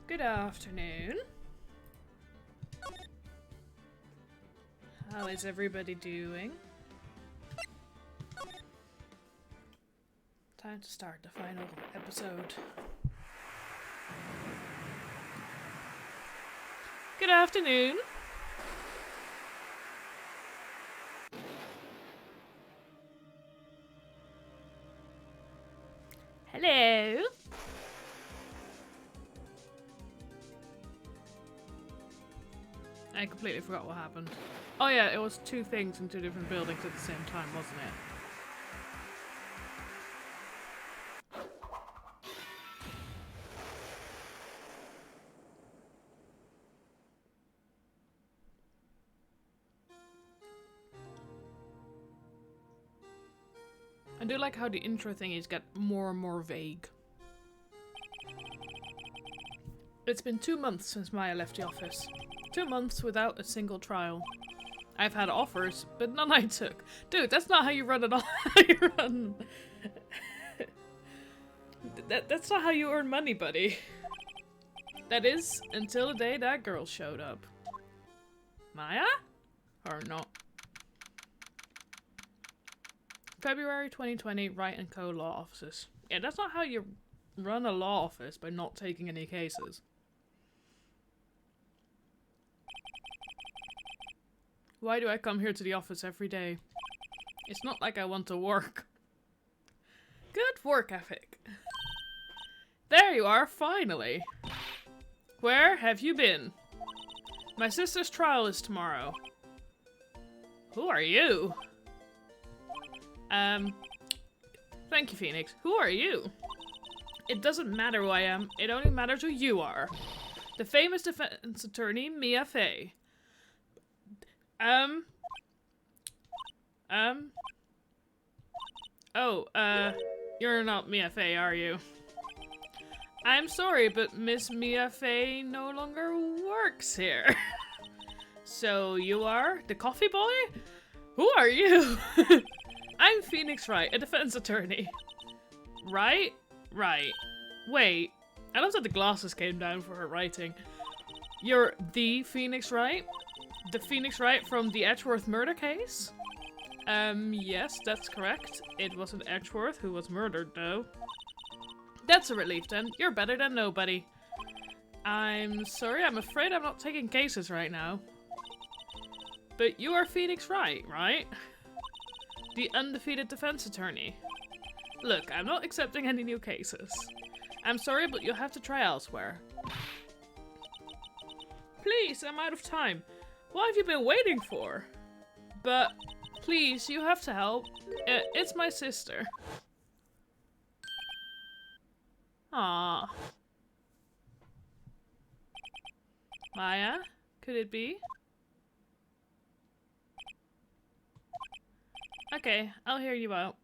Good afternoon. How is everybody doing? Time to start the final episode. Good afternoon. Hello. I completely forgot what happened. Oh yeah, it was two things in two different buildings at the same time, wasn't it? I do like how the intro thingies get more and more vague. It's been 2 months since Maya left the office. 2 months without a single trial. I've had offers, but none I took. Dude, that's not how you run it all. You run. That's not how you earn money, buddy. That is, until the day that girl showed up. Maya? Or not? February 2020, Wright & Co. Law Offices. Yeah, that's not how you run a law office by not taking any cases. Why do I come here to the office every day? It's not like I want to work. Good work ethic. There you are, finally. Where have you been? My sister's trial is tomorrow. Who are you? Thank you, Phoenix. Who are you? It doesn't matter who I am, it only matters who you are. The famous defense attorney, Mia Fey. You're not Mia Fey, are you? I'm sorry, but Miss Mia Fey no longer works here. So you are the coffee boy? Who are you? I'm Phoenix Wright, a defense attorney. Right? Right. Wait, I love that the glasses came down for her writing. You're the Phoenix Wright? The Phoenix Wright from the Edgeworth murder case? Yes, that's correct. It wasn't Edgeworth who was murdered, though. That's a relief, then. You're better than nobody. I'm sorry, I'm afraid I'm not taking cases right now. But you are Phoenix Wright, right? The undefeated defense attorney. Look, I'm not accepting any new cases. I'm sorry, but you'll have to try elsewhere. Please, I'm out of time. What have you been waiting for? But, please, you have to help. It's my sister. Aww. Maya, could it be? Okay, I'll hear you out.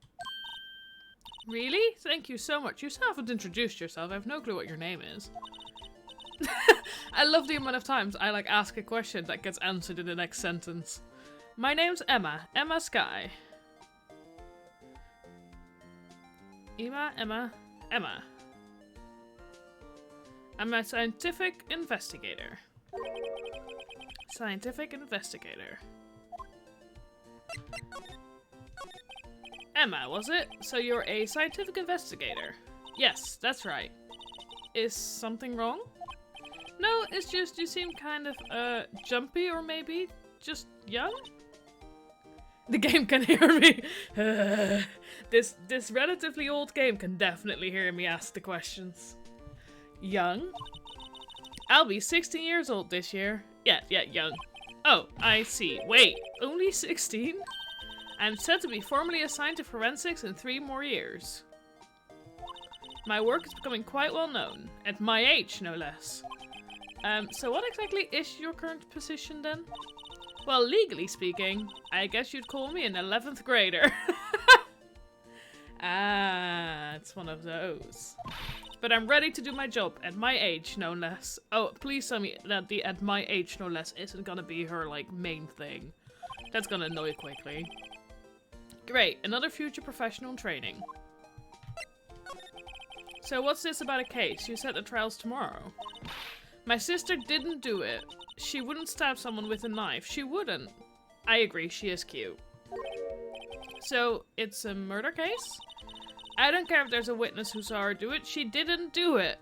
Really? Thank you so much. You still haven't introduced yourself. I have no clue what your name is. I love the amount of times I ask a question that gets answered in the next sentence. My name's Emma. Emma Sky. Emma. I'm a scientific investigator. Emma, was it? So you're a scientific investigator? Yes, that's right. Is something wrong? No, it's just you seem kind of, jumpy or maybe just young? The game can hear me. This relatively old game can definitely hear me ask the questions. Young? I'll be 16 years old this year. Yeah, young. Oh, I see. Wait, only 16? I'm set to be formally assigned to forensics in 3 more years. My work is becoming quite well known. At my age, no less. So what exactly is your current position then? Well, legally speaking, I guess you'd call me an 11th grader. Ah, it's one of those. But I'm ready to do my job, at my age, no less. Oh, please tell me that the at my age, no less isn't gonna be her, main thing. That's gonna annoy quickly. Great, another future professional training. So what's this about a case? You said the trial's tomorrow. My sister didn't do it. She wouldn't stab someone with a knife. She wouldn't. I agree, she is cute. So, it's a murder case? I don't care if there's a witness who saw her do it. She didn't do it.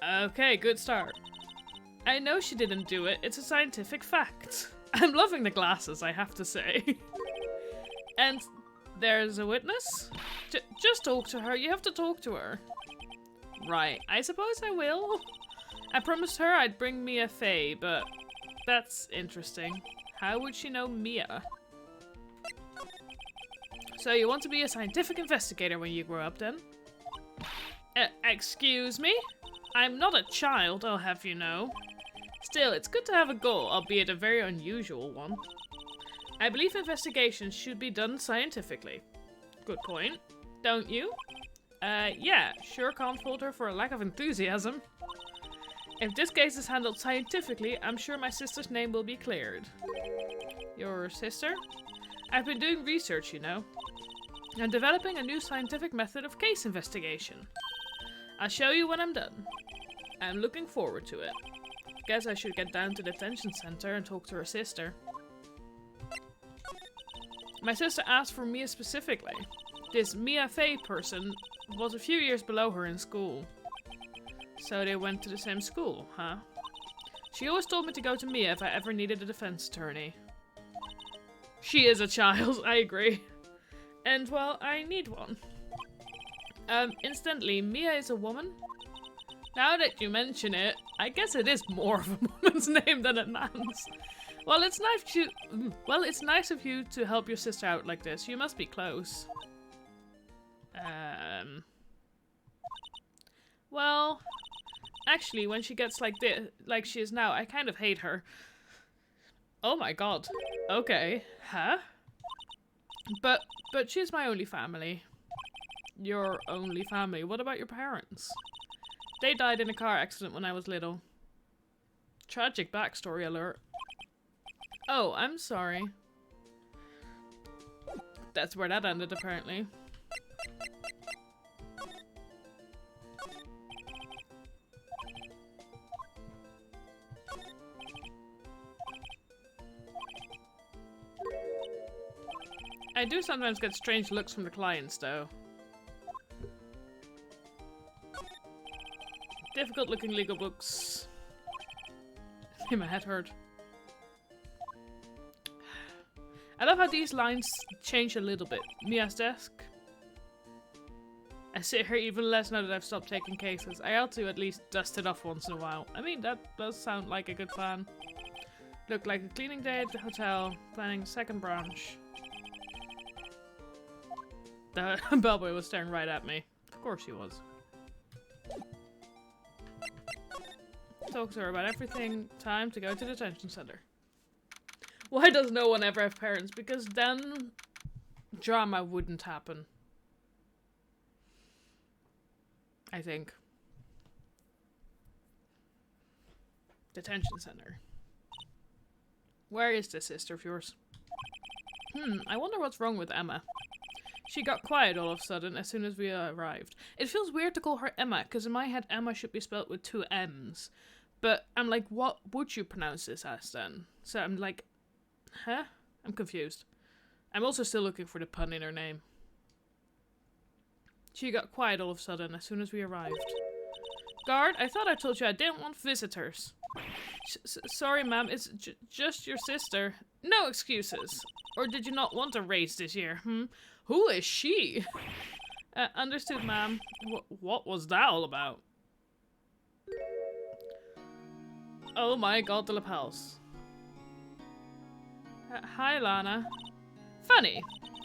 Okay, good start. I know she didn't do it. It's a scientific fact. I'm loving the glasses, I have to say. And there's a witness? Just talk to her. You have to talk to her. Right. I suppose I will. I promised her I'd bring Mia Fey, but that's interesting. How would she know Mia? So you want to be a scientific investigator when you grow up, then? Excuse me? I'm not a child, I'll have you know. Still, it's good to have a goal, albeit a very unusual one. I believe investigations should be done scientifically. Good point. Don't you? Yeah, sure can't fault her for a lack of enthusiasm. If this case is handled scientifically, I'm sure my sister's name will be cleared. Your sister? I've been doing research, you know. I'm developing a new scientific method of case investigation. I'll show you when I'm done. I'm looking forward to it. Guess I should get down to the detention center and talk to her sister. My sister asked for Mia specifically. This Mia Fey person was a few years below her in school. So they went to the same school, huh? She always told me to go to Mia if I ever needed a defense attorney. She is a child, I agree. And, well, I need one. Incidentally, Mia is a woman? Now that you mention it, I guess it is more of a woman's name than a man's. Well, it's nice of you to help your sister out like this. You must be close. Well, actually, when she gets like this, like she is now, I kind of hate her. Oh my god. Okay. Huh? But she's my only family. Your only family. What about your parents? They died in a car accident when I was little. Tragic backstory alert. Oh, I'm sorry. That's where that ended, apparently. I do sometimes get strange looks from the clients, though. Difficult looking legal books. My head hurt. I love how these lines change a little bit. Mia's desk. I sit here even less now that I've stopped taking cases. I ought to at least dust it off once in a while. I mean, that does sound like a good plan. Look like a cleaning day at the hotel. Planning second branch. The bellboy was staring right at me. Of course he was. Talk to her about everything. Time to go to the detention center. Why does no one ever have parents? Because then drama wouldn't happen. I think. Detention center. Where is this sister of yours? I wonder what's wrong with Emma. She got quiet all of a sudden as soon as we arrived. It feels weird to call her Emma, because in my head Emma should be spelled with 2 M's. But I'm like, what would you pronounce this as then? So I'm like, huh? I'm confused. I'm also still looking for the pun in her name. She got quiet all of a sudden as soon as we arrived. Guard, I thought I told you I didn't want visitors. Sorry, ma'am, it's just your sister. No excuses. Or did you not want a raise this year, Who is she? Understood, ma'am. What was that all about? Oh my god, the lapels. Hi, Lana. Funny.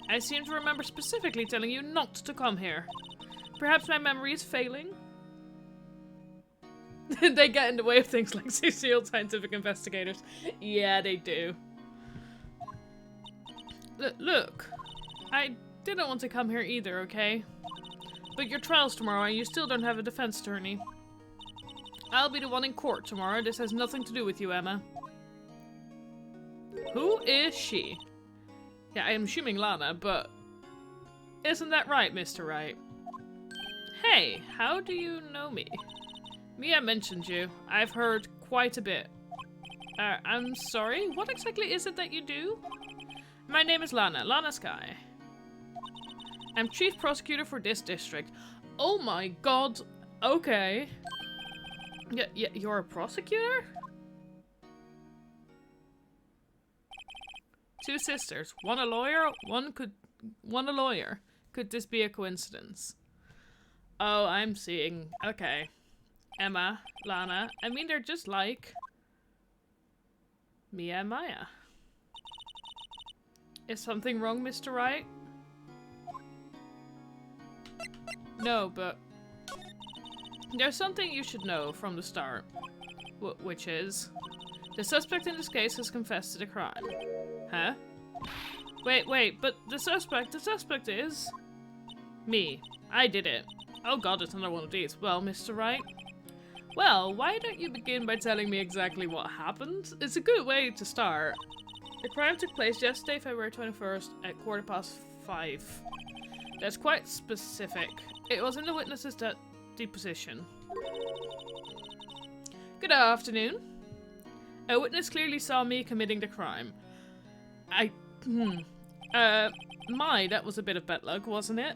I seem to remember specifically telling you not to come here. Perhaps my memory is failing? They get in the way of things like Cecile, scientific investigators. Yeah, they do. Look, I didn't want to come here either, okay? But your trial's tomorrow and you still don't have a defense attorney. I'll be the one in court tomorrow. This has nothing to do with you, Emma. Who is she? Yeah, I am assuming Lana, but... Isn't that right, Mr. Wright? Hey, how do you know me? Mia mentioned you. I've heard quite a bit. I'm sorry, what exactly is it that you do? My name is Lana Sky. I'm chief prosecutor for this district. Oh my god, okay. Yeah, you're a prosecutor? 2 sisters, one a lawyer, one a lawyer. Could this be a coincidence? Oh, I'm seeing. Okay. Emma, Lana. I mean, they're just like Mia and Maya. Is something wrong, Mr. Wright? No, but there's something you should know from the start. Which is, the suspect in this case has confessed to the crime. Huh? Wait, but the suspect is me. I did it. Oh god, it's another one of these. Well, Mr. Wright? Well, why don't you begin by telling me exactly what happened? It's a good way to start. The crime took place yesterday, February 21st at 5:15. That's quite specific. It was in the witness's deposition. Good afternoon. A witness clearly saw me committing the crime. That was a bit of bad luck, wasn't it?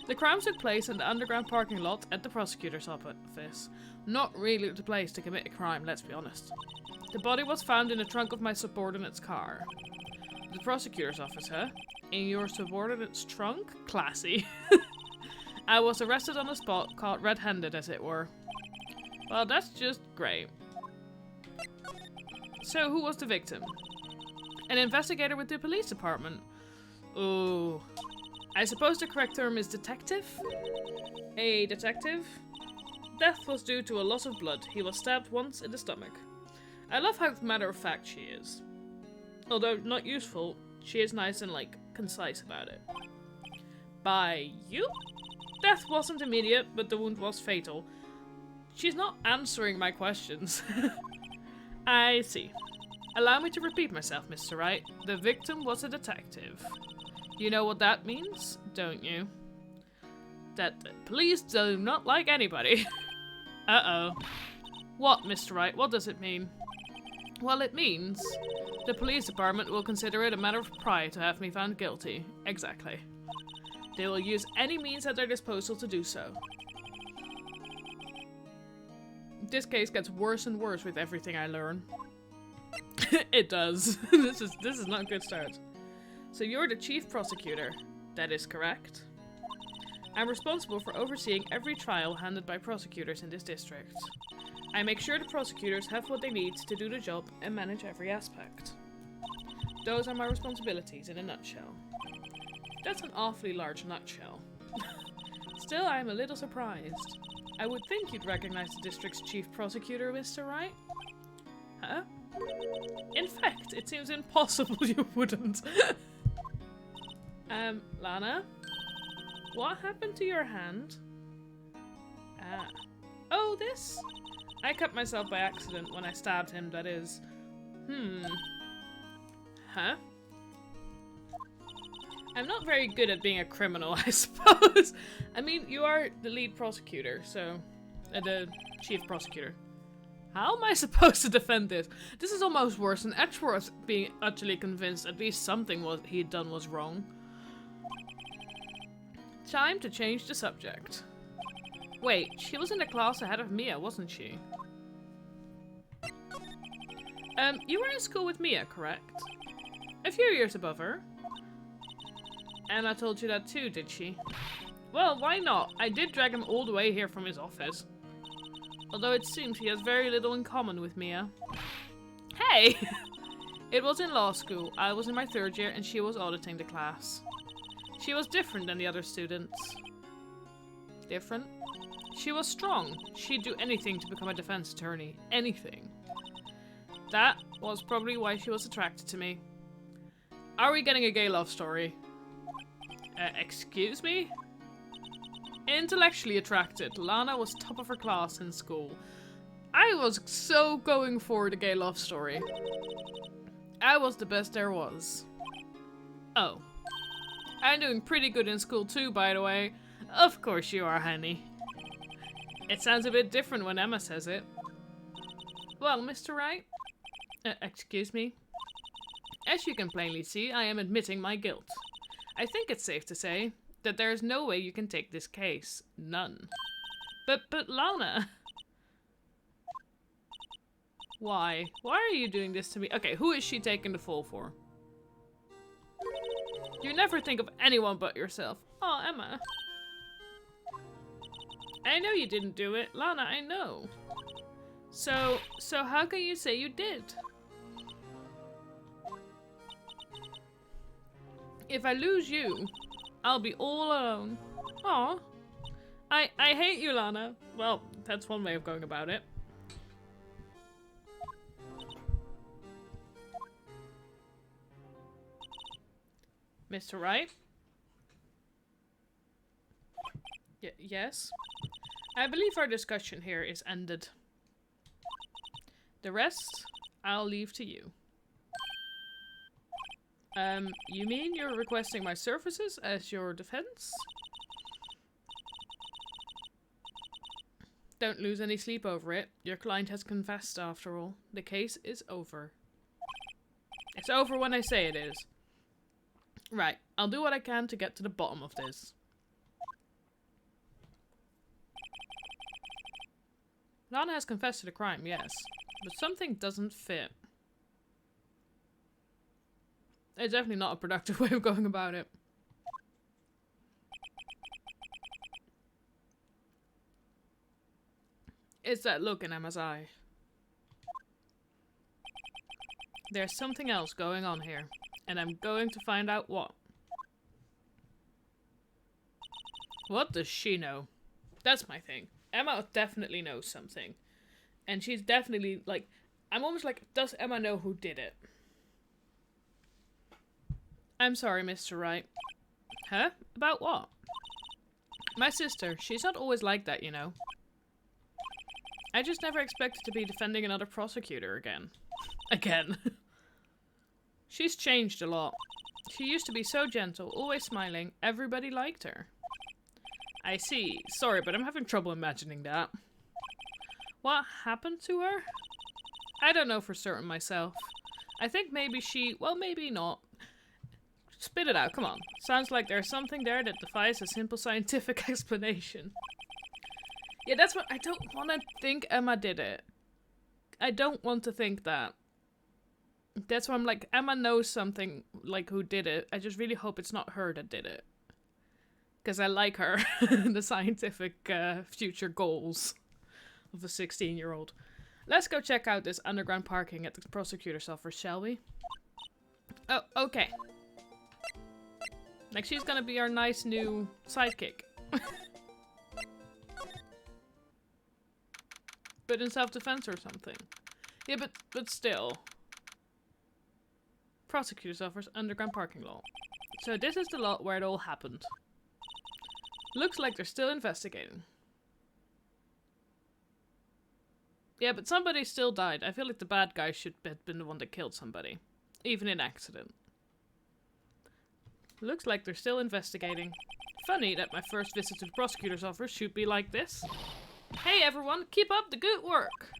The crime took place in the underground parking lot at the prosecutor's office. Not really the place to commit a crime, let's be honest. The body was found in the trunk of my subordinate's car. The prosecutor's office, huh? In your subordinate's trunk? Classy. I was arrested on the spot, caught red-handed as it were. Well, that's just great. So, who was the victim? An investigator with the police department. Ooh. I suppose the correct term is detective? A detective? Death was due to a loss of blood. He was stabbed once in the stomach. I love how matter-of-fact she is. Although not useful, she is nice and, like, concise about it. By you? Death wasn't immediate, but the wound was fatal. She's not answering my questions. I see. Allow me to repeat myself, Mr. Wright. The victim was a detective. You know what that means, don't you? That the police do not like anybody. Uh-oh. What, Mr. Wright? What does it mean? Well, it means the police department will consider it a matter of pride to have me found guilty. Exactly. They will use any means at their disposal to do so. This case gets worse and worse with everything I learn. It does. This is not a good start. So you're the chief prosecutor. That is correct. I'm responsible for overseeing every trial handled by prosecutors in this district. I make sure the prosecutors have what they need to do the job and manage every aspect. Those are my responsibilities in a nutshell. That's an awfully large nutshell. Still, I'm a little surprised. I would think you'd recognize the district's chief prosecutor, Mr. Wright. Huh? In fact, it seems impossible you wouldn't. Lana? What happened to your hand? Ah. Oh, this? I cut myself by accident when I stabbed him, that is. Huh? I'm not very good at being a criminal, I suppose. I mean, you are the lead prosecutor, so... the chief prosecutor. How am I supposed to defend this? This is almost worse than Edgeworth being utterly convinced at least something he'd done was wrong. Time to change the subject. Wait, she was in the class ahead of Mia, wasn't she? You were in school with Mia, correct? A few years above her. Anna told you that too, did she? Well, why not? I did drag him all the way here from his office. Although it seems he has very little in common with Mia. Hey! It was in law school. I was in my 3rd year and she was auditing the class. She was different than the other students. Different? She was strong. She'd do anything to become a defense attorney. Anything. That was probably why she was attracted to me. Are we getting a gay love story? Excuse me? Intellectually attracted. Lana was top of her class in school. I was so going for the gay love story. I was the best there was. Oh. I'm doing pretty good in school too, by the way. Of course you are, honey. It sounds a bit different when Emma says it. Well, Mr. Wright? Excuse me? As you can plainly see, I am admitting my guilt. I think it's safe to say that there is no way you can take this case. None. But Lana... Why? Why are you doing this to me? Okay, who is she taking the fall for? You never think of anyone but yourself. Oh, Emma. I know you didn't do it. Lana, I know. So how can you say you did? If I lose you, I'll be all alone. Aw. I hate you, Lana. Well, that's one way of going about it. Mr. Wright? Yes? I believe our discussion here is ended. The rest, I'll leave to you. You mean you're requesting my services as your defense? Don't lose any sleep over it. Your client has confessed after all. The case is over. It's over when I say it is. Right, I'll do what I can to get to the bottom of this. Lana has confessed to the crime, yes. But something doesn't fit. It's definitely not a productive way of going about it. It's that look in Emma's eye. There's something else going on here. And I'm going to find out what. What does she know? That's my thing. Emma definitely knows something. And she's definitely, like... I'm almost like, does Emma know who did it? I'm sorry, Mr. Wright. Huh? About what? My sister. She's not always like that, you know. I just never expected to be defending another prosecutor again. Again. She's changed a lot. She used to be so gentle, always smiling. Everybody liked her. I see. Sorry, but I'm having trouble imagining that. What happened to her? I don't know for certain myself. I think maybe she... Well, maybe not. Spit it out, come on. Sounds like there's something there that defies a simple scientific explanation. Yeah, that's what... I don't want to think Emma did it. I don't want to think that. That's why I'm like, Emma knows something, like, who did it. I just really hope it's not her that did it. Because I like her. The scientific future goals of a 16-year-old. Let's go check out this underground parking at the prosecutor's office, shall we? Oh, okay. Like, she's gonna be our nice new sidekick. But in self-defense or something. Yeah, but still. Prosecutor's office, underground parking lot. So this is the lot where it all happened. Looks like they're still investigating. Yeah, but somebody still died. I feel like the bad guy should have been the one that killed somebody. Even in accident. Looks like they're still investigating. Funny that my first visit to the prosecutor's office should be like this. Hey everyone, keep up the good work.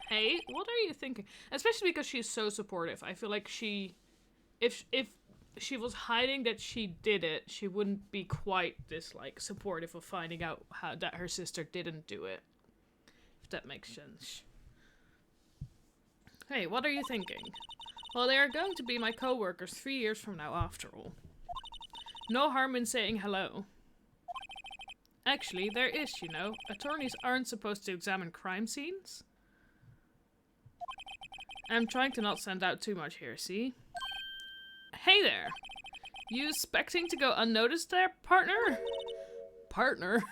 Hey, what are you thinking? Especially because she's so supportive. I feel like she... If she was hiding that she did it, she wouldn't be quite this, like, supportive of finding out how that her sister didn't do it. If that makes sense. Hey, what are you thinking? Well, they are going to be my co-workers 3 years from now, after all. No harm in saying hello. Actually, there is, you know. Attorneys aren't supposed to examine crime scenes. I'm trying to not send out too much here, see? Hey there! You expecting to go unnoticed there, partner? Partner?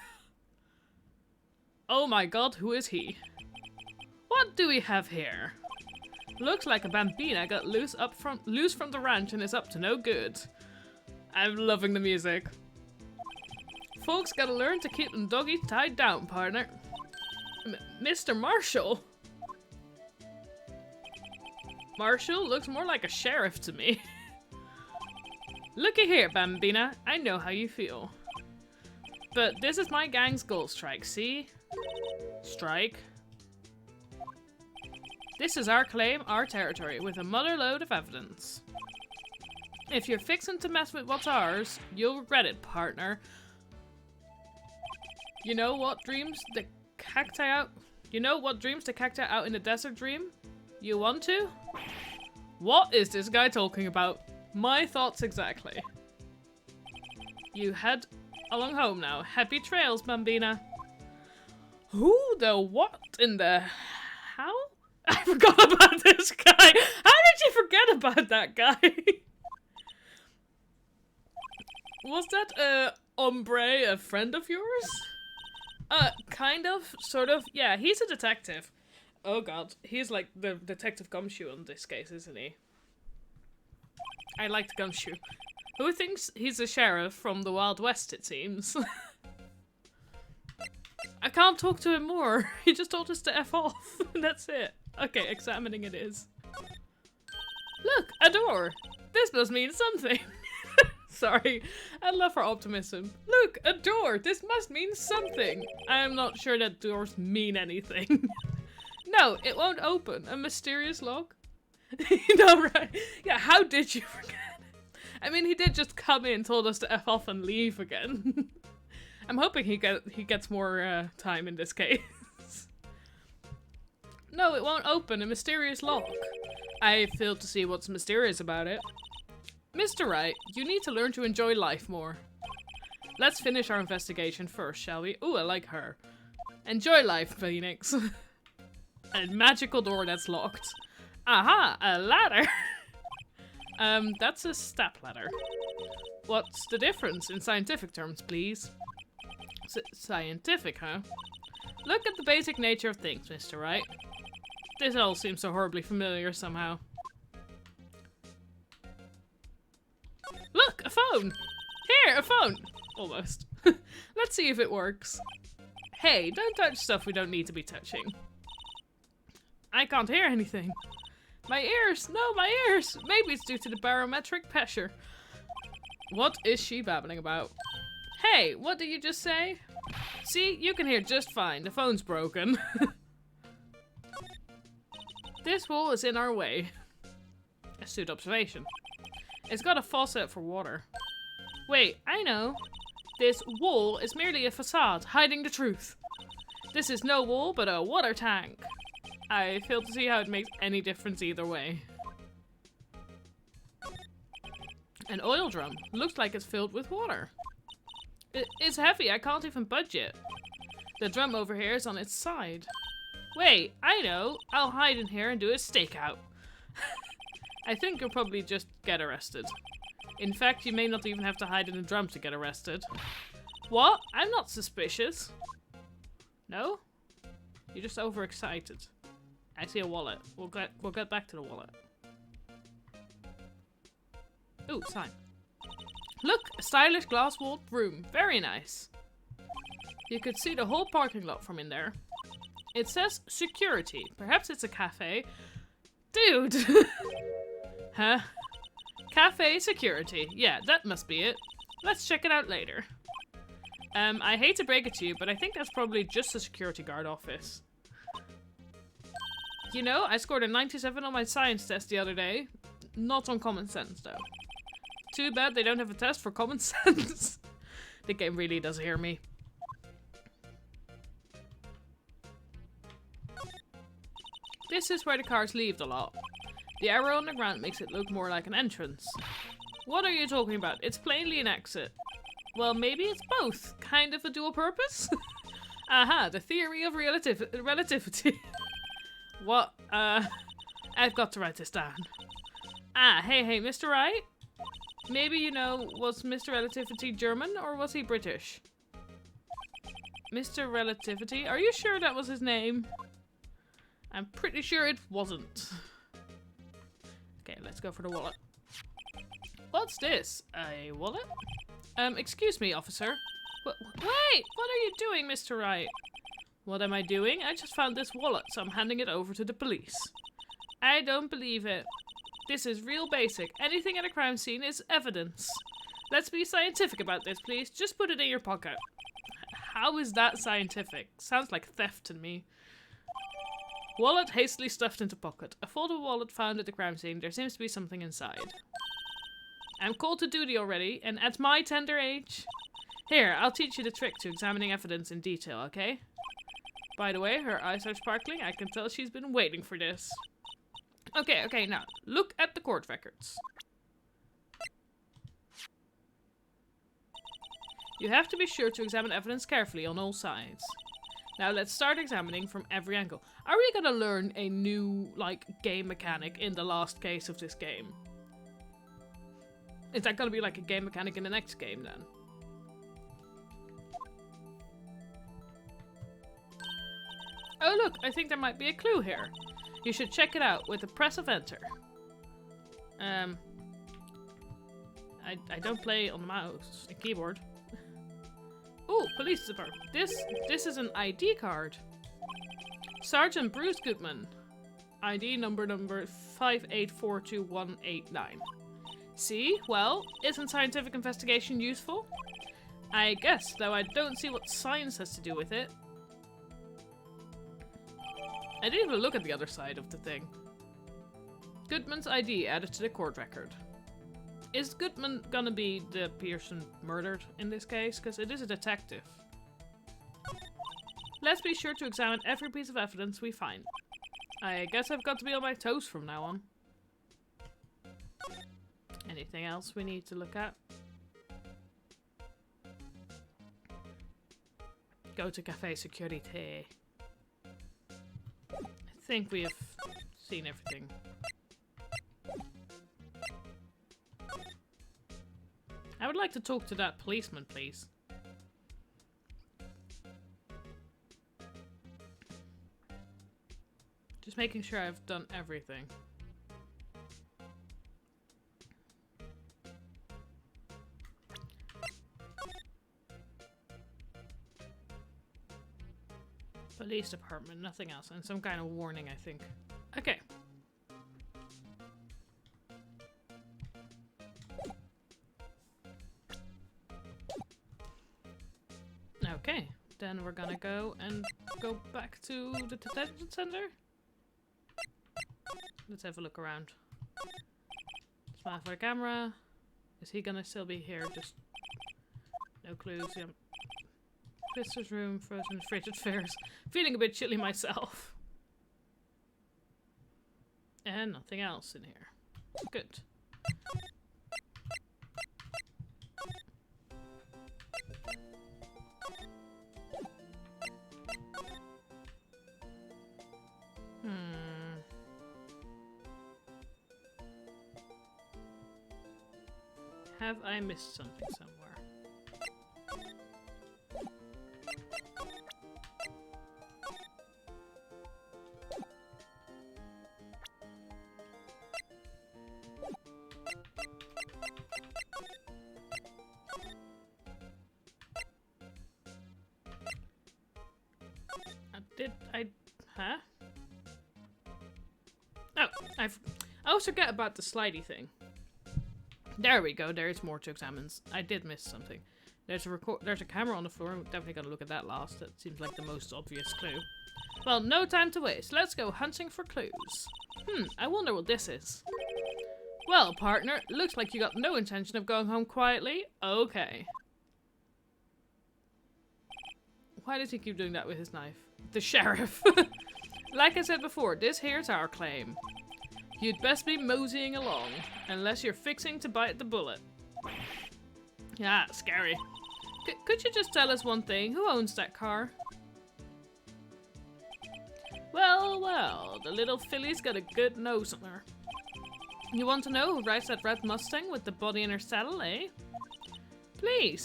Oh my god, who is he? What do we have here? Looks like a bambina got loose from the ranch and is up to no good. I'm loving the music. Folks gotta learn to keep them doggies tied down, partner. Mr. Marshall? Marshall looks more like a sheriff to me. Looky here, Bambina. I know how you feel. But this is my gang's gold strike, see? strike. This is our claim, our territory, with a mother load of evidence. If you're fixing to mess with what's ours, you'll regret it, partner. You know what dreams the cacti out? You know what dreams the cacti out in the desert dream? You want to? What is this guy talking about? My thoughts exactly. You head along home now. Happy trails, Bambina. Who the what in the how? I forgot about this guy. How did you forget about that guy? Was that Ombre a friend of yours? Kind of, sort of. Yeah, he's a detective. Oh god, he's like the Detective Gumshoe in this case, isn't he? I liked Gumshoe. Who thinks he's a sheriff from the Wild West, it seems. I can't talk to him more. He just told us to F off. That's it. Okay, examining it is. Look, a door. This must mean something. Sorry, I love her optimism. Look, a door. This must mean something. I'm not sure that doors mean anything. No, it won't open. A mysterious lock? No, right? Yeah, how did you forget? I mean, he did just come in, told us to F off and leave again. I'm hoping he gets more time in this case. No, it won't open. A mysterious lock. I failed to see what's mysterious about it. Mr. Wright, you need to learn to enjoy life more. Let's finish our investigation first, shall we? Ooh, I like her. Enjoy life, Phoenix. A magical door that's locked. Aha, a ladder. That's a step ladder. What's the difference in scientific terms, please? Scientific, huh? Look at the basic nature of things, Mr. Wright. This all seems so horribly familiar somehow. Look, a phone! Here, a phone! Almost. Let's see if it works. Hey, don't touch stuff we don't need to be touching. I can't hear anything. My ears! No, my ears! Maybe it's due to the barometric pressure. What is she babbling about? Hey, what did you just say? See, you can hear just fine. The phone's broken. This wall is in our way. Astute observation. It's got a faucet for water. Wait, I know. This wall is merely a facade, hiding the truth. This is no wall, but a water tank. I fail to see how it makes any difference either way. An oil drum. Looks like it's filled with water. It's heavy, I can't even budge it. The drum over here is on its side. Wait, I know. I'll hide in here and do a stakeout. I think you'll probably just get arrested. In fact, you may not even have to hide in a drum to get arrested. What? I'm not suspicious. No? You're just overexcited. I see a wallet. We'll get back to the wallet. Ooh, sign. Look, a stylish glass-walled room. Very nice. You could see the whole parking lot from in there. It says security. Perhaps it's a cafe. Dude! Huh? Cafe security. Yeah, that must be it. Let's check it out later. I hate to break it to you, but I think that's probably just a security guard office. You know, I scored a 97 on my science test the other day. Not on common sense, though. Too bad they don't have a test for common sense. The game really does hear me. This is where the cars leave the lot. The arrow on the ground makes it look more like an entrance. What are you talking about? It's plainly an exit. Well, maybe it's both. Kind of a dual purpose? Aha, the theory of relativity. What? I've got to write this down. Ah, hey, Mr. Wright? Maybe, you know, was Mr. Relativity German or was he British? Mr. Relativity? Are you sure that was his name? I'm pretty sure it wasn't. Okay, let's go for the wallet. What's this? A wallet? Excuse me, officer. Wait! What are you doing, Mr. Wright? What am I doing? I just found this wallet, so I'm handing it over to the police. I don't believe it. This is real basic. Anything at a crime scene is evidence. Let's be scientific about this, please. Just put it in your pocket. How is that scientific? Sounds like theft to me. Wallet hastily stuffed into pocket. A folded wallet found at the crime scene. There seems to be something inside. I'm called to duty already, and at my tender age... Here, I'll teach you the trick to examining evidence in detail, okay? By the way, her eyes are sparkling. I can tell she's been waiting for this. Okay, now, look at the court records. You have to be sure to examine evidence carefully on all sides. Now let's start examining from every angle. Are we gonna learn a new, like, game mechanic in the last case of this game? Is that gonna be like a game mechanic in the next game then? Oh look, I think there might be a clue here. You should check it out with the press of enter. I don't play on the mouse, the keyboard. Ooh, police department. This is an ID card. Sergeant Bruce Goodman. ID number 5842189. See? Well, isn't scientific investigation useful? I guess, though I don't see what science has to do with it. I didn't even look at the other side of the thing. Goodman's ID added to the court record. Is Goodman gonna be the person murdered in this case? Because it is a detective. Let's be sure to examine every piece of evidence we find. I guess I've got to be on my toes from now on. Anything else we need to look at? Go to Café Sécurité. I think we have seen everything. I would like to talk to that policeman, please. Just making sure I've done everything. Police department, nothing else. And some kind of warning, I think. Okay. Okay, then we're gonna go back to the detention center. Let's have a look around. Smile for the camera. Is he gonna still be here? Just no clues. Yeah. Visitor's room, frozen frigid fares. Feeling a bit chilly myself. And nothing else in here. Good. Have I missed something somewhere? Huh? Oh, I always forget about the slidey thing. There we go, there's more to examine. I did miss something. There's a camera on the floor. I'm definitely gonna look at that last. That seems like the most obvious clue. Well, no time to waste. Let's go hunting for clues. I wonder what this is. Well, partner, looks like you got no intention of going home quietly. Okay. Why does he keep doing that with his knife? The sheriff. Like I said before, this here's our claim. You'd best be moseying along, unless you're fixing to bite the bullet. Yeah, scary. Could you just tell us one thing? Who owns that car? Well, the little filly's got a good nose on her. You want to know who rides that red Mustang with the body in her saddle, eh? Please.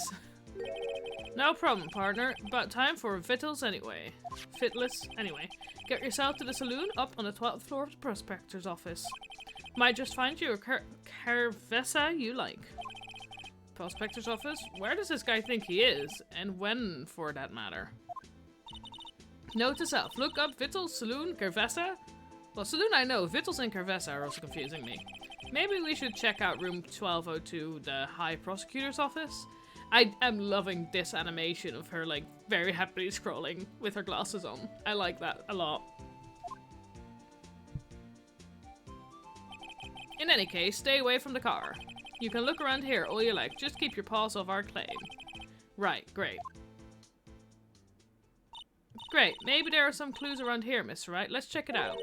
No problem, partner. About time for victuals anyway. Fitless anyway. Get yourself to the saloon up on the 12th floor of the prospector's office. Might just find you a carvessa you like. Prospector's office? Where does this guy think he is? And when, for that matter? Note to self. Look up victuals, saloon, carvessa. Well, saloon I know. Victuals and carvessa are also confusing me. Maybe we should check out room 1202, the High Prosecutor's office. I'm loving this animation of her, like, very happily scrolling with her glasses on. I like that a lot. In any case, stay away from the car. You can look around here all you like. Just keep your paws off our claim. Right, great. Great, maybe there are some clues around here, Mr. Wright. Let's check it out.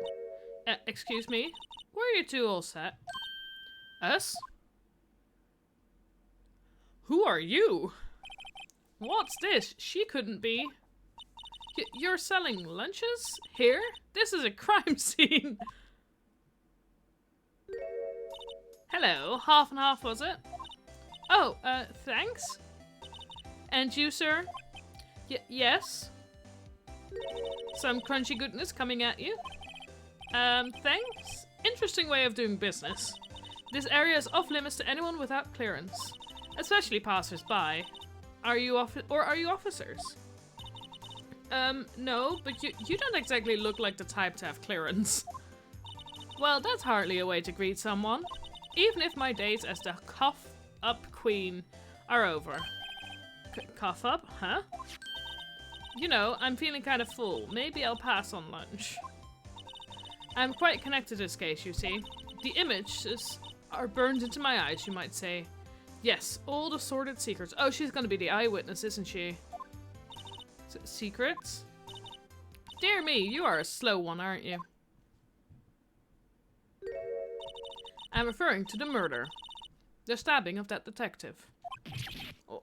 Excuse me? Were you two all set? Us? Who are you? What's this? She couldn't be. You're selling lunches? Here? This is a crime scene. Hello, half and half, was it? Oh, thanks. And you, sir? Yes? Some crunchy goodness coming at you? Thanks. Interesting way of doing business. This area is off limits to anyone without clearance, especially passers-by. Are you officers? No, but you don't exactly look like the type to have clearance. Well, that's hardly a way to greet someone. Even if my days as the cough-up queen are over. Cough up, huh? You know, I'm feeling kind of full. Maybe I'll pass on lunch. I'm quite connected to this case, you see. The images are burned into my eyes, you might say. Yes, all the sordid secrets. Oh, she's gonna be the eyewitness, isn't she? Secrets? Dear me, you are a slow one, aren't you? I'm referring to the murder. The stabbing of that detective.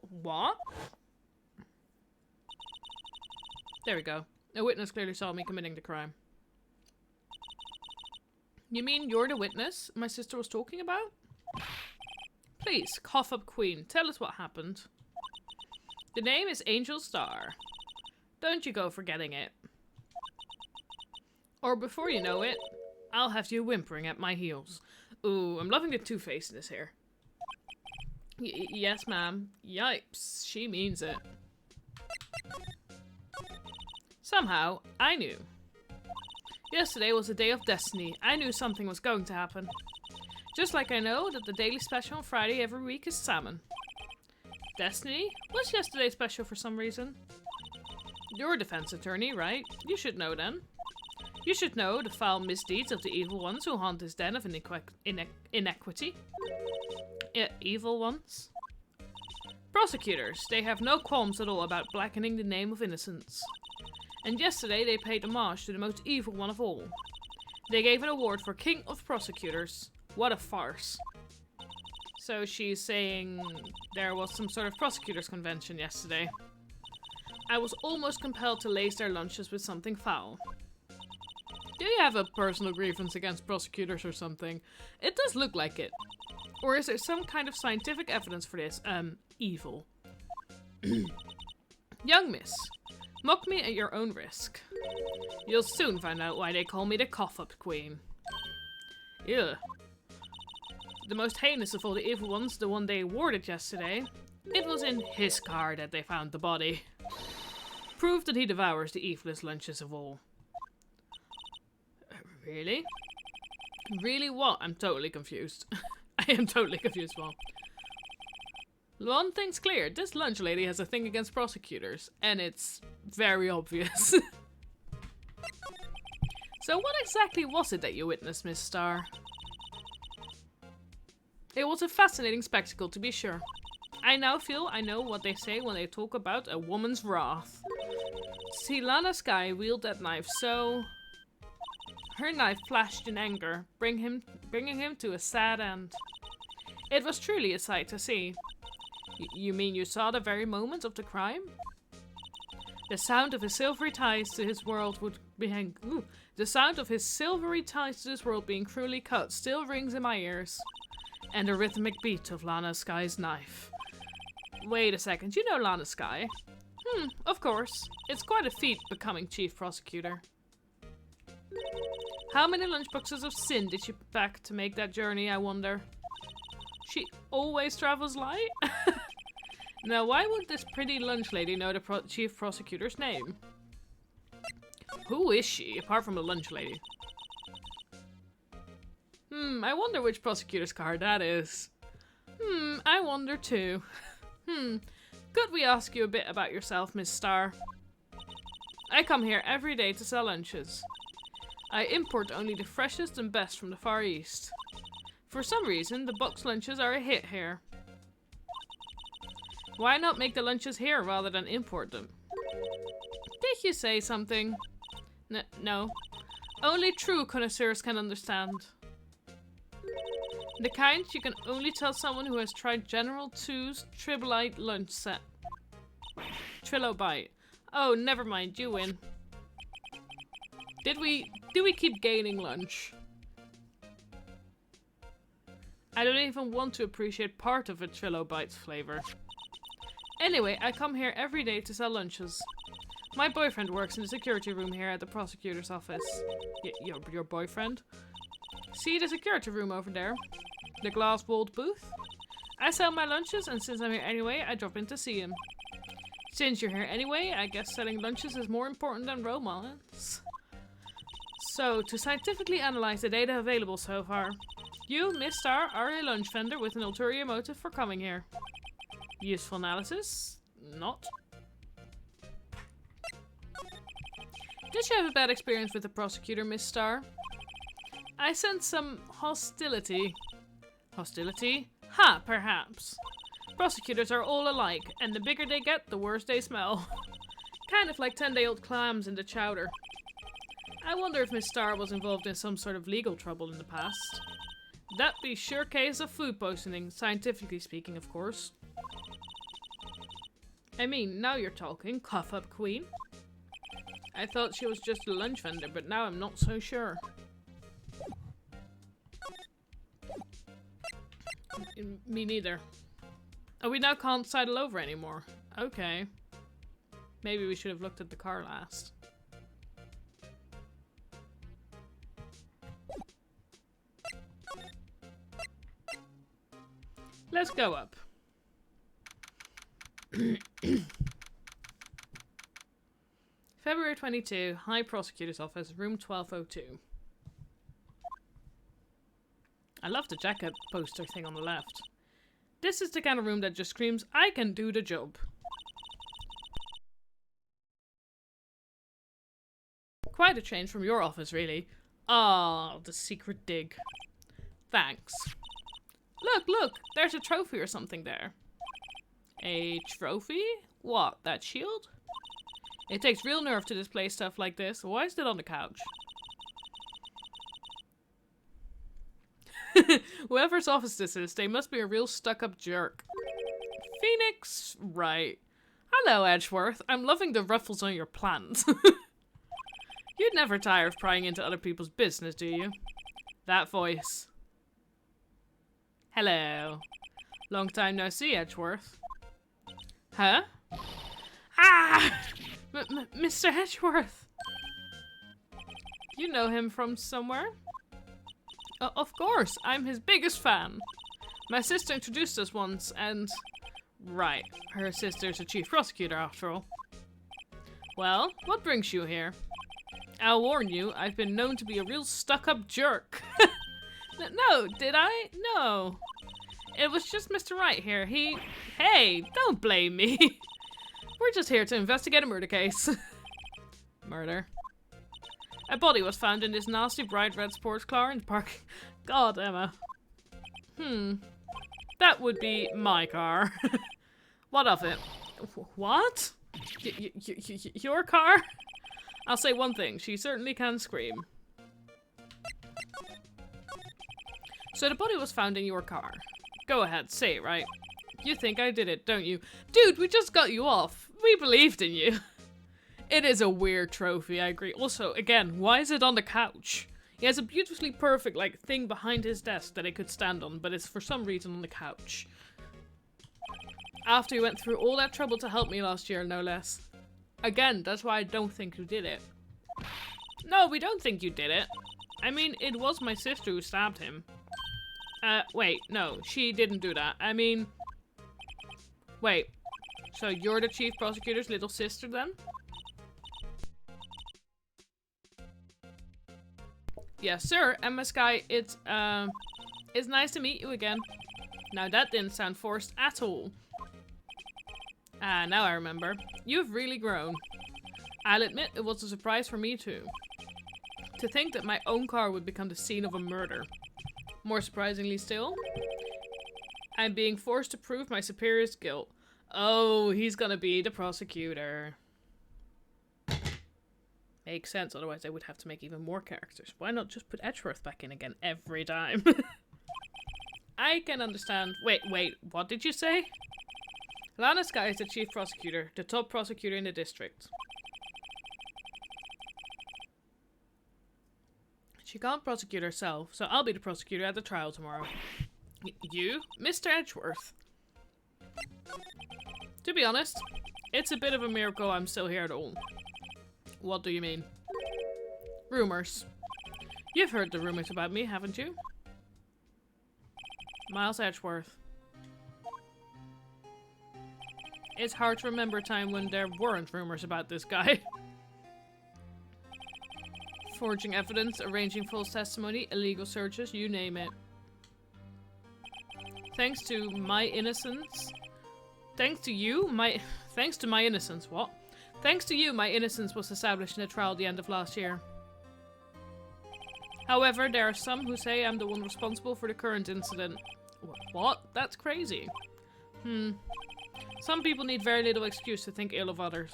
What? There we go. A witness clearly saw me committing the crime. You mean you're the witness my sister was talking about? Please, cough up queen, tell us what happened. The name is Angel Star. Don't you go forgetting it. Or before you know it, I'll have you whimpering at my heels. Ooh, I'm loving the two-facedness here. Yes, ma'am. Yipes, she means it. Somehow, I knew. Yesterday was a day of destiny. I knew something was going to happen. Just like I know that the daily special on Friday every week is salmon. Destiny? Was yesterday special for some reason? You're a defense attorney, right? You should know then. You should know the foul misdeeds of the evil ones who haunt this den of inequity. Evil ones? Prosecutors. They have no qualms at all about blackening the name of innocence. And yesterday they paid homage to the most evil one of all. They gave an award for King of Prosecutors. What a farce. So she's saying there was some sort of prosecutors convention yesterday. I was almost compelled to lace their lunches with something foul. Do you have a personal grievance against prosecutors or something? It does look like it. Or is there some kind of scientific evidence for this? Evil. Young miss, mock me at your own risk. You'll soon find out why they call me the cough-up queen. Ew. The most heinous of all the evil ones, the one they awarded yesterday, it was in his car that they found the body. Proof that he devours the evilest lunches of all. Really? Really what? I'm totally confused. I am totally confused, Mom. One thing's clear, this lunch lady has a thing against prosecutors, and it's very obvious. So what exactly was it that you witnessed, Miss Star? It was a fascinating spectacle, to be sure. I now feel I know what they say when they talk about a woman's wrath. See, Lana Skye wield that knife so... Her knife flashed in anger, bringing him to a sad end. It was truly a sight to see. You mean you saw the very moment of the crime? The sound of his silvery ties to his world the sound of his silvery ties to this world being cruelly cut still rings in my ears. And the rhythmic beat of Lana Skye's knife. Wait a second, you know Lana Skye? Of course. It's quite a feat becoming chief prosecutor. How many lunchboxes of sin did she pack to make that journey, I wonder? She always travels light? Now, why would this pretty lunch lady know the chief prosecutor's name? Who is she, apart from a lunch lady? I wonder which prosecutor's car that is. I wonder too. Could we ask you a bit about yourself, Miss Star? I come here every day to sell lunches. I import only the freshest and best from the Far East. For some reason, the box lunches are a hit here. Why not make the lunches here rather than import them? Did you say something? No. Only true connoisseurs can understand. The kind you can only tell someone who has tried General Two's Trilobite lunch set. Trilobite. Oh, never mind, you win. Do we keep gaining lunch? I don't even want to appreciate part of a Trilobite's flavor. Anyway, I come here every day to sell lunches. My boyfriend works in the security room here at the prosecutor's office. Your boyfriend? See the security room over there? The glass-walled booth? I sell my lunches, and since I'm here anyway, I drop in to see him. Since you're here anyway, I guess selling lunches is more important than romance. So, to scientifically analyze the data available so far, you, Miss Star, are a lunch vendor with an ulterior motive for coming here. Useful analysis? Not. Did you have a bad experience with the prosecutor, Miss Star? I sense some hostility. Hostility? Ha, perhaps. Prosecutors are all alike, and the bigger they get, the worse they smell. Kind of like 10-day-old clams in the chowder. I wonder if Miss Star was involved in some sort of legal trouble in the past. That'd be sure case of food poisoning, scientifically speaking, of course. I mean, now you're talking, cough up queen. I thought she was just a lunch vendor, but now I'm not so sure. Me neither. Oh, we now can't sidle over anymore. Okay. Maybe we should have looked at the car last. Let's go up. February 22, High Prosecutor's Office, room 1202. I love the jacket poster thing on the left. This is the kind of room that just screams, I can do the job. Quite a change from your office, really. Ah, the secret dig. Thanks. Look, there's a trophy or something there. A trophy? What, that shield? It takes real nerve to display stuff like this. Why is it on the couch? Whoever's office this is, they must be a real stuck-up jerk. Phoenix, right. Hello, Edgeworth. I'm loving the ruffles on your plants. You'd never tire of prying into other people's business, do you? That voice. Hello. Long time no see, Edgeworth. Huh? Ah! Mr. Edgeworth! You know him from somewhere? Of course, I'm his biggest fan. My sister introduced us once, and... Right, her sister's a chief prosecutor after all. Well, what brings you here? I'll warn you, I've been known to be a real stuck-up jerk. No, did I? No. It was just Mr. Wright here. Hey, don't blame me. We're just here to investigate a murder case. Murder. A body was found in this nasty bright red sports car in the park. God, Emma. That would be my car. What of it? What? Your car? I'll say one thing. She certainly can scream. So the body was found in your car. Go ahead, say it right. You think I did it, don't you? Dude, we just got you off. We believed in you. It is a weird trophy, I agree. Also, again, why is it on the couch? He has a beautifully perfect, thing behind his desk that he could stand on, but it's for some reason on the couch. After you went through all that trouble to help me last year, no less. Again, that's why I don't think you did it. No, we don't think you did it. I mean, it was my sister who stabbed him. Wait, no, she didn't do that. I mean... Wait, so you're the chief prosecutor's little sister then? Yes, sir, Emma Sky, it's nice to meet you again. Now that didn't sound forced at all. Ah, now I remember. You've really grown. I'll admit it was a surprise for me too. To think that my own car would become the scene of a murder. More surprisingly still, I'm being forced to prove my superior's guilt. Oh, he's gonna be the prosecutor. Makes sense, otherwise I would have to make even more characters. Why not just put Edgeworth back in again every time? I can understand. Wait, what did you say? Lana Skye is the chief prosecutor, the top prosecutor in the district. She can't prosecute herself, so I'll be the prosecutor at the trial tomorrow. You? Mr. Edgeworth? To be honest, it's a bit of a miracle I'm still here at all. What do you mean? Rumors. You've heard the rumors about me, haven't you? Miles Edgeworth. It's hard to remember a time when there weren't rumors about this guy. Forging evidence, arranging false testimony, illegal searches, you name it. Thanks to my innocence. Thanks to my innocence, what? Thanks to you, my innocence was established in a trial at the end of last year. However, there are some who say I'm the one responsible for the current incident. What? That's crazy. Some people need very little excuse to think ill of others.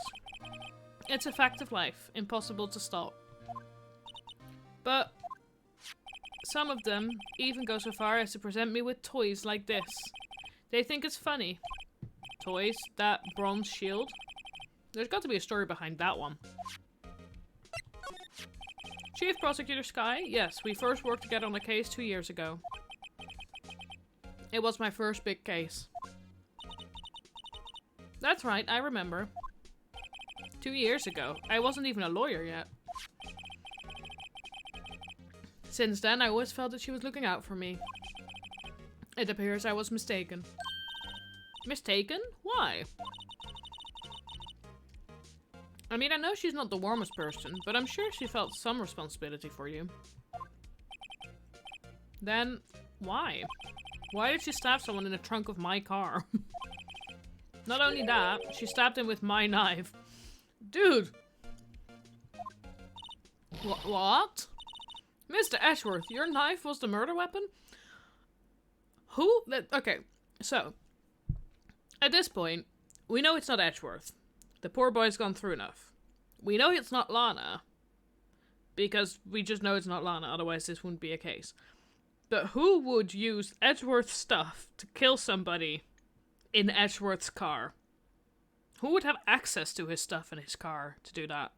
It's a fact of life, impossible to stop. But some of them even go so far as to present me with toys like this. They think it's funny. Toys? That bronze shield? There's got to be a story behind that one. Chief Prosecutor Skye? Yes, we first worked together on a case 2 years ago. It was my first big case. That's right, I remember. 2 years ago. I wasn't even a lawyer yet. Since then, I always felt that she was looking out for me. It appears I was mistaken. Mistaken? Why? I mean, I know she's not the warmest person, but I'm sure she felt some responsibility for you. Then, why? Why did she stab someone in the trunk of my car? Not only that, she stabbed him with my knife. Dude! What? Mr. Edgeworth, your knife was the murder weapon? Who? Okay, so. At this point, we know it's not Edgeworth. The poor boy's gone through enough. We know it's not Lana. Because we just know it's not Lana, otherwise this wouldn't be a case. But who would use Edgeworth's stuff to kill somebody in Edgeworth's car? Who would have access to his stuff in his car to do that?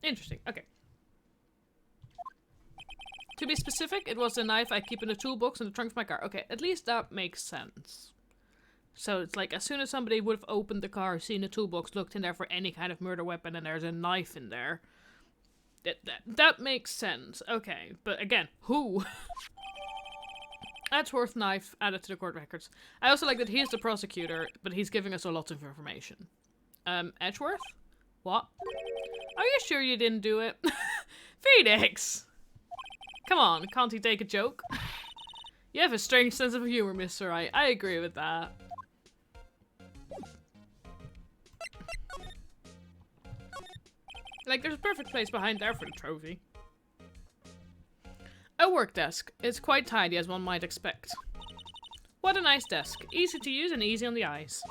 Interesting, okay. To be specific, it was the knife I keep in the toolbox in the trunk of my car. Okay, at least that makes sense. So it's like, as soon as somebody would have opened the car, seen the toolbox, looked in there for any kind of murder weapon, and there's a knife in there. That makes sense. Okay, but again, who? Edgeworth knife added to the court records. I also like that he's the prosecutor, but he's giving us a lot of information. Edgeworth? What? Are you sure you didn't do it? Phoenix! Come on, can't he take a joke? You have a strange sense of humor, Mr. Wright. I agree with that. Like, there's a perfect place behind there for the trophy. A work desk. It's quite tidy, as one might expect. What a nice desk. Easy to use and easy on the eyes.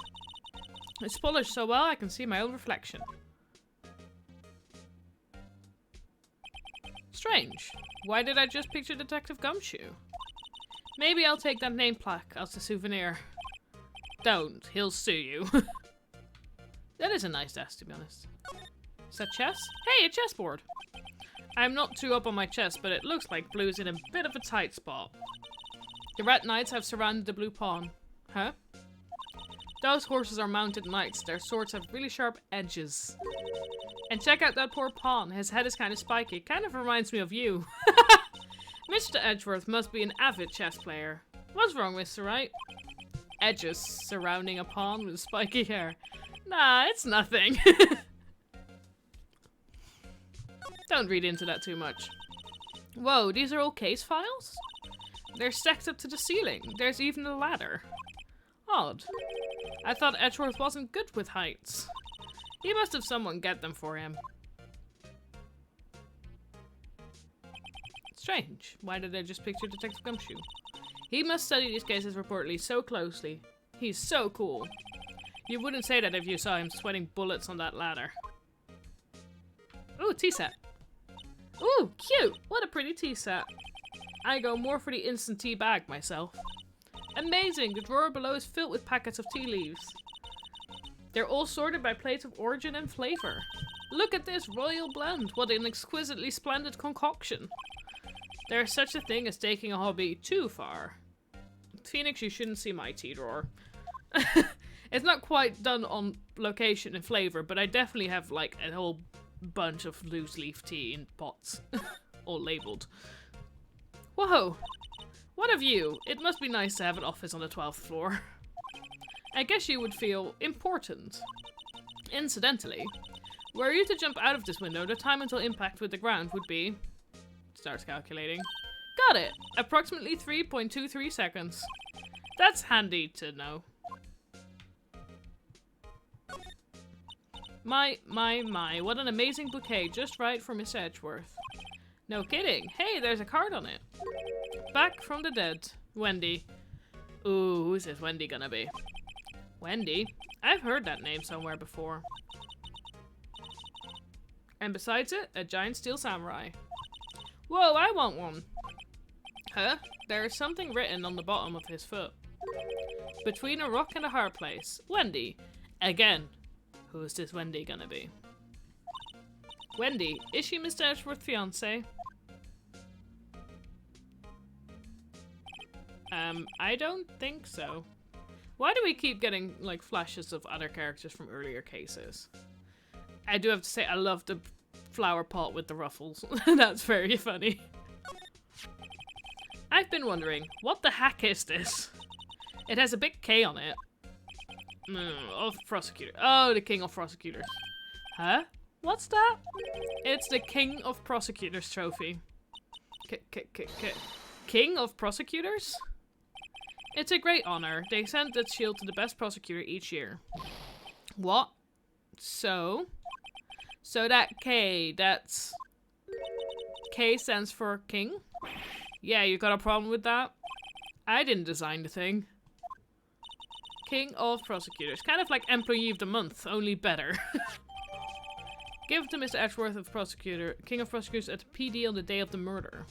It's polished so well I can see my own reflection. Strange. Why did I just picture Detective Gumshoe? Maybe I'll take that name plaque as a souvenir. Don't. He'll sue you. That is a nice desk, to be honest. Is that chess? Hey, a chessboard! I'm not too up on my chess, but it looks like blue's in a bit of a tight spot. The red knights have surrounded the blue pawn. Huh? Those horses are mounted knights. Their swords have really sharp edges. And check out that poor pawn. His head is kind of spiky. Kind of reminds me of you. Mr. Edgeworth must be an avid chess player. What's wrong, Mr. Wright? Edges surrounding a pawn with spiky hair. Nah, it's nothing. Don't read into that too much. Whoa, these are all case files? They're stacked up to the ceiling. There's even a ladder. Odd. I thought Edgeworth wasn't good with heights. He must have someone get them for him. Strange. Why did I just picture Detective Gumshoe? He must study these cases reportedly so closely. He's so cool. You wouldn't say that if you saw him sweating bullets on that ladder. Ooh, tea set. Ooh, cute! What a pretty tea set. I go more for the instant tea bag myself. Amazing! The drawer below is filled with packets of tea leaves. They're all sorted by plates of origin and flavor. Look at this royal blend. What an exquisitely splendid concoction. There's such a thing as taking a hobby too far. Phoenix, you shouldn't see my tea drawer. It's not quite done on location and flavor, but I definitely have like a whole bunch of loose leaf tea in pots. All labeled. Whoa! What of you? It must be nice to have an office on the 12th floor. I guess you would feel important. Incidentally, were you to jump out of this window, the time until impact with the ground would be... Starts calculating. Got it! Approximately 3.23 seconds. That's handy to know. My, what an amazing bouquet, just right for Miss Edgeworth. No kidding. Hey, there's a card on it. Back from the dead. Wendy. Ooh, who's this Wendy gonna be? Wendy? I've heard that name somewhere before. And besides it, a giant steel samurai. Whoa, I want one. Huh? There's something written on the bottom of his foot. Between a rock and a hard place. Wendy. Again. Who's this Wendy gonna be? Wendy, is she Mr. Edgeworth's fiance? I don't think so. Why do we keep getting, like, flashes of other characters from earlier cases? I do have to say, I love the flower pot with the ruffles. That's very funny. I've been wondering, what the heck is this? It has a big K on it. Of prosecutor. Oh, the King of Prosecutors. Huh? What's that? It's the King of Prosecutors trophy. King of Prosecutors? It's a great honor. They send that shield to the best prosecutor each year. What? So that K, that's... K stands for King? Yeah, you got a problem with that? I didn't design the thing. King of Prosecutors. Kind of like Employee of the Month, only better. Give it to Mr. Edgeworth of Prosecutor, King of Prosecutors at the PD on the day of the murder.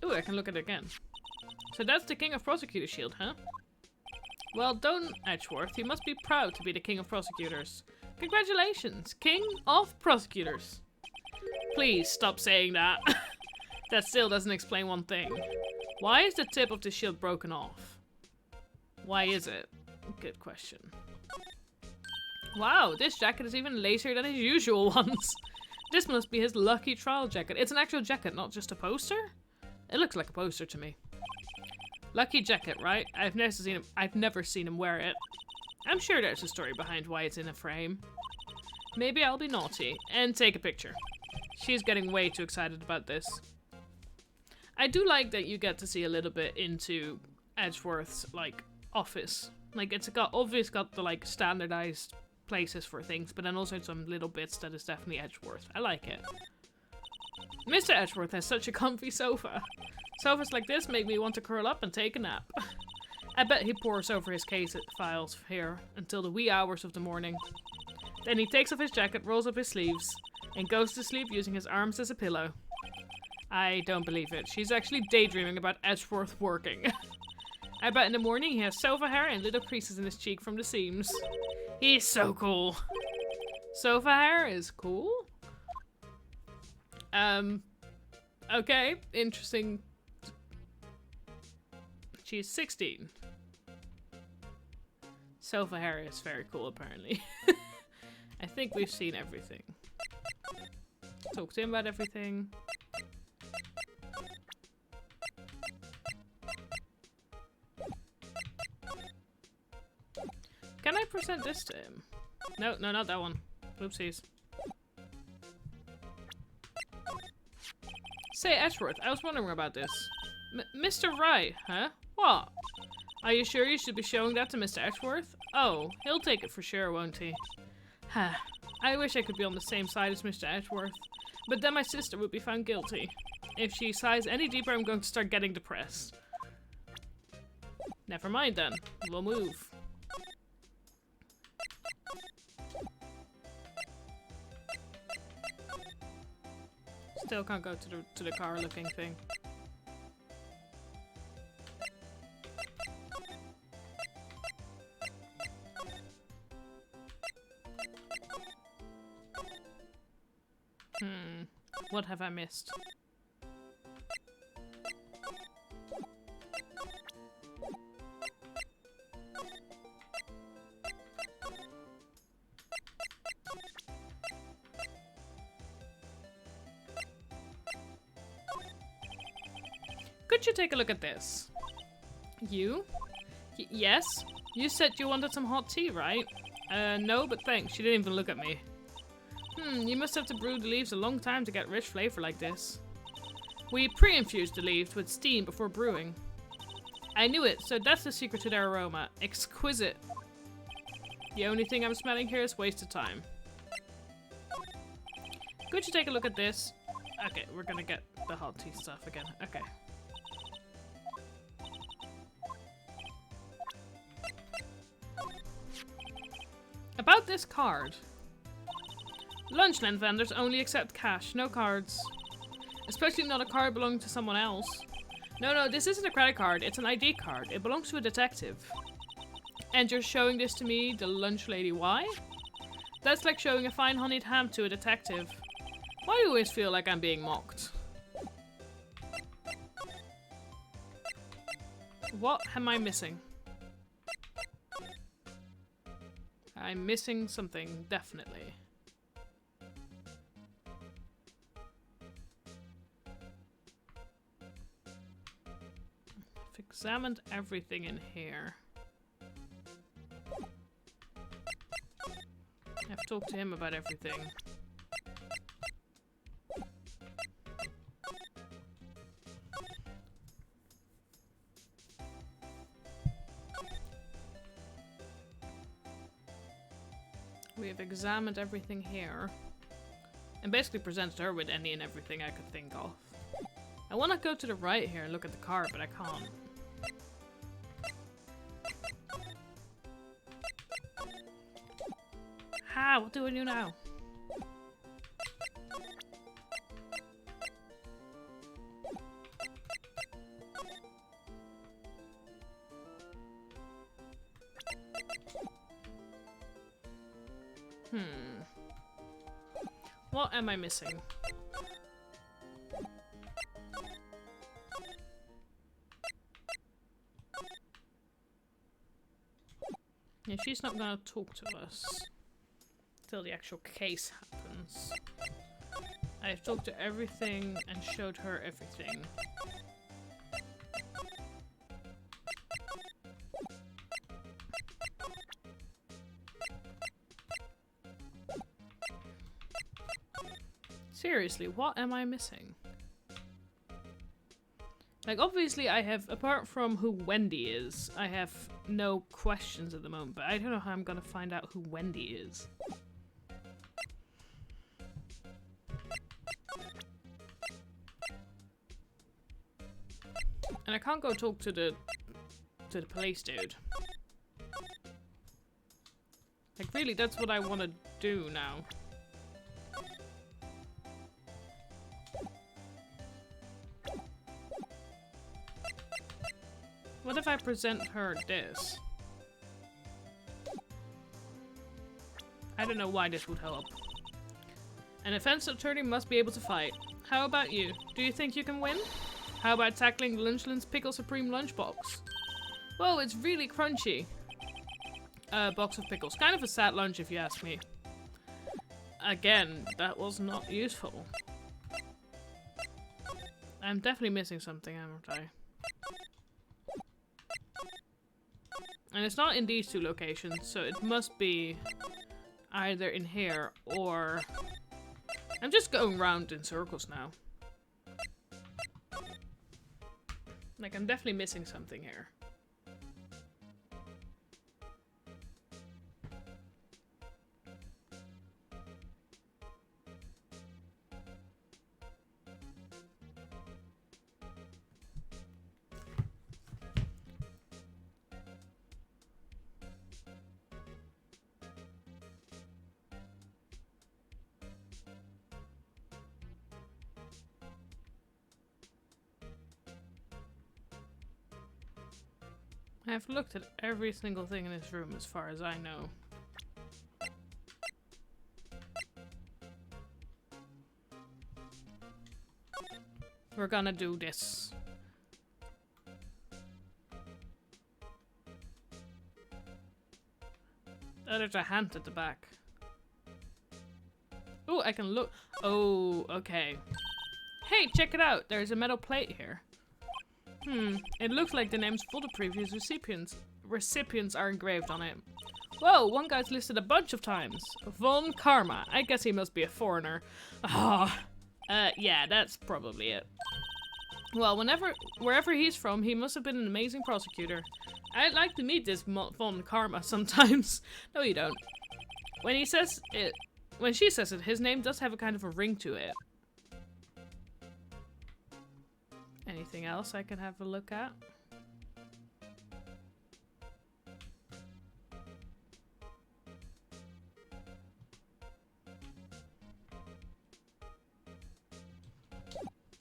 Ooh, I can look at it again. So that's the King of Prosecutors shield, huh? Well done, Edgeworth. You must be proud to be the King of Prosecutors. Congratulations, King of Prosecutors. Please stop saying that. That still doesn't explain one thing. Why is the tip of the shield broken off? Why is it? Good question. Wow, this jacket is even lacier than his usual ones. This must be his lucky trial jacket. It's an actual jacket, not just a poster? It looks like a poster to me. Lucky jacket, right? I've never seen him wear it. I'm sure there's a story behind why it's in a frame. Maybe I'll be naughty and take a picture. She's getting way too excited about this. I do like that you get to see a little bit into Edgeworth's, like, office. Like, it's got the, like, standardized places for things, but then also some little bits that is definitely Edgeworth. I like it. Mr. Edgeworth has such a comfy sofa. Sofas like this make me want to curl up and take a nap. I bet he pores over his case files here until the wee hours of the morning. Then he takes off his jacket, rolls up his sleeves, and goes to sleep using his arms as a pillow. I don't believe it. She's actually daydreaming about Edgeworth working. I bet in the morning he has sofa hair and little creases in his cheek from the seams. He's so cool. Sofa hair is cool? Okay, interesting. She's 16. Sofa hair is very cool, apparently. I think we've seen everything. Talk to him about everything. Can I present this to him? No, not that one. Oopsies. Say, Edgeworth, I was wondering about this. Mr. Wright, huh? What? Are you sure you should be showing that to Mr. Edgeworth? Oh, he'll take it for sure, won't he? I wish I could be on the same side as Mr. Edgeworth, but then my sister would be found guilty. If she sighs any deeper, I'm going to start getting depressed. Never mind then. We'll move. Still can't go to the car looking thing. What have I missed? Could you take a look at this? You? Yes? You said you wanted some hot tea, right? No, but thanks. She didn't even look at me. You must have to brew the leaves a long time to get rich flavor like this. We pre-infused the leaves with steam before brewing. I knew it, so that's the secret to their aroma. Exquisite. The only thing I'm smelling here is wasted time. Could you take a look at this? Okay, we're gonna get the hot tea stuff again. Okay. About this card. Lunchland vendors only accept cash, no cards. Especially not a card belonging to someone else. No, this isn't a credit card, it's an ID card. It belongs to a detective. And you're showing this to me, the lunch lady, why? That's like showing a fine honeyed ham to a detective. Why do you always feel like I'm being mocked? What am I missing? I'm missing something, definitely. I've examined everything in here. I've talked to him about everything. We have examined everything here. And basically presented her with any and everything I could think of. I want to go to the right here and look at the car, but I can't. Ha! What do I do now? What am I missing? Yeah, she's not gonna talk to us till the actual case happens. I've talked to everything and showed her everything. Seriously, what am I missing? Like, obviously I have, apart from who Wendy is, I have no questions at the moment, but I don't know how I'm gonna find out who Wendy is. And I can't go talk to the police dude. Like, really, that's what I want to do now. What if I present her this? I don't know why this would help. An offense attorney must be able to fight. How about you? Do you think you can win? How about tackling Lunchland's Pickle Supreme lunchbox? Whoa, it's really crunchy. A box of pickles. Kind of a sad lunch if you ask me. Again, that was not useful. I'm definitely missing something, aren't I? And it's not in these two locations, so it must be either in here or... I'm just going round in circles now. Like, I'm definitely missing something here. I've looked at every single thing in this room as far as I know. We're gonna do this. Oh, there's a hand at the back. Oh, I can look. Oh, okay. Hey, check it out. There's a metal plate here. It looks like the names for the previous recipients are engraved on it. Whoa, one guy's listed a bunch of times. Von Karma. I guess he must be a foreigner. Yeah, that's probably it. Well, wherever he's from, he must have been an amazing prosecutor. I'd like to meet this Von Karma sometimes. No, you don't. When she says it, his name does have a kind of a ring to it. Anything else I can have a look at?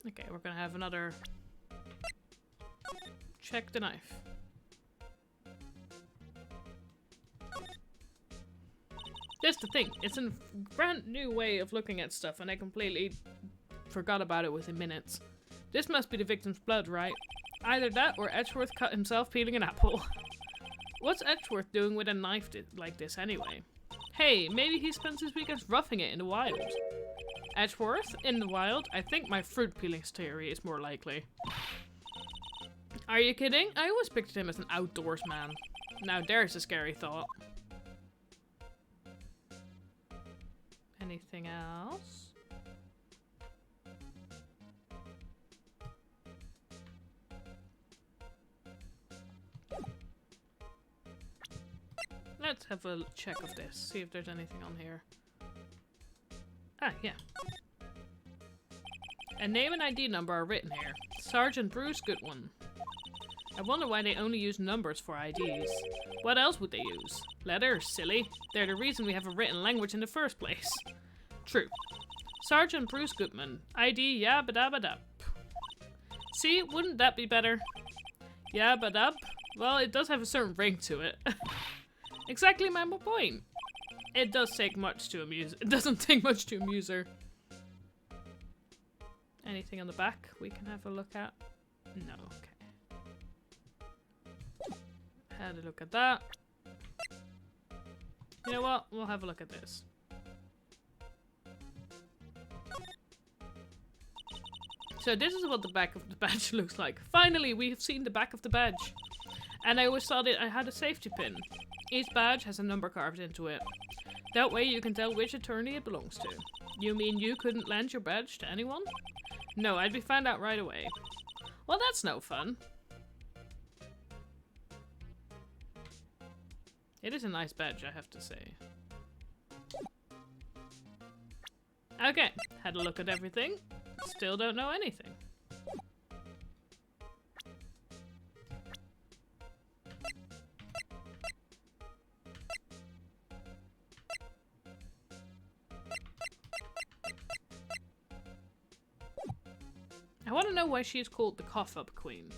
Okay, we're gonna have another check the knife. That's the thing, it's a brand new way of looking at stuff and I completely forgot about it within minutes. This must be the victim's blood, right? Either that or Edgeworth cut himself peeling an apple. What's Edgeworth doing with a knife like this anyway? Hey, maybe he spends his weekends roughing it in the wild. Edgeworth? In the wild? I think my fruit peelings theory is more likely. Are you kidding? I always pictured him as an outdoors man. Now there's a scary thought. Anything else? Let's have a check of this, see if there's anything on here. Ah, yeah. A name and ID number are written here. Sergeant Bruce Goodwin. I wonder why they only use numbers for IDs. What else would they use? Letters, silly. They're the reason we have a written language in the first place. True. Sergeant Bruce Goodman. ID yabba-dabba-dub. See, wouldn't that be better? Yabba-dub? Well, it does have a certain ring to it. Exactly my point. It does take much to amuse. It doesn't take much to amuse her. Anything on the back we can have a look at? No, okay. Had a look at that. You know what? We'll have a look at this. So this is what the back of the badge looks like. Finally, we have seen the back of the badge. And I always thought I had a safety pin. Each badge has a number carved into it. That way you can tell which attorney it belongs to. You mean you couldn't lend your badge to anyone? No, I'd be found out right away. Well, that's no fun. It is a nice badge, I have to say. Okay, had a look at everything. Still don't know anything. I want to know why she is called the Cough-Up Queen.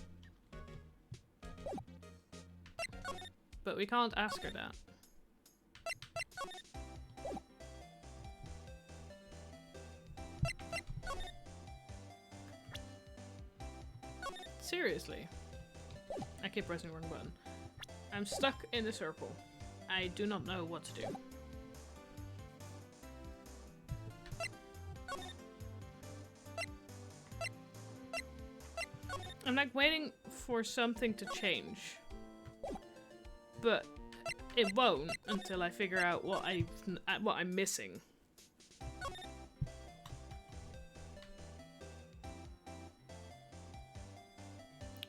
But we can't ask her that. Seriously. I keep pressing the wrong button. I'm stuck in the circle. I do not know what to do. I'm like waiting for something to change. But it won't until I figure out what I'm missing.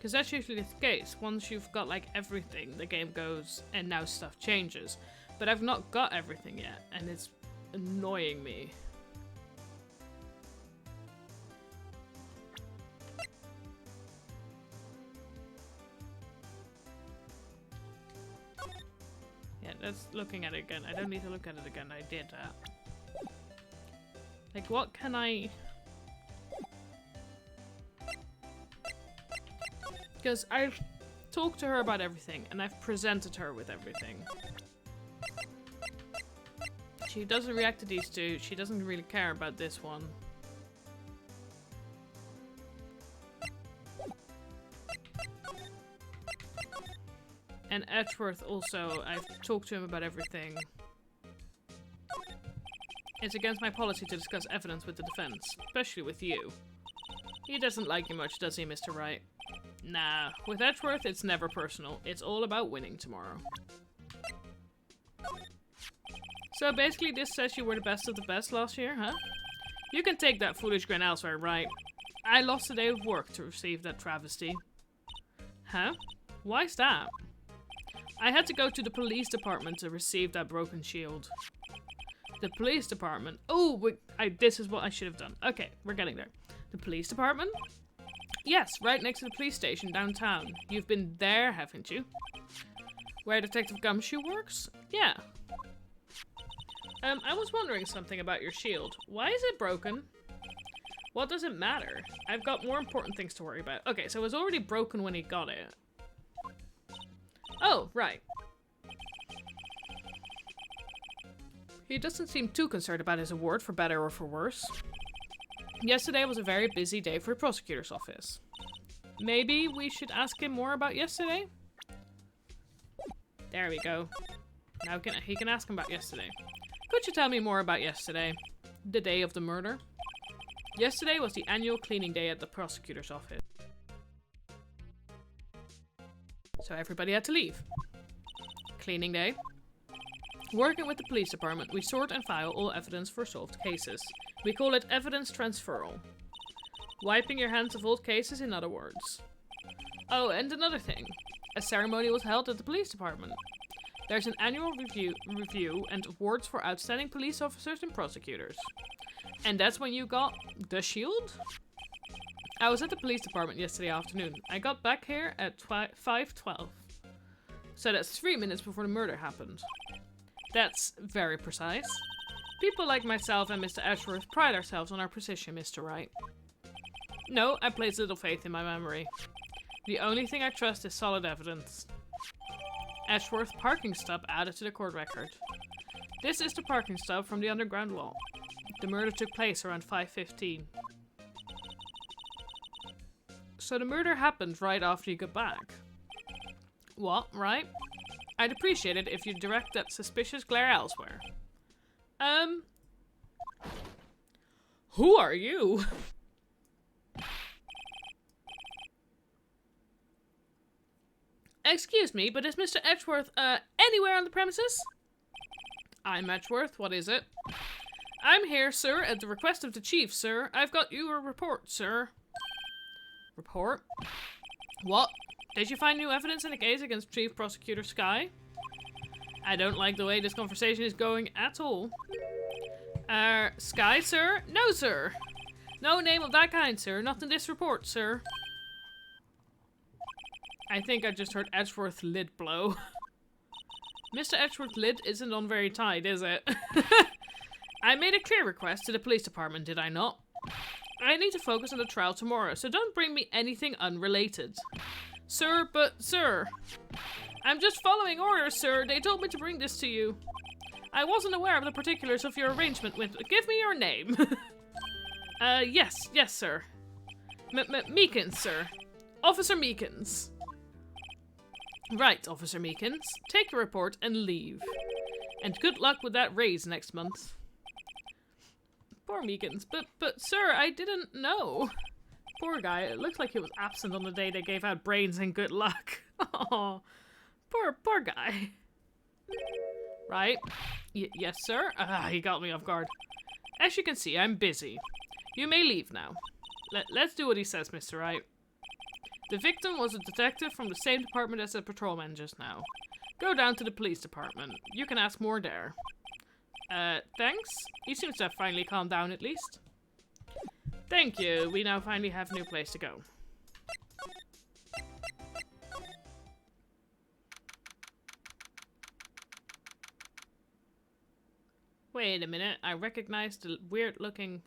Because that's usually the case. Once you've got like everything, the game goes and now stuff changes. But I've not got everything yet, and it's annoying me. Yeah, that's looking at it again. I don't need to look at it again. I did that. Like, what can I... Because I've talked to her about everything, and I've presented her with everything. She doesn't react to these two. She doesn't really care about this one. And Edgeworth also, I've talked to him about everything. It's against my policy to discuss evidence with the defense, especially with you. He doesn't like you much, does he, Mr. Wright? Nah, with Edgeworth, it's never personal. It's all about winning tomorrow. So basically this says you were the best of the best last year, huh? You can take that foolish grin elsewhere, right? I lost a day of work to receive that travesty. Huh? Why's that? I had to go to the police department to receive that broken shield. The police department? Oh, this is what I should have done. Okay, we're getting there. The police department? Yes, right next to the police station downtown. You've been there, haven't you? Where Detective Gumshoe works? Yeah. I was wondering something about your shield. Why is it broken? What does it matter? I've got more important things to worry about. Okay, so it was already broken when he got it. Oh, right. He doesn't seem too concerned about his award, for better or for worse. Yesterday was a very busy day for the prosecutor's office. Maybe we should ask him more about yesterday? There we go. Now he can ask him about yesterday. Could you tell me more about yesterday? The day of the murder? Yesterday was the annual cleaning day at the prosecutor's office. So everybody had to leave. Cleaning day. Working with the police department, we sort and file all evidence for solved cases. We call it evidence transferal. Wiping your hands of old cases, in other words. Oh, and another thing. A ceremony was held at the police department. There's an annual review and awards for outstanding police officers and prosecutors. And that's when you got the shield? I was at the police department yesterday afternoon. I got back here at 5:12. So that's 3 minutes before the murder happened. That's very precise. People like myself and Mr. Edgeworth pride ourselves on our precision, Mr. Wright. No, I place little faith in my memory. The only thing I trust is solid evidence. Edgeworth parking stub added to the court record. This is the parking stub from the underground lot. The murder took place around 5:15. So the murder happened right after you got back. What, right? I'd appreciate it if you direct that suspicious glare elsewhere. Who are you? Excuse me, but is Mr. Edgeworth, anywhere on the premises? I'm Edgeworth, what is it? I'm here, sir, at the request of the chief, sir. I've got you a report, sir. Report? What? Did you find new evidence in the case against Chief Prosecutor Skye? I don't like the way this conversation is going at all. Skye, sir? No, sir. No name of that kind, sir. Not in this report, sir. I think I just heard Edgeworth's lid blow. Mr. Edgeworth's lid isn't on very tight, is it? I made a clear request to the police department, did I not? I need to focus on the trial tomorrow, so don't bring me anything unrelated. Sir, but sir. I'm just following orders, sir. They told me to bring this to you. I wasn't aware of the particulars of your arrangement with... Give me your name. Yes, sir. Meekins, sir. Officer Meekins. Right, Officer Meekins. Take your report and leave. And good luck with that raise next month. Poor Meekins. But sir, I didn't know. Poor guy. It looks like he was absent on the day they gave out brains and good luck. Oh, poor guy. Right. Yes, sir. He got me off guard. As you can see, I'm busy. You may leave now. Let's do what he says, Mr. Wright. The victim was a detective from the same department as the patrolman just now. Go down to the police department. You can ask more there. Thanks? He seems to have finally calmed down at least. Thank you. We now finally have a new place to go. Wait a minute. I recognize the weird looking...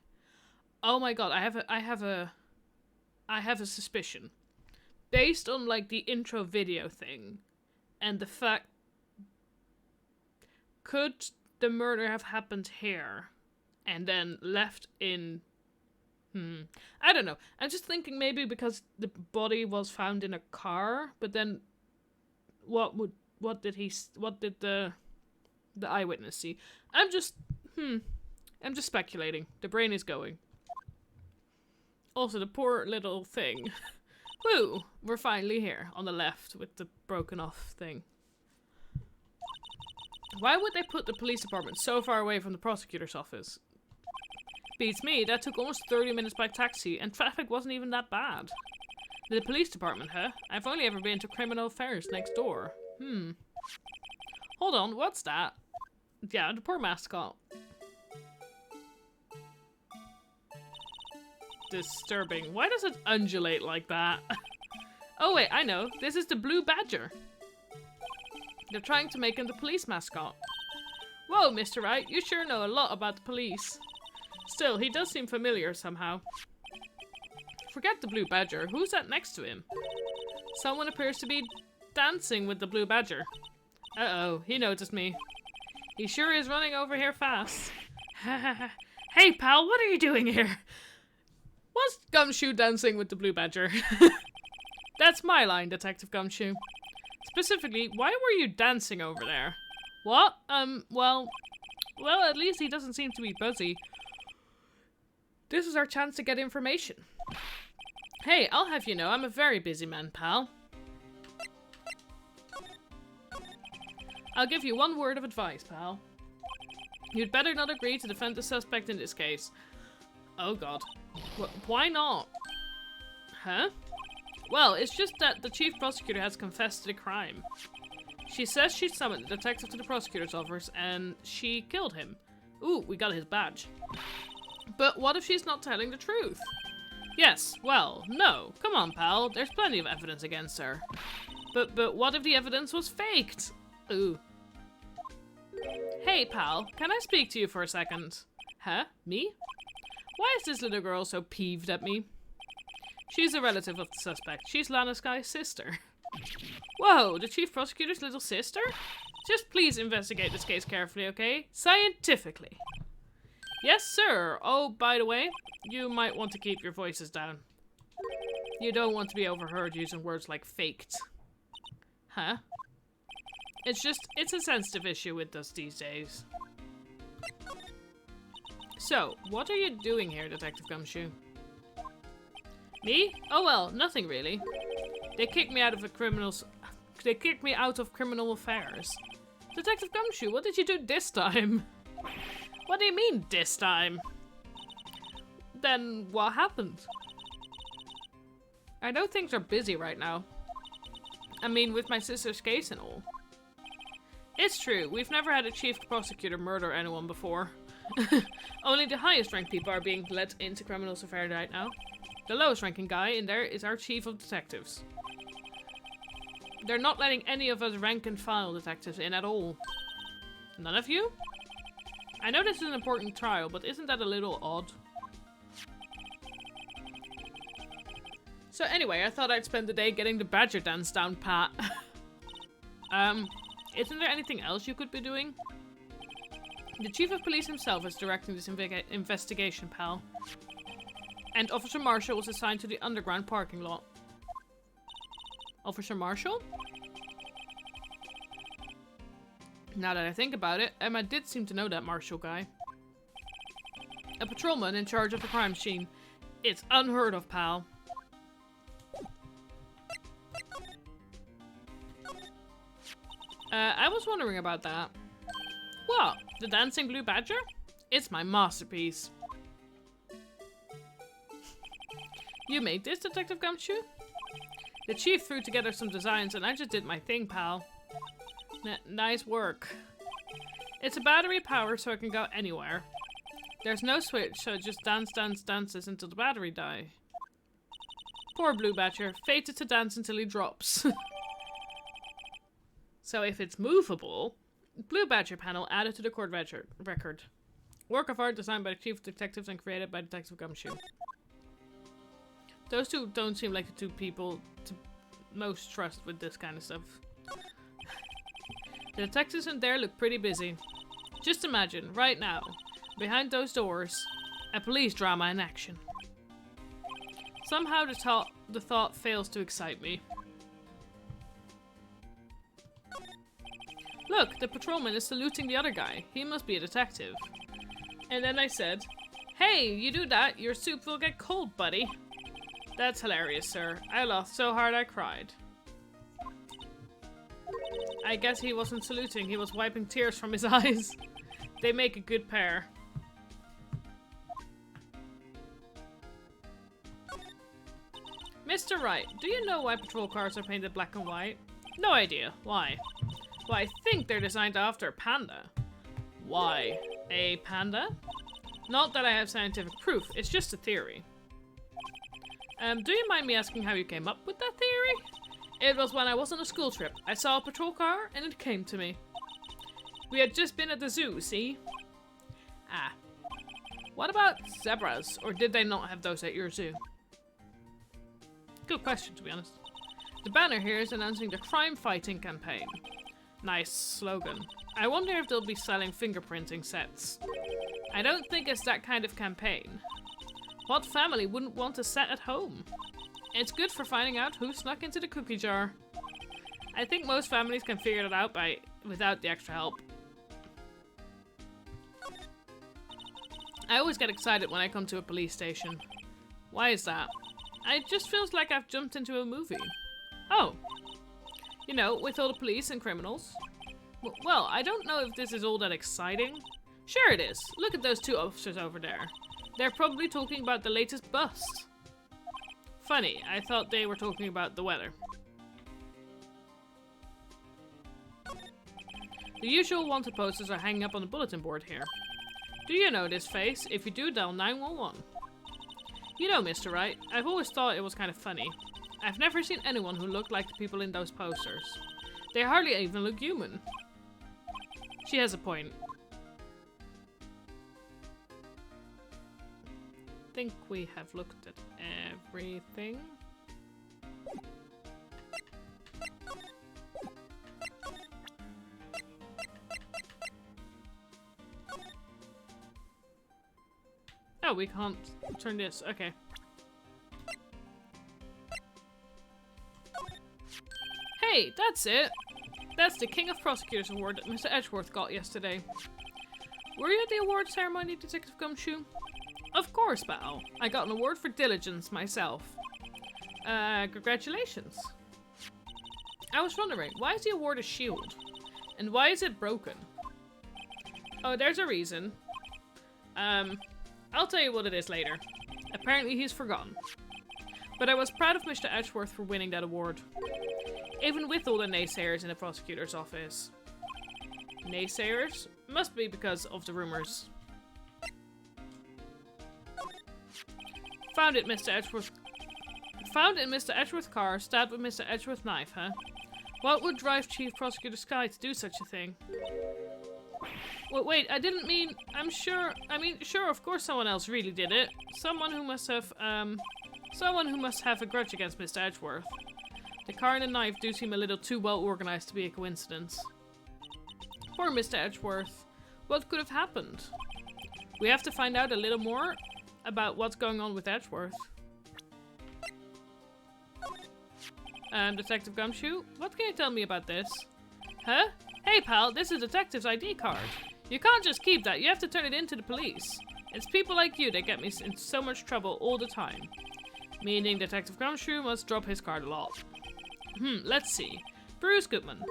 Oh my god, I have a suspicion. Based on like the intro video thing and the fact, could the murder have happened here and then left in I don't know. I'm just thinking maybe because the body was found in a car, but then what did the eyewitness see? I'm just speculating. The brain is going. Also, the poor little thing. Woo! We're finally here, on the left, with the broken off thing. Why would they put the police department so far away from the prosecutor's office? Beats me, that took almost 30 minutes by taxi, and traffic wasn't even that bad. The police department, huh? I've only ever been to criminal affairs next door. Hold on, what's that? Yeah, the poor mascot. Disturbing. Why does it undulate like that? Oh wait, I know. This is the blue badger. They're trying to make him the police mascot. Whoa, Mr. Wright, you sure know a lot about the police. Still, he does seem familiar somehow. Forget the blue badger. Who's that next to him? Someone appears to be dancing with the blue badger. Uh-oh, he noticed me. He sure is running over here fast. Hey, pal, what are you doing here? Was Gumshoe dancing with the blue badger? That's my line, Detective Gumshoe. Specifically, why were you dancing over there? What? Well, at least he doesn't seem to be busy. This is our chance to get information. Hey, I'll have you know, I'm a very busy man, pal. I'll give you one word of advice, pal. You'd better not agree to defend the suspect in this case. Oh god. Why not? Huh? Well, it's just that the chief prosecutor has confessed to the crime. She says she summoned the detective to the prosecutor's office and she killed him. Ooh, we got his badge. But what if she's not telling the truth? Yes, well, no. Come on, pal. There's plenty of evidence against her. But what if the evidence was faked? Ooh. Hey, pal. Can I speak to you for a second? Huh? Me? Why is this little girl so peeved at me? She's a relative of the suspect. She's Lana Sky's sister. Whoa, the chief prosecutor's little sister? Just please investigate this case carefully, okay? Scientifically. Yes, sir. Oh, by the way, you might want to keep your voices down. You don't want to be overheard using words like faked. Huh? It's a sensitive issue with us these days. So, what are you doing here, Detective Gumshoe? Me? Oh well, nothing really. They kicked me out of criminal affairs. Detective Gumshoe, what did you do this time? What do you mean, this time? Then, what happened? I know things are busy right now. I mean, with my sister's case and all. It's true, we've never had a chief prosecutor murder anyone before. Only the highest ranked people are being let into criminal affairs right now. The lowest ranking guy in there is our chief of detectives. They're not letting any of us rank and file detectives in at all. None of you? I know this is an important trial, but isn't that a little odd? So anyway, I thought I'd spend the day getting the badger dance down pat. Isn't there anything else you could be doing? The chief of police himself is directing this investigation, pal. And Officer Marshall was assigned to the underground parking lot. Officer Marshall? Now that I think about it, Emma did seem to know that Marshall guy. A patrolman in charge of the crime scene. It's unheard of, pal. I was wondering about that. What? The dancing blue badger? It's my masterpiece. You made this, Detective Gumshoe? The chief threw together some designs and I just did my thing, pal. Nice work. It's a battery powered so it can go anywhere. There's no switch, so it just dances until the battery die. Poor Blue Badger, fated to dance until he drops. So if it's movable, Blue Badger panel added to the court record. Work of art designed by the chief of detectives and created by Detective Gumshoe. Those two don't seem like the two people to most trust with this kind of stuff. The detectives in there look pretty busy. Just imagine, right now, behind those doors, a police drama in action. Somehow the thought fails to excite me. Look, the patrolman is saluting the other guy. He must be a detective. And then I said, "Hey, you do that, your soup will get cold, buddy." That's hilarious, sir. I laughed so hard I cried. I guess he wasn't saluting, he was wiping tears from his eyes. They make a good pair. Mr. Wright, do you know why patrol cars are painted black and white? No idea. Why? Well, I think they're designed after a panda. Why? A panda? Not that I have scientific proof, it's just a theory. Do you mind me asking how you came up with that theory? It was when I was on a school trip. I saw a patrol car and it came to me. We had just been at the zoo, see? Ah. What about zebras? Or did they not have those at your zoo? Good question, to be honest. The banner here is announcing the crime fighting campaign. Nice slogan. I wonder if they'll be selling fingerprinting sets. I don't think it's that kind of campaign. What family wouldn't want a set at home? It's good for finding out who snuck into the cookie jar. I think most families can figure it out without the extra help. I always get excited when I come to a police station. Why is that? It just feels like I've jumped into a movie. Oh. You know, with all the police and criminals. Well, I don't know if this is all that exciting. Sure it is. Look at those two officers over there. They're probably talking about the latest bust. Funny, I thought they were talking about the weather. The usual wanted posters are hanging up on the bulletin board here. Do you know this face? If you do, dial 911. You know, Mr. Wright, I've always thought it was kind of funny. I've never seen anyone who looked like the people in those posters. They hardly even look human. She has a point. I think we have looked at everything. Oh, we can't turn this. Okay. Hey, that's it. That's the King of Prosecutors award that Mr. Edgeworth got yesterday. Were you at the award ceremony, Detective Gumshoe? Of course, pal. I got an award for diligence myself. Congratulations. I was wondering, why is the award a shield? And why is it broken? Oh, there's a reason. I'll tell you what it is later. Apparently he's forgotten. But I was proud of Mr. Edgeworth for winning that award. Even with all the naysayers in the prosecutor's office. Naysayers? Must be because of the rumors. Found it, Mr. Edgeworth. Found in Mr. Edgeworth's car, stabbed with Mr. Edgeworth's knife, huh? What would drive Chief Prosecutor Sky to do such a thing? Well, wait, I didn't mean... sure, of course someone else really did it. Someone who must have a grudge against Mr. Edgeworth. The car and the knife do seem a little too well organized to be a coincidence. Poor Mr. Edgeworth. What could have happened? We have to find out a little more about what's going on with Edgeworth. Detective Gumshoe, what can you tell me about this? Huh? Hey pal, this is Detective's ID card. You can't just keep that, you have to turn it in to the police. It's people like you that get me in so much trouble all the time. Meaning Detective Gumshoe must drop his card a lot. Let's see. Bruce Goodman.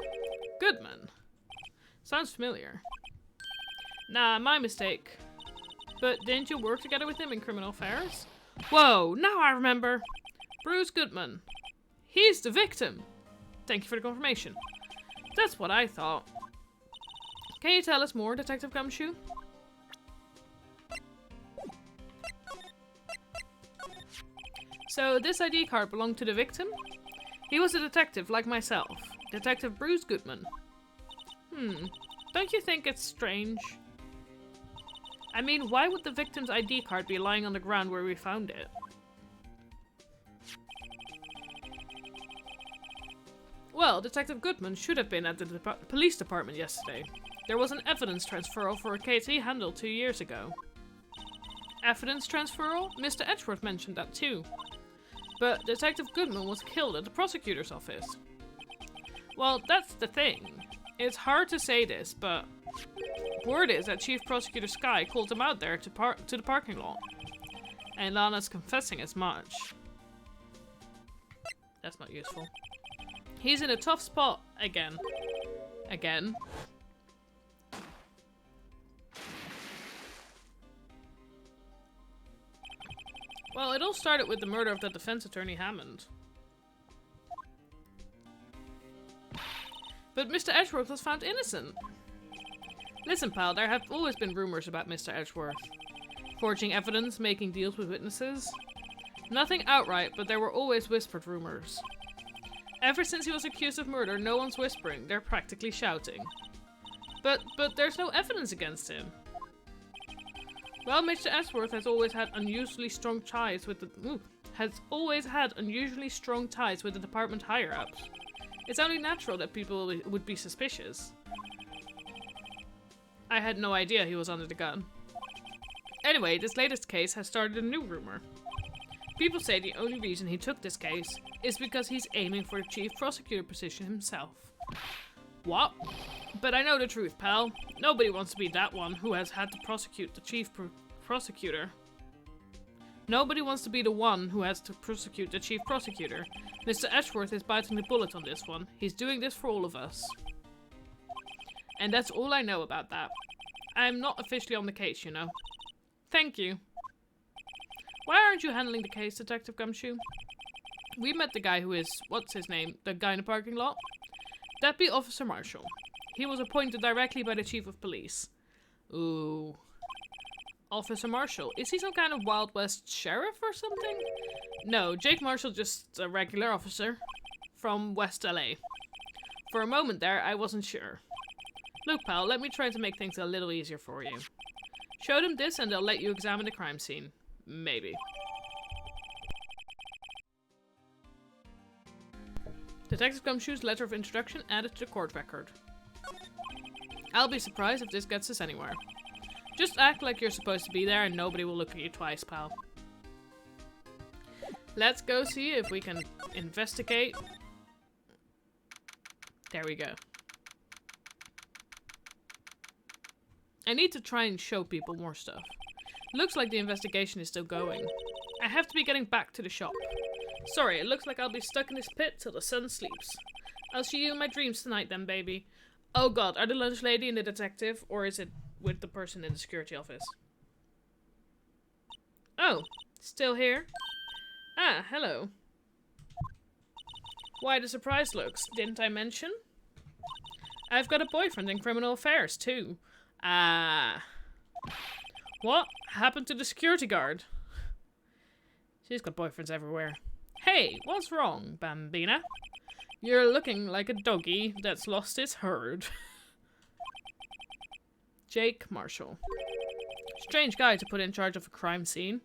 Goodman? Sounds familiar. Nah, my mistake. But didn't you work together with him in criminal affairs? Whoa, now I remember. Bruce Goodman. He's the victim. Thank you for the confirmation. That's what I thought. Can you tell us more, Detective Gumshoe? So this ID card belonged to the victim? He was a detective like myself. Detective Bruce Goodman. Don't you think it's strange? I mean, why would the victim's ID card be lying on the ground where we found it? Well, Detective Goodman should have been at the police department yesterday. There was an evidence transferal for a case he handled 2 years ago. Evidence transferal? Mr. Edgeworth mentioned that too. But Detective Goodman was killed at the prosecutor's office. Well, that's the thing. It's hard to say this, but word is that Chief Prosecutor Sky called him out there to the parking lot. And Lana's confessing as much. That's not useful. He's in a tough spot again. Again. Well, it all started with the murder of the defense attorney Hammond. But Mr. Edgeworth was found innocent. Listen, pal, there have always been rumors about Mr. Edgeworth. Forging evidence, making deals with witnesses. Nothing outright, but there were always whispered rumors. Ever since he was accused of murder, no one's whispering, they're practically shouting. But there's no evidence against him. Well, Mr. Edgeworth has always had unusually strong ties with the department higher-ups. It's only natural that people would be suspicious. I had no idea he was under the gun. Anyway, this latest case has started a new rumor. People say the only reason he took this case is because he's aiming for the chief prosecutor position himself. What? But I know the truth, pal. Nobody wants to be that one who has had to prosecute the chief prosecutor. Nobody wants to be the one who has to prosecute the chief prosecutor. Mr. Edgeworth is biting the bullet on this one. He's doing this for all of us. And that's all I know about that. I'm not officially on the case, you know. Thank you. Why aren't you handling the case, Detective Gumshoe? We met the guy who is, what's his name? The guy in the parking lot? That'd be Officer Marshall. He was appointed directly by the Chief of Police. Ooh. Officer Marshall. Is he some kind of Wild West sheriff or something? No, Jake Marshall just a regular officer from West LA. For a moment there, I wasn't sure. Look, pal, let me try to make things a little easier for you. Show them this and they'll let you examine the crime scene. Maybe. Detective Gumshoe's letter of introduction added to the court record. I'll be surprised if this gets us anywhere. Just act like you're supposed to be there and nobody will look at you twice, pal. Let's go see if we can investigate. There we go. I need to try and show people more stuff. Looks like the investigation is still going. I have to be getting back to the shop. Sorry, it looks like I'll be stuck in this pit till the sun sleeps. I'll see you in my dreams tonight then, baby. Oh god, are the lunch lady and the detective, or is it with the person in the security office? Oh, still here? Ah, hello. Why the surprised looks? Didn't I mention? I've got a boyfriend in criminal affairs, too. Ah. What happened to the security guard? She's got boyfriends everywhere. Hey, what's wrong, Bambina? You're looking like a doggy that's lost its herd. Jake Marshall. Strange guy to put in charge of a crime scene.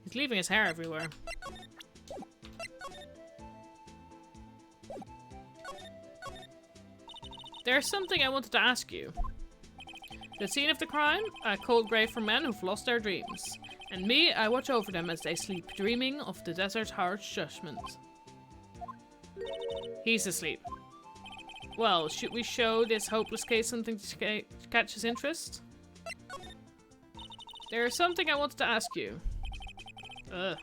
He's leaving his hair everywhere. There's something I wanted to ask you. The scene of the crime? A cold grave for men who've lost their dreams. And me, I watch over them as they sleep, dreaming of the desert's harsh judgment. He's asleep. Well, should we show this hopeless case something to catch his interest? There's something I wanted to ask you. Ugh.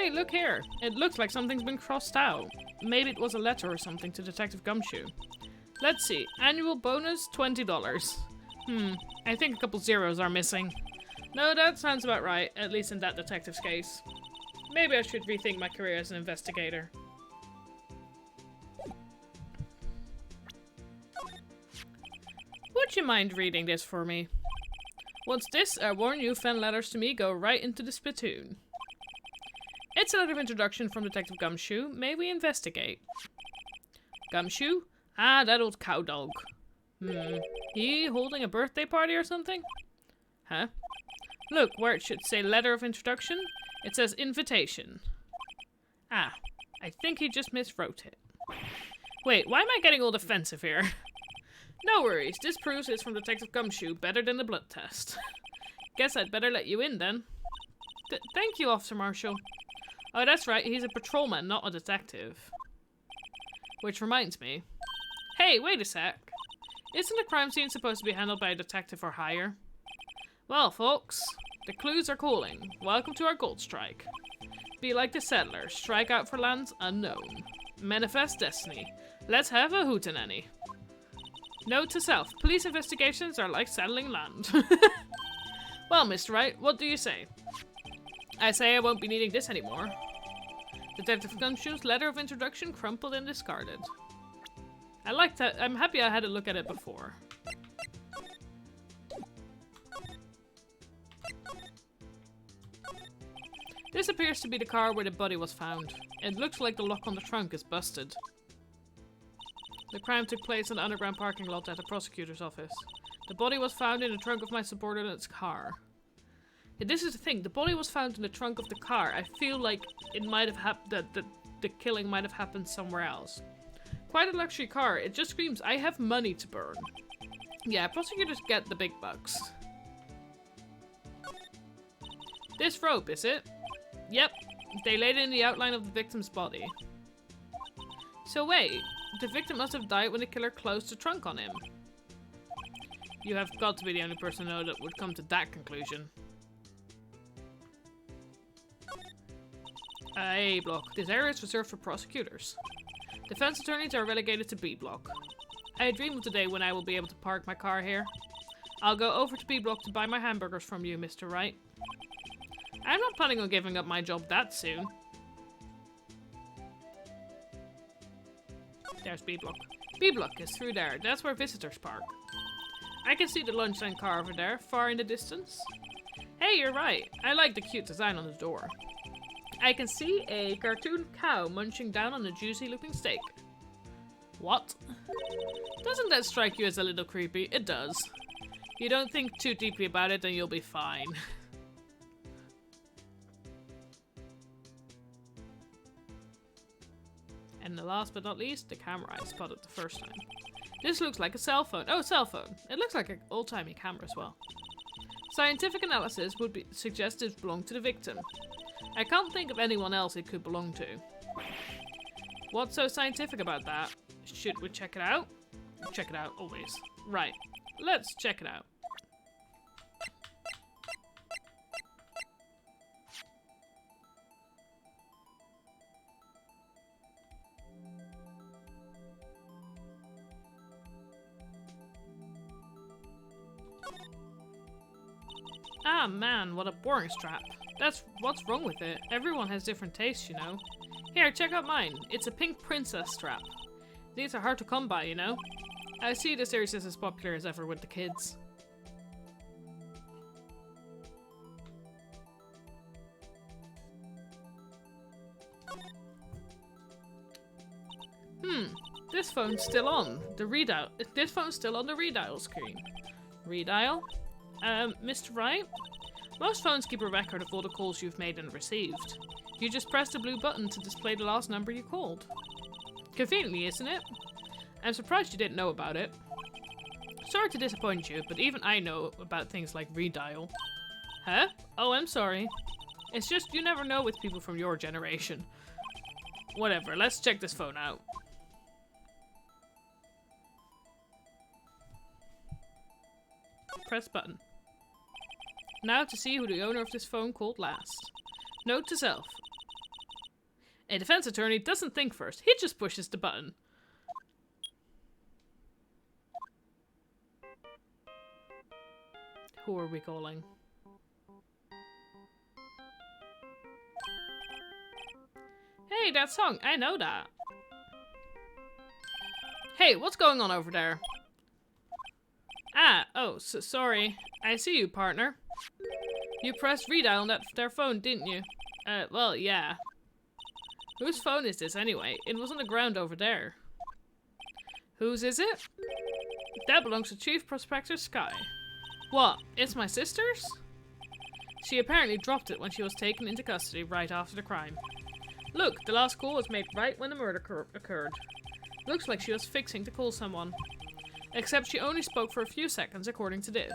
Hey, look here. It looks like something's been crossed out. Maybe it was a letter or something to Detective Gumshoe. Let's see. Annual bonus, $20. I think a couple zeros are missing. No, that sounds about right, at least in that detective's case. Maybe I should rethink my career as an investigator. Would you mind reading this for me? What's this? I warn you, fan letters to me go right into the spittoon. It's a letter of introduction from Detective Gumshoe. May we investigate? Gumshoe? Ah, that old cow dog. He holding a birthday party or something? Huh? Look, where it should say letter of introduction, it says invitation. Ah, I think he just miswrote it. Wait, why am I getting all defensive here? No worries, this proves it's from Detective Gumshoe, better than the blood test. Guess I'd better let you in then. Thank you, Officer Marshall. Oh, that's right, he's a patrolman, not a detective. Which reminds me. Hey, wait a sec. Isn't a crime scene supposed to be handled by a detective or higher? Well, folks, the clues are calling. Welcome to our gold strike. Be like the settlers, strike out for lands unknown. Manifest destiny. Let's have a hootenanny. Note to self, police investigations are like settling land. Well, Mr. Wright, what do you say? I say I won't be needing this anymore. Detective Gumshoe's letter of introduction crumpled and discarded. I like that. I'm happy I had a look at it before. This appears to be the car where the body was found. It looks like the lock on the trunk is busted. The crime took place in the underground parking lot at the prosecutor's office. The body was found in the trunk of my subordinate's car. Yeah, this is the thing. The body was found in the trunk of the car. I feel like it might have happened. The killing might have happened somewhere else. Quite a luxury car. It just screams, I have money to burn. Yeah, prosecutors get the big bucks. This rope, is it? Yep. They laid it in the outline of the victim's body. So wait, the victim must have died when the killer closed the trunk on him. You have got to be the only person I know that would come to that conclusion. A block. This area is reserved for prosecutors. Defense attorneys are relegated to B block. I dream of the day when I will be able to park my car here. I'll go over to B block to buy my hamburgers from you, Mr. Wright. I'm not planning on giving up my job that soon. There's B block. B block is through there. That's where visitors park. I can see the lunchtime car over there, far in the distance. Hey, you're right. I like the cute design on the door. I can see a cartoon cow munching down on a juicy looking steak. What? Doesn't that strike you as a little creepy? It does. You don't think too deeply about it, then you'll be fine. And the last but not least, the camera I spotted the first time. This looks like a cell phone. Oh, cell phone. It looks like an old-timey camera as well. Scientific analysis would be suggested it belonged to the victim. I can't think of anyone else it could belong to. What's so scientific about that? Should we check it out? Check it out, always. Right. Let's check it out. Ah man, what a boring strap. What's wrong with it? Everyone has different tastes, you know. Here, check out mine. It's a pink princess strap. These are hard to come by, you know. I see the series is as popular as ever with the kids. This phone's still on. This phone's still on the redial screen. Redial? Mr. Wright? Most phones keep a record of all the calls you've made and received. You just press the blue button to display the last number you called. Conveniently, isn't it? I'm surprised you didn't know about it. Sorry to disappoint you, but even I know about things like redial. Huh? Oh, I'm sorry. It's just you never know with people from your generation. Whatever, let's check this phone out. Press button. Now to see who the owner of this phone called last. Note to self. A defense attorney doesn't think first. He just pushes the button. Who are we calling? Hey, that song. I know that. Hey, what's going on over there? Ah, oh, sorry. I see you, partner. You pressed redial on their phone, didn't you? Well, yeah. Whose phone is this, anyway? It was on the ground over there. Whose is it? That belongs to Chief Prospector Sky. What? It's my sister's? She apparently dropped it when she was taken into custody right after the crime. Look, the last call was made right when the murder occurred. Looks like she was fixing to call someone. Except she only spoke for a few seconds, according to this.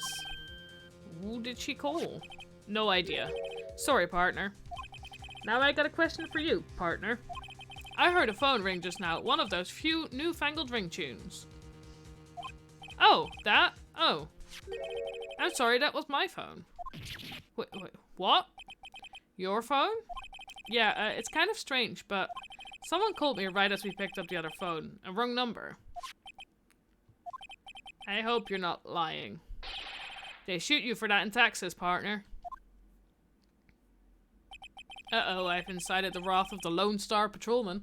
Who did she call? No idea. Sorry, partner. Now I got a question for you, partner. I heard a phone ring just now, one of those few newfangled ringtunes. Oh, that? Oh. I'm sorry, that was my phone. Wait, what? Your phone? Yeah, it's kind of strange, but someone called me right as we picked up the other phone. A wrong number. I hope you're not lying. They shoot you for that in Texas, partner. Uh-oh, I've incited the wrath of the Lone Star Patrolman.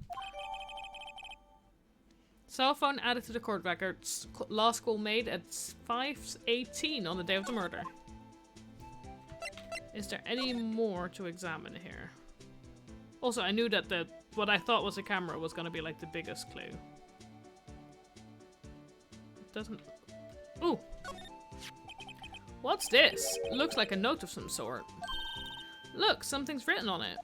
Cell phone added to the court records. Last call made at 5:18 on the day of the murder. Is there any more to examine here? Also, I knew that what I thought was a camera was going to be like the biggest clue. It doesn't... Ooh! What's this? Looks like a note of some sort. Look, something's written on it.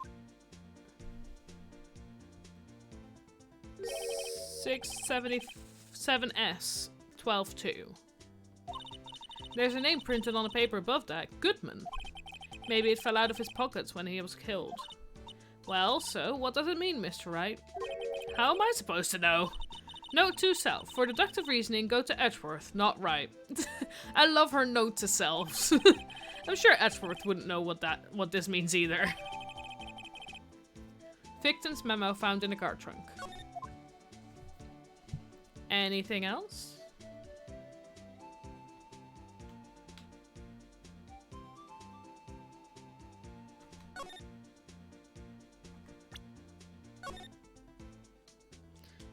677S 12-2. There's a name printed on the paper above that. Goodman. Maybe it fell out of his pockets when he was killed. Well, so what does it mean, Mr. Wright? How am I supposed to know? Note to self. For deductive reasoning, go to Edgeworth, not Wright. I love her note to self. I'm sure Edgeworth wouldn't know what this means either. Victim's memo found in the car trunk. Anything else?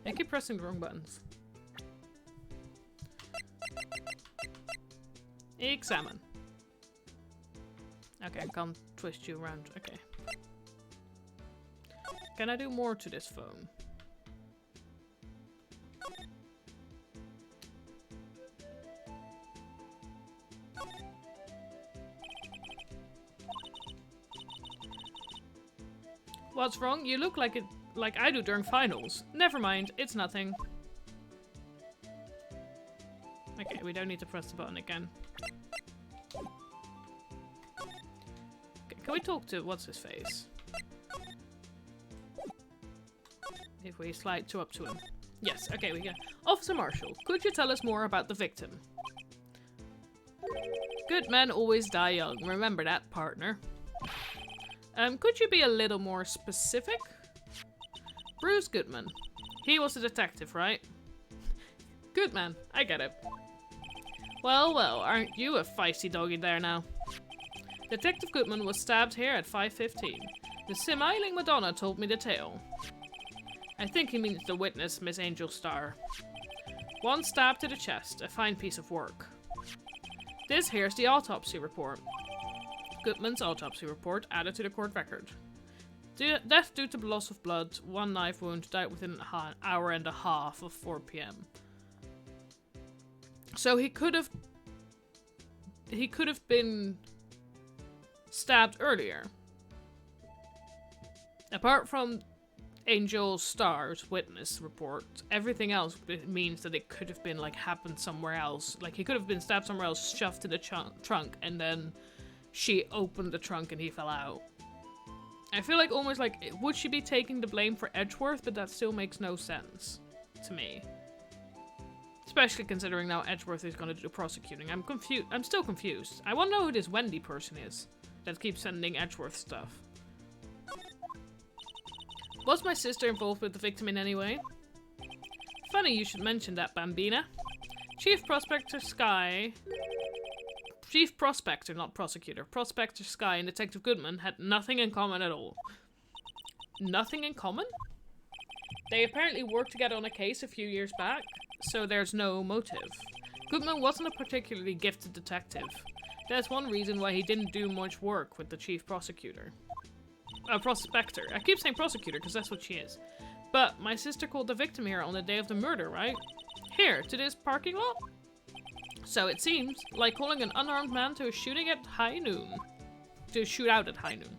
I keep pressing the wrong buttons. Examine. Okay, I can't twist you around. Okay. Can I do more to this phone? What's wrong? You look like I do during finals. Never mind, it's nothing. Okay, we don't need to press the button again. Okay, can we talk to what's his face? If we slide up to him. Yes, okay, we can. Officer Marshall, could you tell us more about the victim? Good men always die young. Remember that, partner. Could you be a little more specific? Bruce Goodman. He was a detective, right? Goodman, I get it. Well, well, aren't you a feisty doggy there now? Detective Goodman was stabbed here at 5:15. The smiling Madonna told me the tale. I think he means the witness, Miss Angel Starr. One stab to the chest, a fine piece of work. This here's the autopsy report. Goodman's autopsy report added to the court record. Death due to loss of blood, one knife wound, died within an hour and a half of 4 p.m. So he could have been stabbed earlier. Apart from Angel Starr's witness report, everything else means that it could have been like happened somewhere else. Like he could have been stabbed somewhere else, shoved in the trunk, and then she opened the trunk and he fell out. I feel like almost like, would she be taking the blame for Edgeworth? But that still makes no sense to me. Especially considering now Edgeworth is going to do the prosecuting. I'm confused. I'm still confused. I want to know who this Wendy person is that keeps sending Edgeworth stuff. Was my sister involved with the victim in any way? Funny you should mention that, Bambina. Chief Prospector, not prosecutor. Prospector Sky and Detective Goodman had nothing in common at all. Nothing in common? They apparently worked together on a case a few years back, so there's no motive. Goodman wasn't a particularly gifted detective. That's one reason why he didn't do much work with the chief prosecutor. Prospector. I keep saying prosecutor because that's what she is. But my sister called the victim here on the day of the murder, right? Here, to this parking lot? So it seems like calling an unarmed man to a shooting at high noon. To shoot out at high noon.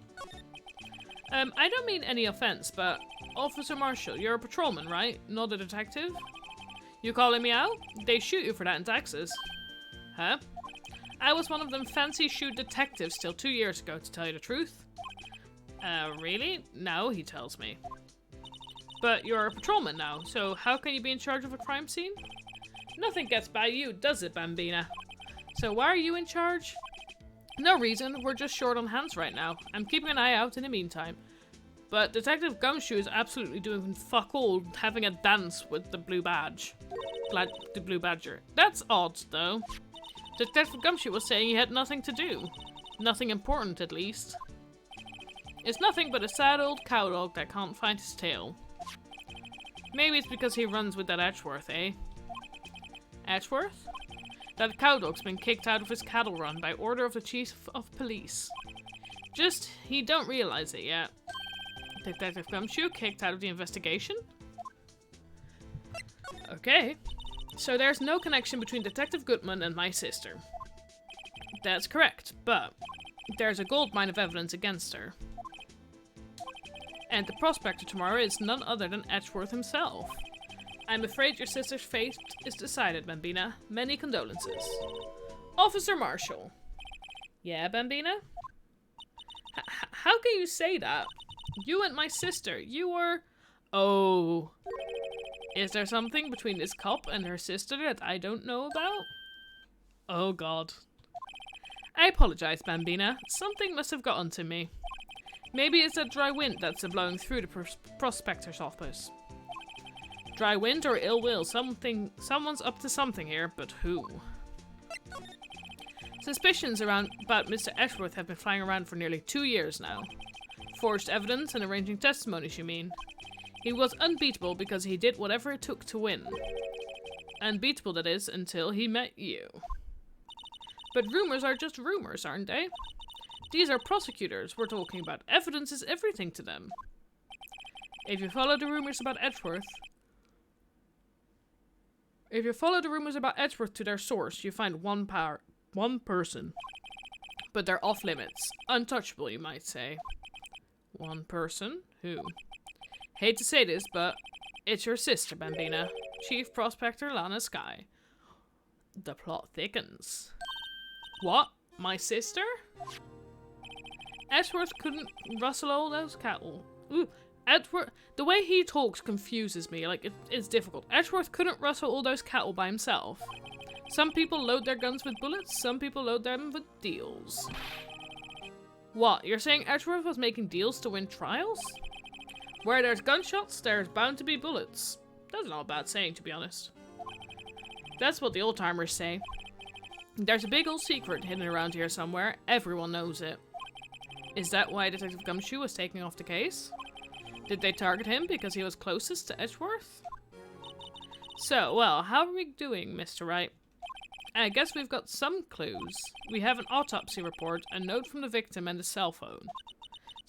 I don't mean any offense, but Officer Marshall, you're a patrolman, right? Not a detective? You calling me out? They shoot you for that in Texas. Huh? I was one of them fancy shoot detectives till 2 years ago, to tell you the truth. Really? No, he tells me. But you're a patrolman now, so how can you be in charge of a crime scene? Nothing gets by you, does it, Bambina? So why are you in charge? No reason, we're just short on hands right now. I'm keeping an eye out in the meantime. But Detective Gumshoe is absolutely doing fuck all, having a dance with the blue badge. The blue badger. That's odd, though. Detective Gumshoe was saying he had nothing to do. Nothing important, at least. It's nothing but a sad old cowdog that can't find his tail. Maybe it's because he runs with that Edgeworth, eh? Edgeworth? That cowdog's been kicked out of his cattle run by order of the chief of police. Just, he don't realize it yet. Detective Gumshoe kicked out of the investigation? Okay. So there's no connection between Detective Goodman and my sister. That's correct, but there's a goldmine of evidence against her. And the prospector tomorrow is none other than Edgeworth himself. I'm afraid your sister's fate is decided, Bambina. Many condolences. Officer Marshall. Yeah, Bambina? How can you say that? You and my sister, you were... Oh. Is there something between this cop and her sister that I don't know about? Oh god. I apologize, Bambina. Something must have gotten to me. Maybe it's that dry wind that's blowing through the prospector's office. Dry wind or ill will, someone's up to something here, but who? Suspicions about Mr. Edgeworth have been flying around for nearly 2 years now. Forged evidence and arranging testimonies, you mean? He was unbeatable because he did whatever it took to win. Unbeatable, that is, until he met you. But rumors are just rumors, aren't they? These are prosecutors we're talking about. Evidence is everything to them. If you follow the rumors about Edgeworth... If you follow the rumors about Edgeworth to their source, you find one person. But they're off limits. Untouchable, you might say. One person? Who? Hate to say this, but it's your sister, Bambina. Chief Prospector Lana Sky. The plot thickens. What? My sister? Edgeworth couldn't rustle all those cattle. Ooh, Edgeworth... The way he talks confuses me. Like, it's difficult. Edgeworth couldn't rustle all those cattle by himself. Some people load their guns with bullets, some people load them with deals. What? You're saying Edgeworth was making deals to win trials? Where there's gunshots, there's bound to be bullets. That's not a bad saying, to be honest. That's what the old-timers say. There's a big old secret hidden around here somewhere. Everyone knows it. Is that why Detective Gumshoe was taking off the case? Did they target him because he was closest to Edgeworth? So, well, how are we doing, Mr. Wright? I guess we've got some clues. We have an autopsy report, a note from the victim, and a cell phone.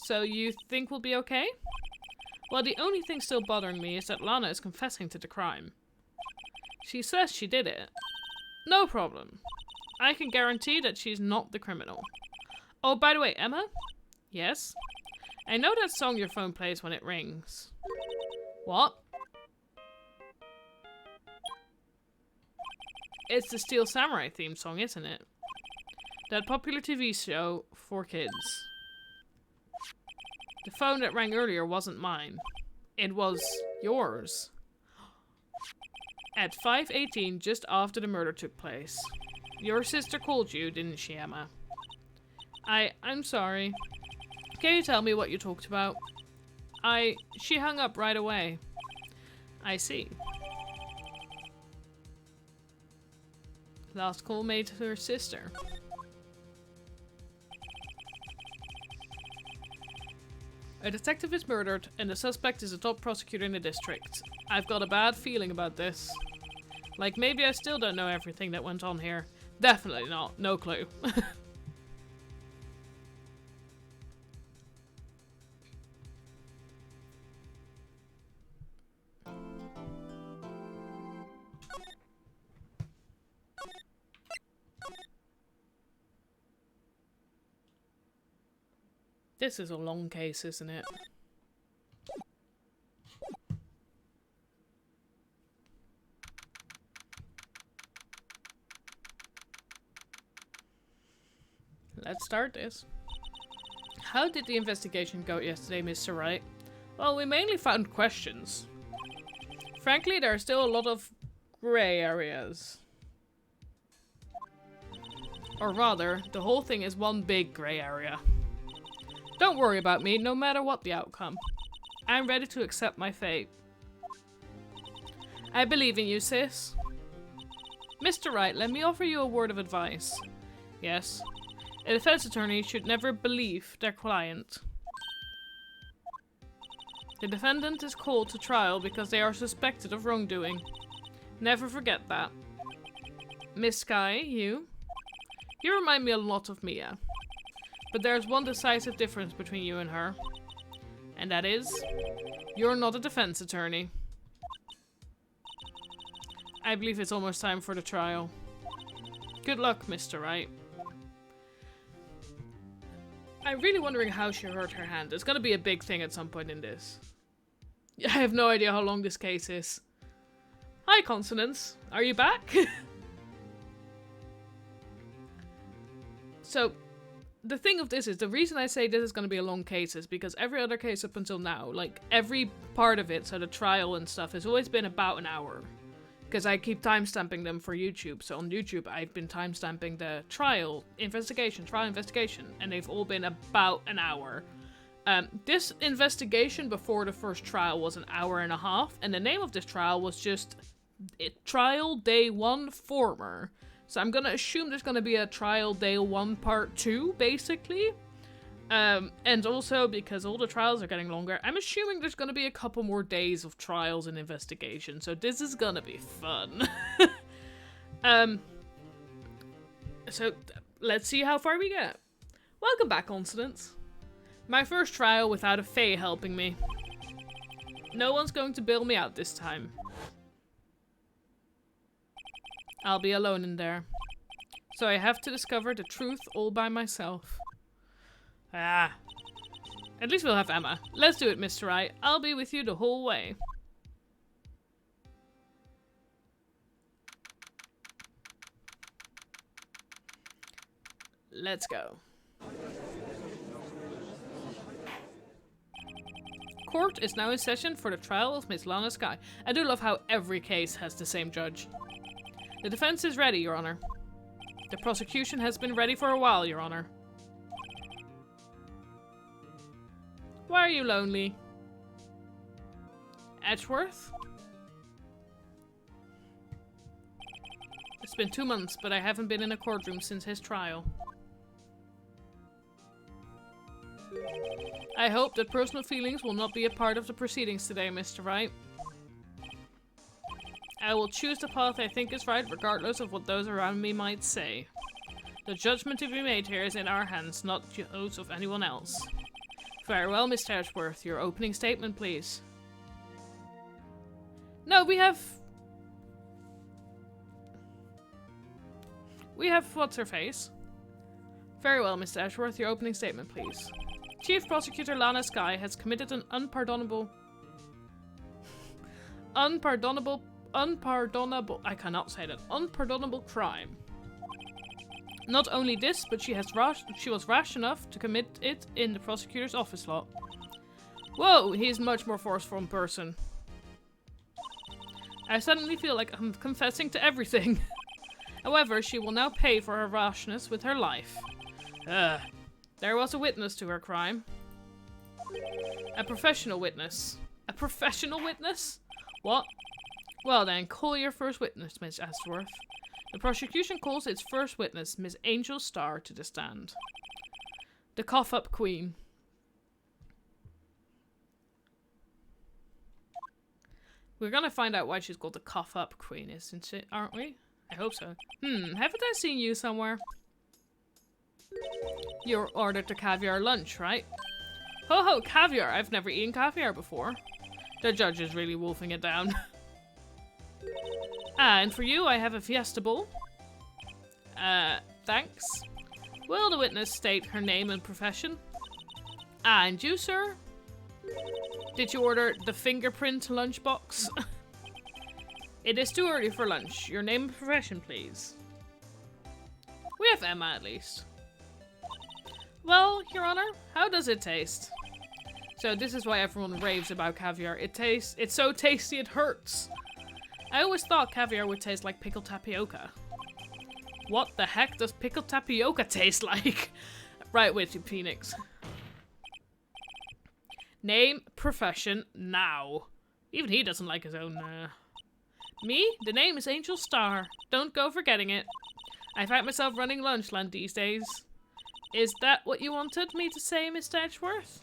So you think we'll be okay? Well, the only thing still bothering me is that Lana is confessing to the crime. She says she did it. No problem. I can guarantee that she's not the criminal. Oh, by the way, Emma? Yes? I know that song your phone plays when it rings. What? It's the Steel Samurai theme song, isn't it? That popular TV show for kids. The phone that rang earlier wasn't mine. It was yours. At 5:18, just after the murder took place. Your sister called you, didn't she, Emma? I'm sorry. Can you tell me what you talked about? She hung up right away. I see. Last call made to her sister. A detective is murdered, and the suspect is a top prosecutor in the district. I've got a bad feeling about this. Like, maybe I still don't know everything that went on here. Definitely not. No clue. This is a long case, isn't it? Let's start this. How did the investigation go yesterday, Mr. Wright? Well, we mainly found questions. Frankly, there are still a lot of grey areas. Or rather, the whole thing is one big grey area. Don't worry about me, no matter what the outcome. I'm ready to accept my fate. I believe in you, sis. Mr. Wright, let me offer you a word of advice. Yes. A defense attorney should never believe their client. The defendant is called to trial because they are suspected of wrongdoing. Never forget that. Miss Sky, you remind me a lot of Mia. But there's one decisive difference between you and her. And that is, you're not a defense attorney. I believe it's almost time for the trial. Good luck, Mr. Wright. I'm really wondering how she hurt her hand. It's gonna be a big thing at some point in this. I have no idea how long this case is. Hi, Consonance. Are you back? So, the thing of this is, the reason I say this is going to be a long case is because every other case up until now, like every part of it, so the trial and stuff, has always been about an hour. Because I keep timestamping them for YouTube. So on YouTube, I've been timestamping the trial investigation, and they've all been about an hour. This investigation before the first trial was an hour and a half, and the name of this trial was just Trial Day 1 Former. So I'm gonna assume there's gonna be a Trial Day 1 Part 2, basically. And also, because all the trials are getting longer, I'm assuming there's gonna be a couple more days of trials and investigation, so this is gonna be fun. So, let's see how far we get. Welcome back, Consonance. My first trial without a Fae helping me. No one's going to bail me out this time. I'll be alone in there. So I have to discover the truth all by myself. Ah. At least we'll have Emma. Let's do it, Mr. Wright. I'll be with you the whole way. Let's go. Court is now in session for the trial of Miss Lana Sky. I do love how every case has the same judge. The defense is ready, Your Honor. The prosecution has been ready for a while, Your Honor. Why are you lonely? Edgeworth? It's been 2 months, but I haven't been in a courtroom since his trial. I hope that personal feelings will not be a part of the proceedings today, Mr. Wright. I will choose the path I think is right, regardless of what those around me might say. The judgment to be made here is in our hands, not those of anyone else. Farewell, Mr. Edgeworth. Your opening statement, please. No, we have what's-her-face? Very well, Mr. Edgeworth. Your opening statement, please. Chief Prosecutor Lana Sky has committed an unpardonable, I cannot say that, unpardonable crime. Not only this, but she was rash enough to commit it in the prosecutor's office lot. Whoa, he is much more forceful in person. I suddenly feel like I'm confessing to everything. However, she will now pay for her rashness with her life. There was a witness to her crime. A professional witness. A professional witness? What? Well then, call your first witness, Miss Ashworth. The prosecution calls its first witness, Miss Angel Star, to the stand. The cough-up queen. We're gonna find out why she's called the cough-up queen, isn't it? Aren't we? I hope so. Haven't I seen you somewhere? You ordered the caviar lunch, right? Ho ho, caviar! I've never eaten caviar before. The judge is really wolfing it down. And for you, I have a fiesta bowl. Thanks. Will the witness state her name and profession? And you, sir? Did you order the fingerprint lunchbox? It is too early for lunch. Your name and profession, please. We have Emma, at least. Well, Your Honor, how does it taste? So this is why everyone raves about caviar. It's so tasty it hurts. I always thought caviar would taste like pickled tapioca. What the heck does pickled tapioca taste like? Right with you, Phoenix. Name, profession, now. Even he doesn't like his own, Me? The name is Angel Star. Don't go forgetting it. I find myself running Lunchland these days. Is that what you wanted me to say, Mr. Edgeworth?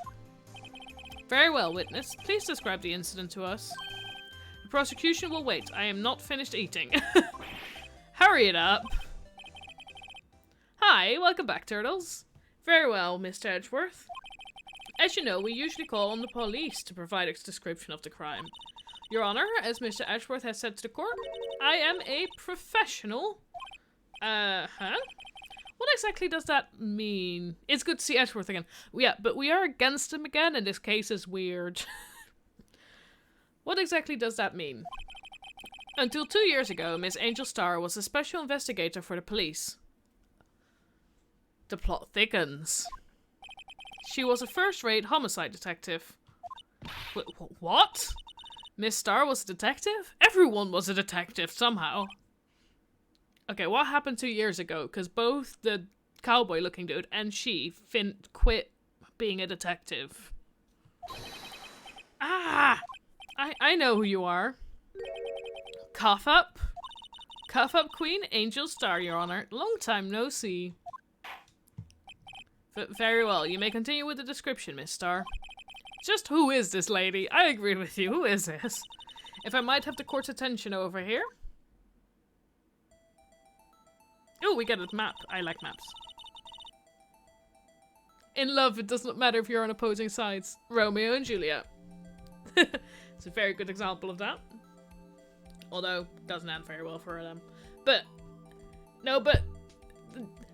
Very well, witness. Please describe the incident to us. The prosecution will wait. I am not finished eating. Hurry it up. Hi, welcome back, Turtles. Very well, Mr. Edgeworth. As you know, we usually call on the police to provide a description of the crime. Your Honor, as Mr. Edgeworth has said to the court, I am a professional. What exactly does that mean? It's good to see Edgeworth again. Yeah, but we are against him again, and this case is weird. What exactly does that mean? Until 2 years ago, Miss Angel Star was a special investigator for the police. The plot thickens. She was a first-rate homicide detective. What? Miss Star was a detective? Everyone was a detective, somehow. Okay, what happened 2 years ago? Because both the cowboy-looking dude and she quit being a detective. Ah! I know who you are. Cough up? Cough up Queen Angel Star, Your Honor. Long time no see. Very well, you may continue with the description, Miss Star. Just who is this lady? I agree with you. Who is this? If I might have the court's attention over here. Oh, we get a map. I like maps. In love, it does not matter if you're on opposing sides. Romeo and Juliet. It's a very good example of that. Although, doesn't end very well for them. But, no, but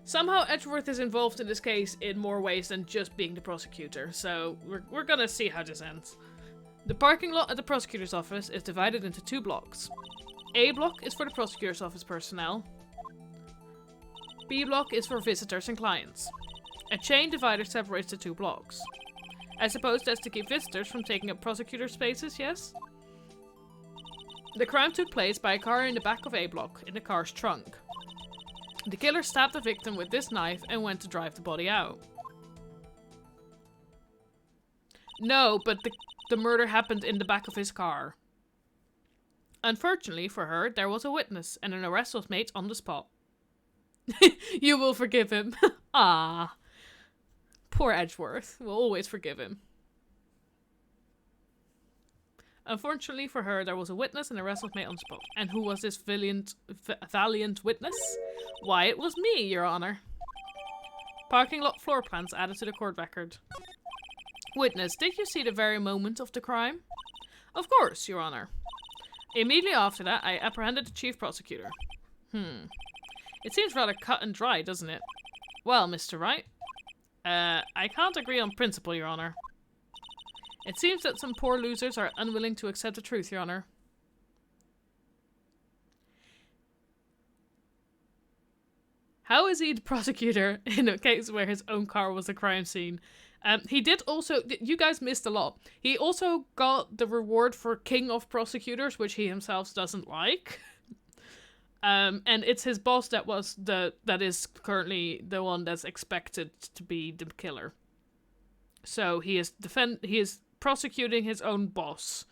somehow Edgeworth is involved in this case in more ways than just being the prosecutor. So, we're gonna see how this ends. The parking lot at the prosecutor's office is divided into 2 blocks. A block is for the prosecutor's office personnel. B block is for visitors and clients. A chain divider separates the 2 blocks. I suppose that's to keep visitors from taking up prosecutor spaces, yes? The crime took place by a car in the back of A block, in the car's trunk. The killer stabbed the victim with this knife and went to drive the body out. No, but the murder happened in the back of his car. Unfortunately for her, there was a witness and an arrest was made on the spot. You will forgive him. Ah. Poor Edgeworth. We'll always forgive him. Unfortunately for her, there was a witness and the arrest was made on the spot. And who was this valiant witness? Why, it was me, Your Honor. Parking lot floor plans added to the court record. Witness, did you see the very moment of the crime? Of course, Your Honor. Immediately after that, I apprehended the chief prosecutor. It seems rather cut and dry, doesn't it? Well, Mr. Wright, I can't agree on principle, Your Honor. It seems that some poor losers are unwilling to accept the truth, Your Honor. How is he the prosecutor in a case where his own car was a crime scene? He did also, you guys missed a lot. He also got the reward for King of Prosecutors, which he himself doesn't like. And it's his boss that is currently the one that's expected to be the killer. So he is prosecuting his own boss,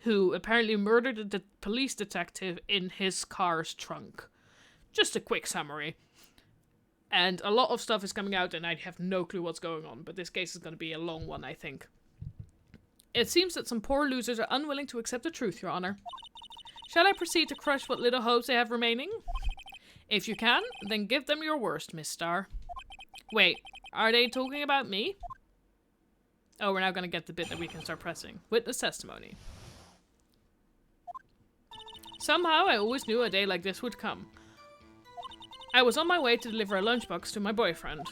who apparently murdered a police detective in his car's trunk. Just a quick summary. And a lot of stuff is coming out and I have no clue what's going on, but this case is going to be a long one, I think. It seems that some poor losers are unwilling to accept the truth, Your Honor. Shall I proceed to crush what little hopes they have remaining? If you can, then give them your worst, Miss Star. Wait, are they talking about me? Oh, we're now going to get the bit that we can start pressing. Witness testimony. Somehow I always knew a day like this would come. I was on my way to deliver a lunchbox to my boyfriend.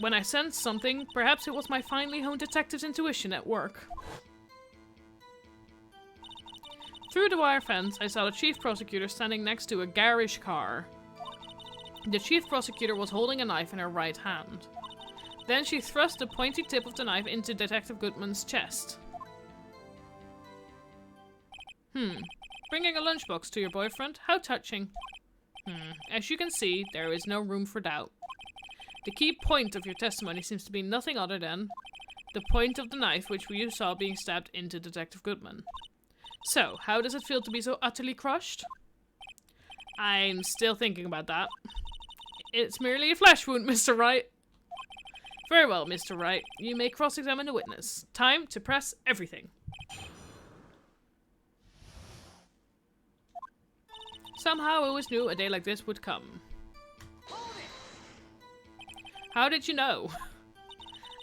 When I sensed something, perhaps it was my finely honed detective's intuition at work. Through the wire fence, I saw the chief prosecutor standing next to a garish car. The chief prosecutor was holding a knife in her right hand. Then she thrust the pointy tip of the knife into Detective Goodman's chest. Bringing a lunchbox to your boyfriend? How touching. As you can see, there is no room for doubt. The key point of your testimony seems to be nothing other than the point of the knife which you saw being stabbed into Detective Goodman. So, how does it feel to be so utterly crushed? I'm still thinking about that. It's merely a flesh wound, Mr. Wright. Very well, Mr. Wright. You may cross-examine the witness. Time to press everything. Somehow I always knew a day like this would come. How did you know?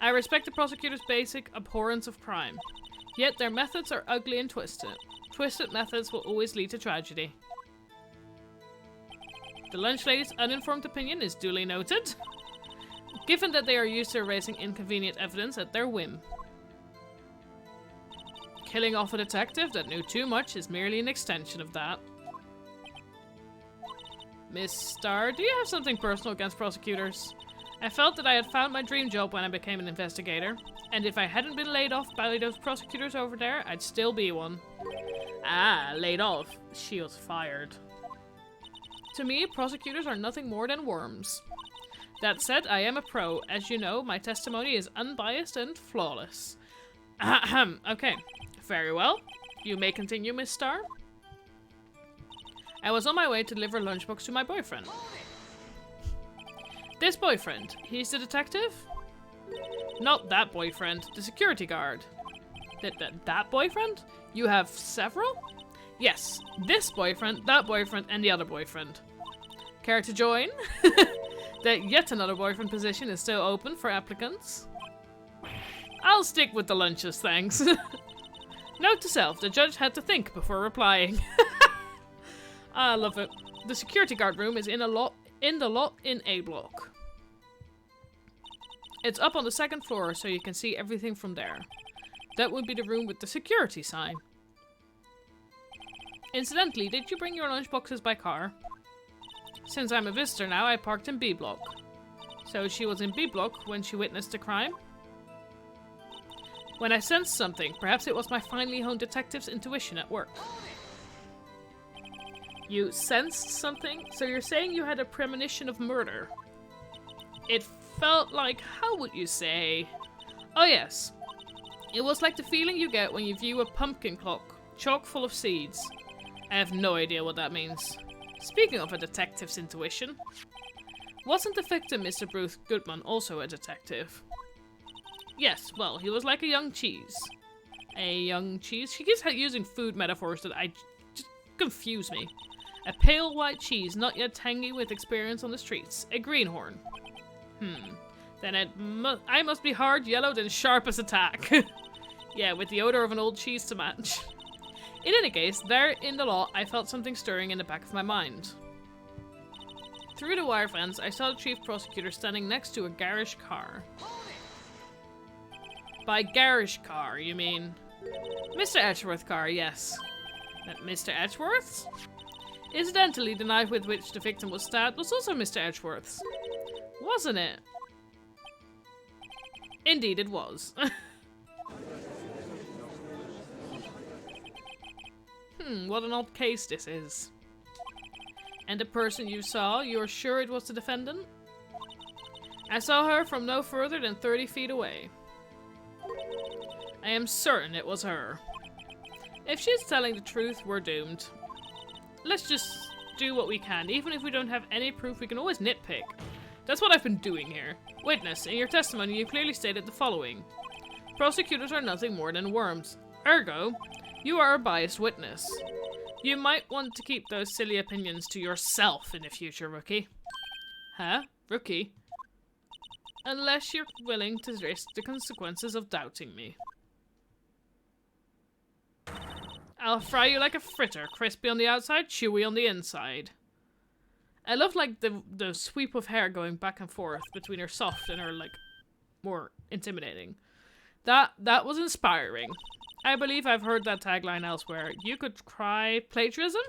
I respect the prosecutor's basic abhorrence of crime. Yet their methods are ugly and twisted. Twisted methods will always lead to tragedy. The lunch lady's uninformed opinion is duly noted, given that they are used to erasing inconvenient evidence at their whim. Killing off a detective that knew too much is merely an extension of that. Miss Starr, do you have something personal against prosecutors? I felt that I had found my dream job when I became an investigator, and if I hadn't been laid off by those prosecutors over there, I'd still be one. Ah, laid off. She was fired. To me, prosecutors are nothing more than worms. That said, I am a pro. As you know, my testimony is unbiased and flawless. Ahem. Okay, very well. You may continue, Miss Starr. I was on my way to deliver a lunchbox to my boyfriend. This boyfriend, he's the detective? Not that boyfriend, the security guard. That boyfriend? You have several? Yes, this boyfriend, that boyfriend, and the other boyfriend. Care to join? That yet another boyfriend position is still open for applicants. I'll stick with the lunches, thanks. Note to self, the judge had to think before replying. I love it. The security guard room is in the lot in A block. It's up on the second floor, so you can see everything from there. That would be the room with the security sign. Incidentally, did you bring your lunchboxes by car? Since I'm a visitor now, I parked in B block. So she was in B block when she witnessed the crime? When I sensed something, perhaps it was my finely honed detective's intuition at work. You sensed something? So you're saying you had a premonition of murder? It felt like, how would you say? Oh yes. It was like the feeling you get when you view a pumpkin clock, chock full of seeds. I have no idea what that means. Speaking of a detective's intuition, wasn't the victim, Mr. Bruce Goodman, also a detective? Yes, well, he was like a young cheese. A young cheese? She keeps using food metaphors that just confuse me. A pale white cheese, not yet tangy with experience on the streets. A greenhorn. Then I must be hard, yellowed, and sharp as a tack. Yeah, with the odor of an old cheese to match. In any case, there in the lot, I felt something stirring in the back of my mind. Through the wire fence, I saw the chief prosecutor standing next to a garish car. By garish car, you mean? Mr. Edgeworth car, yes. Mr. Edgeworth's? Incidentally, the knife with which the victim was stabbed was also Mr. Edgeworth's. Wasn't it? Indeed it was. What an odd case this is. And the person you saw, you're sure it was the defendant? I saw her from no further than 30 feet away. I am certain it was her. If she's telling the truth, we're doomed. Let's just do what we can. Even if we don't have any proof, we can always nitpick. That's what I've been doing here. Witness, in your testimony, you clearly stated the following. Prosecutors are nothing more than worms. Ergo, you are a biased witness. You might want to keep those silly opinions to yourself in the future, rookie. Huh? Rookie? Unless you're willing to risk the consequences of doubting me. I'll fry you like a fritter, crispy on the outside, chewy on the inside. I love like the sweep of hair going back and forth between her soft and her like more intimidating. That was inspiring. I believe I've heard that tagline elsewhere. You could cry plagiarism?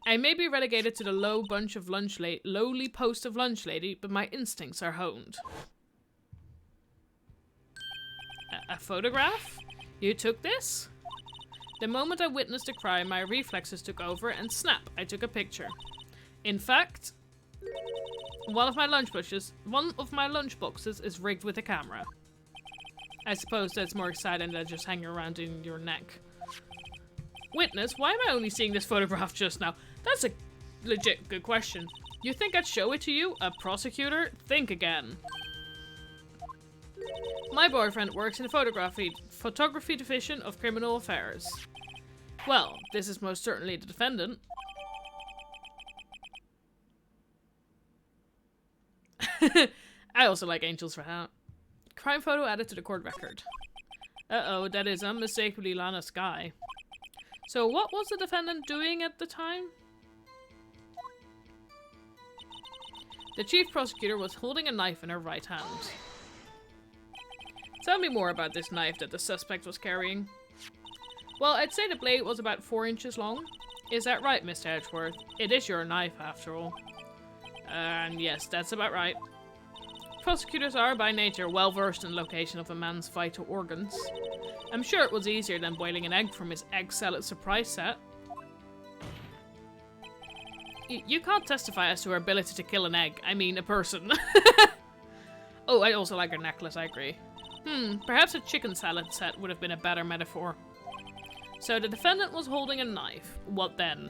I may be relegated to the lowly post of lunch lady, but my instincts are honed. A photograph? You took this? The moment I witnessed the crime, my reflexes took over and snap, I took a picture. In fact, one of my lunch boxes is rigged with a camera. I suppose that's more exciting than just hanging around in your neck. Witness, why am I only seeing this photograph just now? That's a legit good question. You think I'd show it to you? A prosecutor? Think again. My boyfriend works in the photography division of criminal affairs. Well, this is most certainly the defendant. I also like angels for hat. Crime photo added to the court record. Uh-oh, that is unmistakably Lana Skye. So what was the defendant doing at the time? The chief prosecutor was holding a knife in her right hand. Tell me more about this knife that the suspect was carrying. Well, I'd say the blade was about 4 inches long. Is that right, Mr. Edgeworth? It is your knife, after all. And yes, that's about right. Prosecutors are, by nature, well versed in the location of a man's vital organs. I'm sure it was easier than boiling an egg from his egg salad surprise set. You can't testify as to her ability to kill an egg. I mean, a person. Oh, I also like her necklace, I agree. Perhaps a chicken salad set would have been a better metaphor. So the defendant was holding a knife. What then?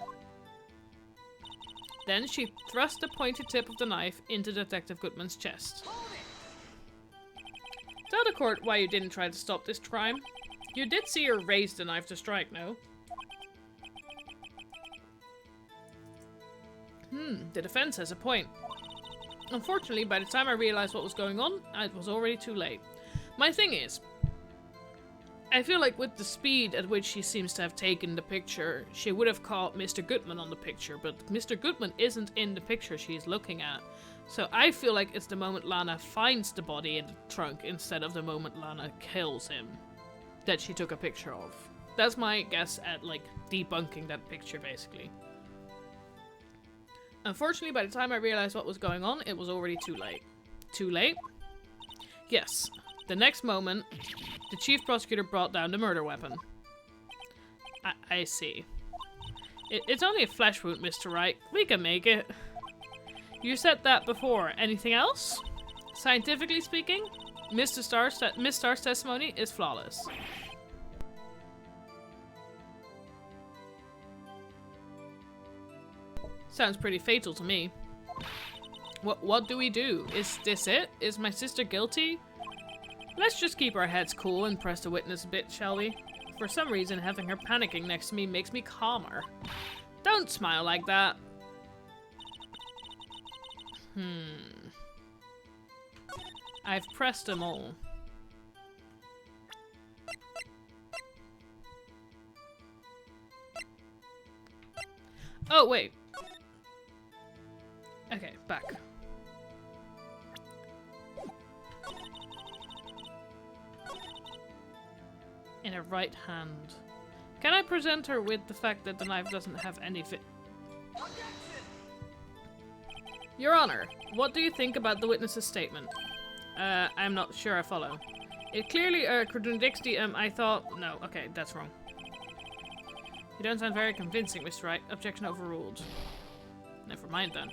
Then she thrust the pointed tip of the knife into Detective Goodman's chest. Tell the court why you didn't try to stop this crime. You did see her raise the knife to strike, no? The defense has a point. Unfortunately, by the time I realized what was going on, it was already too late. My thing is, I feel like with the speed at which she seems to have taken the picture, she would have caught Mr. Goodman on the picture, but Mr. Goodman isn't in the picture she's looking at. So I feel like it's the moment Lana finds the body in the trunk instead of the moment Lana kills him that she took a picture of. That's my guess at, like, debunking that picture, basically. Unfortunately, by the time I realized what was going on, it was already too late. Too late? Yes. The next moment, the chief prosecutor brought down the murder weapon. I see. It's only a flesh wound, Mr. Wright. We can make it. You said that before. Anything else? Scientifically speaking, Miss Starr's testimony is flawless. Sounds pretty fatal to me. What do we do? Is this it? Is my sister guilty? Let's just keep our heads cool and press the witness a bit, shall we? For some reason, having her panicking next to me makes me calmer. Don't smile like that. I've pressed them all. Oh, wait. Okay, back. In her right hand. Can I present her with the fact that the knife doesn't have any Your Honor, what do you think about the witness's statement? I'm not sure I follow. It clearly contradicts the, I thought... No, okay, that's wrong. You don't sound very convincing, Mr. Wright. Objection overruled. Never mind then.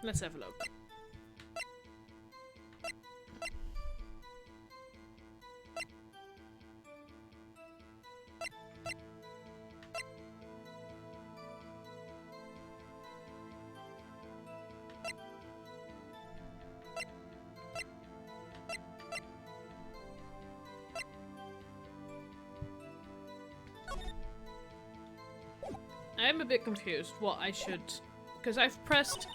Let's have a look. I'm a bit confused what I should... Because I've pressed...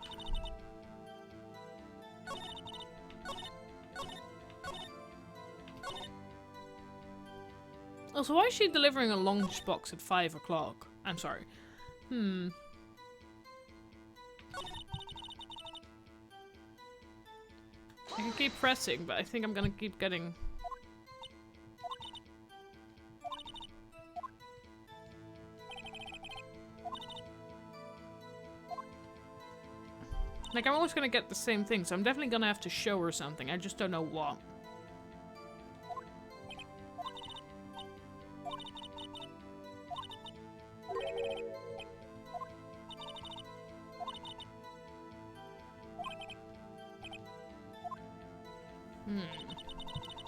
Also, why is she delivering a lunchbox at 5 o'clock? I'm sorry. I can keep pressing, but I think I'm gonna keep getting... Like, I'm always gonna get the same thing, so I'm definitely gonna have to show her something. I just don't know what.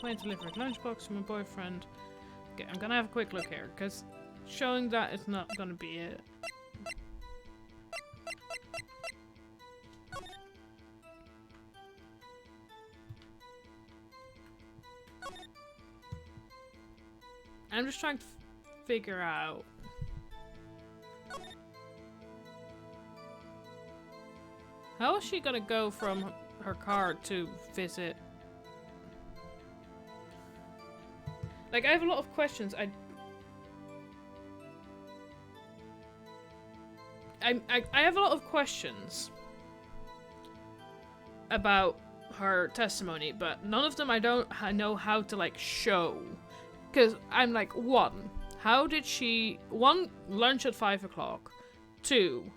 When delivered lunchbox from my boyfriend. Okay, I'm gonna have a quick look here, because showing that is not gonna be it. I'm just trying to figure out... How is she gonna go from her car to visit? Like, I have a lot of questions. I have a lot of questions about her testimony, but none of them I know how to, like, show. Because I'm like, one, how did she... One, lunch at 5 o'clock. Two,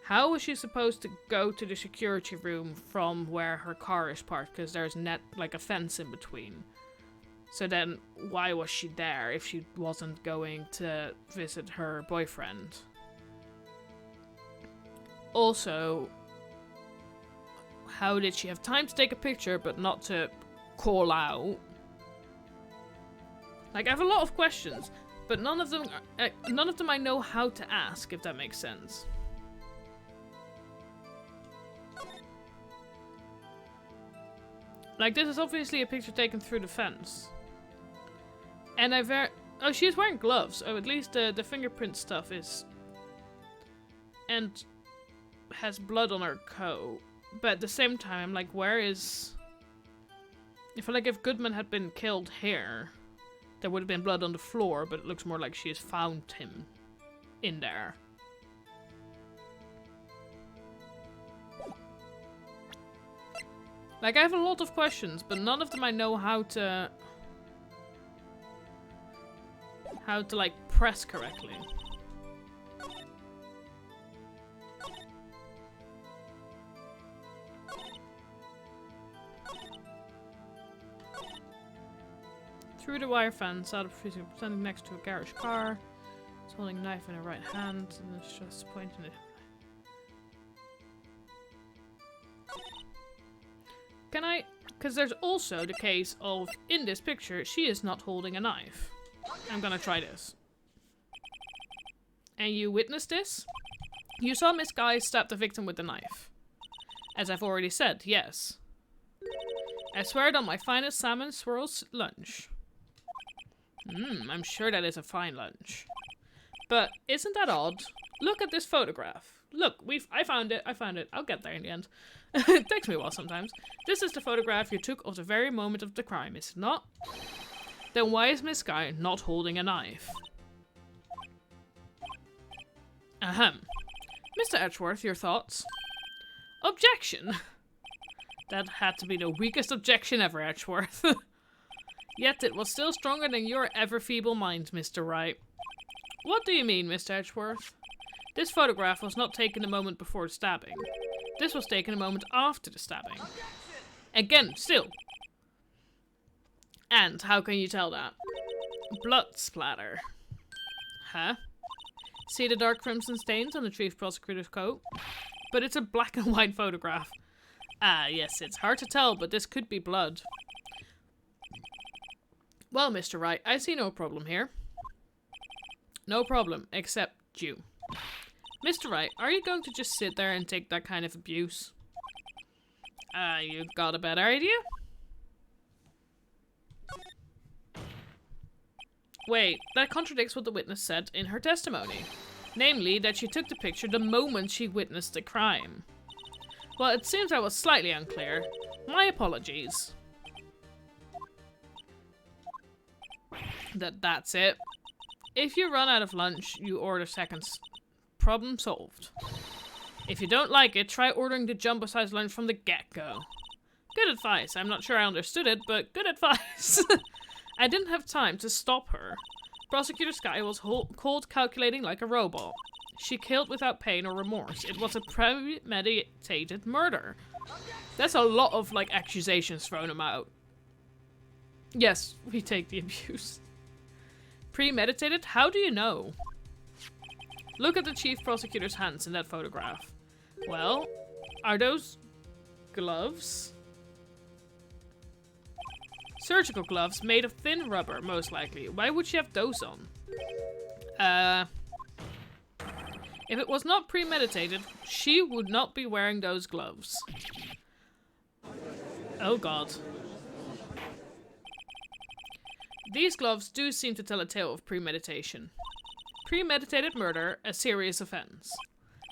how was she supposed to go to the security room from where her car is parked? Because there's like a fence in between. So then, why was she there if she wasn't going to visit her boyfriend? Also, how did she have time to take a picture but not to call out? Like, I have a lot of questions, but none of them I know how to ask, if that makes sense. Like, this is obviously a picture taken through the fence. And oh, she's wearing gloves. Oh, at least the fingerprint stuff is... And has blood on her coat. But at the same time, I'm like, where is... I feel like if Goodman had been killed here, there would have been blood on the floor, but it looks more like she has found him in there. Like, I have a lot of questions, but none of them I know how to like, press correctly. Through the wire fence, out of freezing, standing next to a garage car. He's holding a knife in her right hand, and it's just pointing it. Can I... Because there's also the case of, in this picture, she is not holding a knife. I'm gonna try this. And you witnessed this? You saw Miss Guy stab the victim with the knife. As I've already said, yes. I swear it on my finest salmon swirls lunch. I'm sure that is a fine lunch. But isn't that odd? Look at this photograph. Look, I found it. I'll get there in the end. It takes me a while sometimes. This is the photograph you took of the very moment of the crime, is it not? Then why is Miss Guy not holding a knife? Ahem. Mr. Edgeworth, your thoughts? Objection! That had to be the weakest objection ever, Edgeworth. Yet it was still stronger than your ever-feeble mind, Mr. Wright. What do you mean, Mr. Edgeworth? This photograph was not taken a moment before the stabbing. This was taken a moment after the stabbing. Again, still. And how can you tell that? Blood splatter. Huh? See the dark crimson stains on the chief prosecutor's coat? But it's a black and white photograph. Ah, yes, it's hard to tell, but this could be blood. Well, Mr. Wright, I see no problem here. No problem, except you. Mr. Wright, are you going to just sit there and take that kind of abuse? You got a better idea? Wait, that contradicts what the witness said in her testimony. Namely, that she took the picture the moment she witnessed the crime. Well, it seems I was slightly unclear. My apologies. That's it. If you run out of lunch, you order seconds. Problem solved. If you don't like it, try ordering the jumbo-sized lunch from the get-go. Good advice. I'm not sure I understood it, but good advice. I didn't have time to stop her. Prosecutor Sky was cold calculating like a robot. She killed without pain or remorse. It was a premeditated murder. That's a lot of, like, accusations thrown him out. Yes, we take the abuse. Premeditated? How do you know? Look at the chief prosecutor's hands in that photograph. Well, are those gloves? Surgical gloves made of thin rubber, most likely. Why would she have those on? If it was not premeditated, she would not be wearing those gloves. Oh god. These gloves do seem to tell a tale of premeditation. Premeditated murder, a serious offense.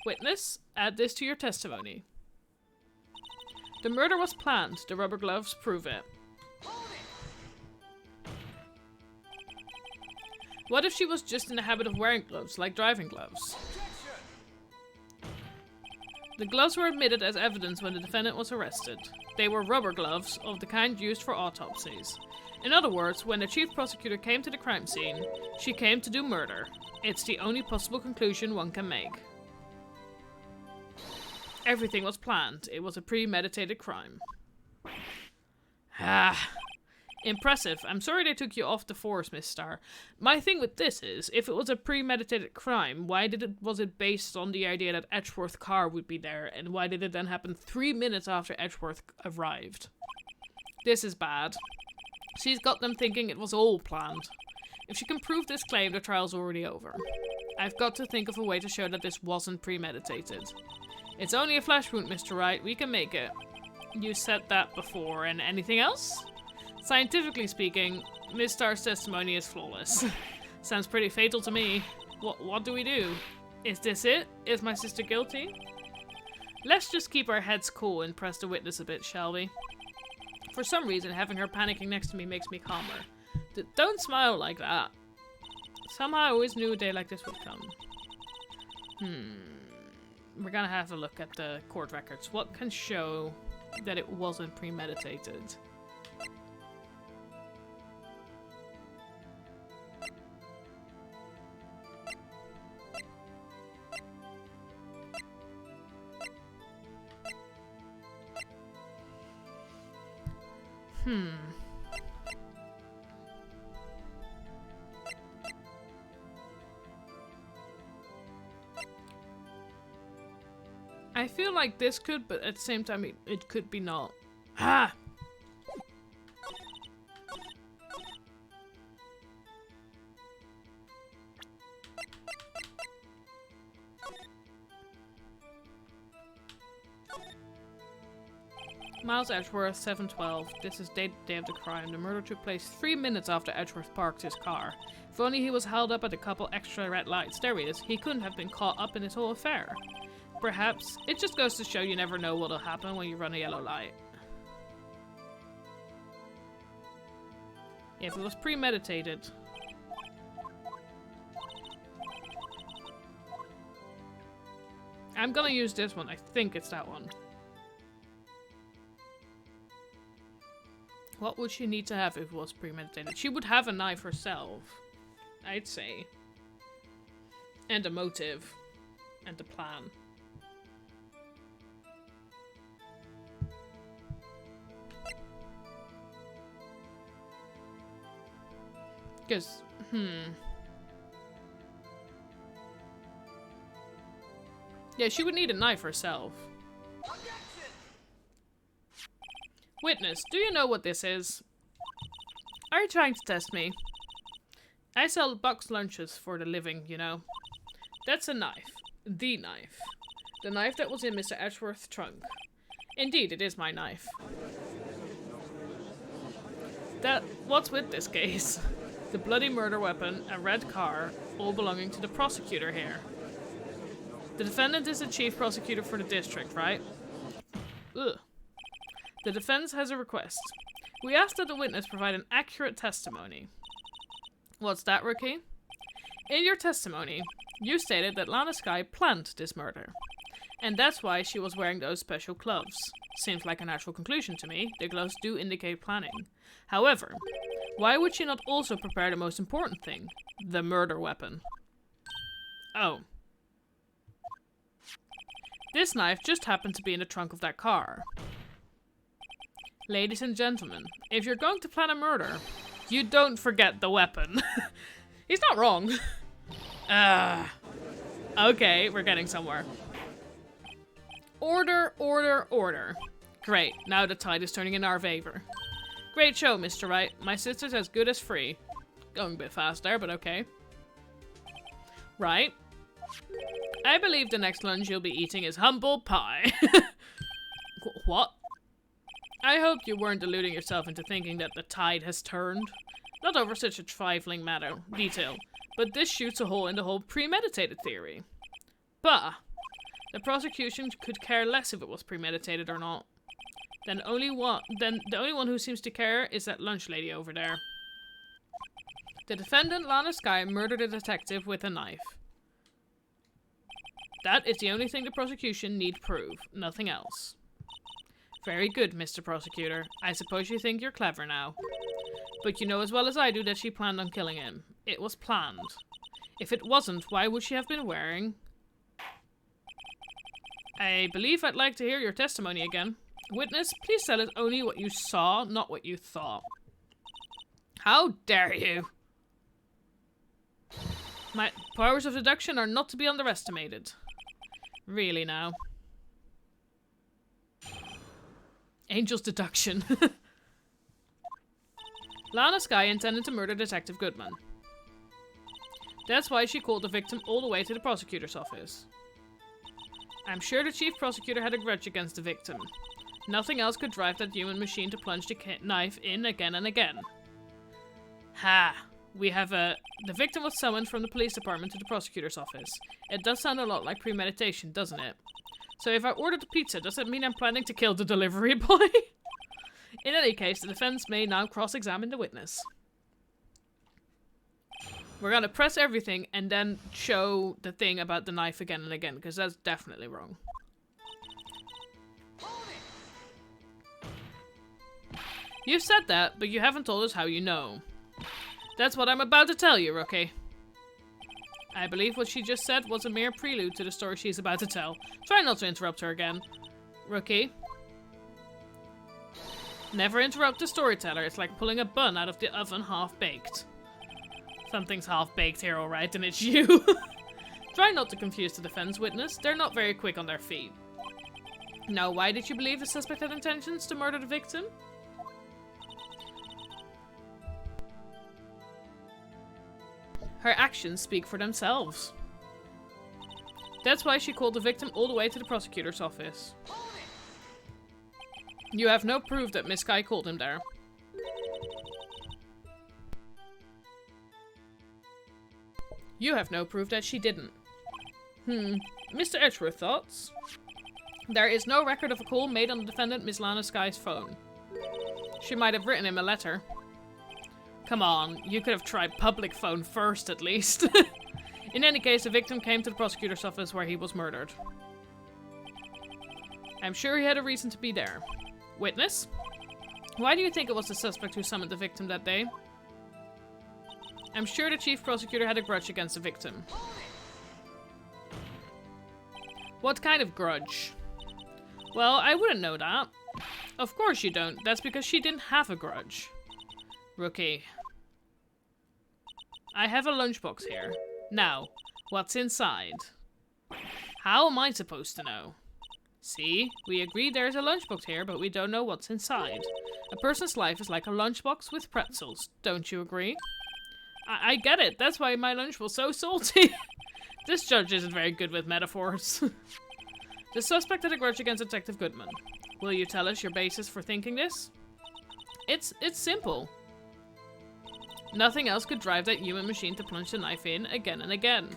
Witness, add this to your testimony. The murder was planned. The rubber gloves prove it. What if she was just in the habit of wearing gloves, like driving gloves? The gloves were admitted as evidence when the defendant was arrested. They were rubber gloves, of the kind used for autopsies. In other words, when the chief prosecutor came to the crime scene, she came to do murder. It's the only possible conclusion one can make. Everything was planned. It was a premeditated crime. Ah. Impressive. I'm sorry they took you off the force, Miss Starr. My thing with this is, if it was a premeditated crime, why was it based on the idea that Edgeworth's car would be there, and why did it then happen 3 minutes after Edgeworth arrived? This is bad. She's got them thinking it was all planned. If she can prove this claim, the trial's already over. I've got to think of a way to show that this wasn't premeditated. It's only a flesh wound, Mr. Wright. We can make it. You said that before, and anything else? Scientifically speaking, Miss Starr's testimony is flawless. Sounds pretty fatal to me. What do we do? Is this it? Is my sister guilty? Let's just keep our heads cool and press the witness a bit, shall we? For some reason, having her panicking next to me makes me calmer. Don't smile like that. Somehow I always knew a day like this would come. We're gonna have a look at the court records. What can show that it wasn't premeditated? I feel like this could, but at the same time, it could be not. Ah! Miles Edgeworth, 7:12. This is day of the crime. The murder took place 3 minutes after Edgeworth parked his car. If only he was held up at a couple extra red lights. There he is. He couldn't have been caught up in this whole affair. Perhaps. It just goes to show you never know what'll happen when you run a yellow light. Yeah, if it was premeditated. I'm gonna use this one. I think it's that one. What would she need to have if it was premeditated? She would have a knife herself, I'd say. And a motive. And a plan. Because, yeah, she would need a knife herself. Witness, do you know what this is? Are you trying to test me? I sell boxed lunches for the living, you know. That's a knife. The knife. The knife that was in Mr. Edgeworth's trunk. Indeed, it is my knife. What's with this case? The bloody murder weapon, a red car, all belonging to the prosecutor here. The defendant is the chief prosecutor for the district, right? Ugh. The defense has a request. We ask that the witness provide an accurate testimony. What's that, Rookie? In your testimony, you stated that Lana Skye planned this murder. And that's why she was wearing those special gloves. Seems like a natural conclusion to me. The gloves do indicate planning. However, why would she not also prepare the most important thing? The murder weapon. Oh. This knife just happened to be in the trunk of that car. Ladies and gentlemen, if you're going to plan a murder, you don't forget the weapon. He's not wrong. Okay, we're getting somewhere. Order, order, order. Great, now the tide is turning in our favor. Great show, Mr. Wright. My sister's as good as free. Going a bit fast there, but okay. Right. I believe the next lunch you'll be eating is humble pie. What? I hope you weren't deluding yourself into thinking that the tide has turned. Not over such a trifling detail, but this shoots a hole in the whole premeditated theory. Bah! The prosecution could care less if it was premeditated or not. Then the only one who seems to care is that lunch lady over there. The defendant, Lana Skye, murdered a detective with a knife. That is the only thing the prosecution need prove, nothing else. Very good, Mr. Prosecutor. I suppose you think you're clever now. But you know as well as I do that she planned on killing him. It was planned. If it wasn't, why would she have been wearing... I believe I'd like to hear your testimony again. Witness, please tell us only what you saw, not what you thought. How dare you? My powers of deduction are not to be underestimated. Really now. Angel's deduction. Lana Skye intended to murder Detective Goodman. That's why she called the victim all the way to the prosecutor's office. I'm sure the chief prosecutor had a grudge against the victim. Nothing else could drive that human machine to plunge the knife in again and again. Ha! We have the victim was summoned from the police department to the prosecutor's office. It does sound a lot like premeditation, doesn't it? So if I ordered a pizza, does that mean I'm planning to kill the delivery boy? In any case, the defense may now cross-examine the witness. We're gonna press everything and then show the thing about the knife again and again, because that's definitely wrong. You've said that, but you haven't told us how you know. That's what I'm about to tell you, Rookie. I believe what she just said was a mere prelude to the story she's about to tell. Try not to interrupt her again. Rookie. Never interrupt the storyteller. It's like pulling a bun out of the oven half-baked. Something's half-baked here, alright, and it's you. Try not to confuse the defense witness. They're not very quick on their feet. Now, why did you believe the suspect had intentions to murder the victim? Her actions speak for themselves. That's why she called the victim all the way to the prosecutor's office. You have no proof that Miss Skye called him there. You have no proof that she didn't. Mr. Edgeworth, thoughts? There is no record of a call made on the defendant, Miss Lana Skye's phone. She might have written him a letter. Come on, you could have tried public phone first, at least. In any case, the victim came to the prosecutor's office where he was murdered. I'm sure he had a reason to be there. Witness? Why do you think it was the suspect who summoned the victim that day? I'm sure the chief prosecutor had a grudge against the victim. What kind of grudge? Well, I wouldn't know that. Of course you don't. That's because she didn't have a grudge. Rookie. I have a lunchbox here. Now, what's inside? How am I supposed to know? See? We agree there's a lunchbox here, but we don't know what's inside. A person's life is like a lunchbox with pretzels. Don't you agree? I get it. That's why my lunch was so salty. This judge isn't very good with metaphors. The suspect had a grudge against Detective Goodman. Will you tell us your basis for thinking this? It's simple. Nothing else could drive that human machine to plunge the knife in again and again.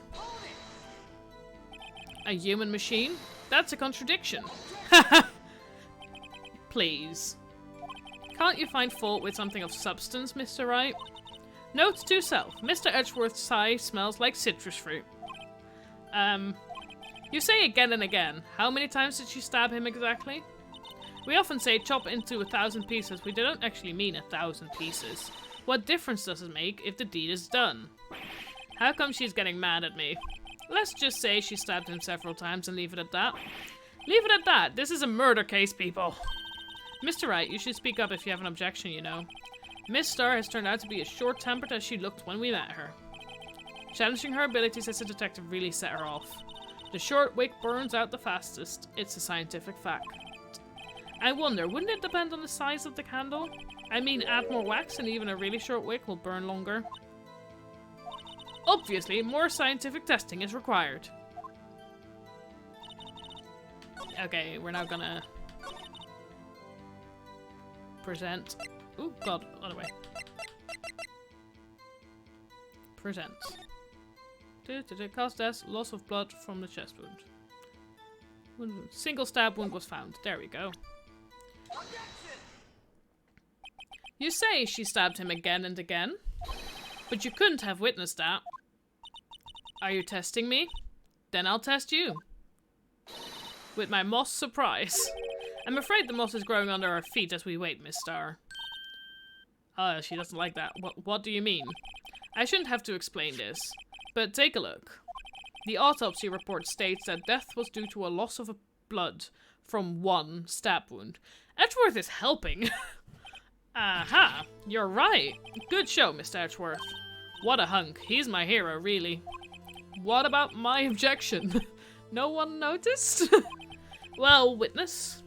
A human machine? That's a contradiction. Please. Can't you find fault with something of substance, Mr. Wright? Note to self. Mr. Edgeworth's sigh smells like citrus fruit. You say again and again. How many times did she stab him exactly? We often say chop into 1,000 pieces. We don't actually mean 1,000 pieces. What difference does it make if the deed is done? How come she's getting mad at me? Let's just say she stabbed him several times and leave it at that. Leave it at that. This is a murder case, people. Mr. Wright, you should speak up if you have an objection, you know. Miss Starr has turned out to be as short-tempered as she looked when we met her. Challenging her abilities as a detective really set her off. The short wick burns out the fastest. It's a scientific fact. I wonder, wouldn't it depend on the size of the candle? I mean, add more wax and even a really short wick will burn longer. Obviously, more scientific testing is required. Okay, we're now gonna present. Oh god, other way. Present. Cause death, loss of blood from the chest wound. Single stab wound was found. There we go. You say she stabbed him again and again, but you couldn't have witnessed that. Are you testing me? Then I'll test you. With my moss surprise. I'm afraid the moss is growing under our feet as we wait, Miss Starr. She doesn't like that. What do you mean? I shouldn't have to explain this, but take a look. The autopsy report states that death was due to a loss of blood from one stab wound. Edgeworth is helping. Aha, you're right. Good show, Mr. Edgeworth. What a hunk. He's my hero, really. What about my objection? No one noticed? Well, witness.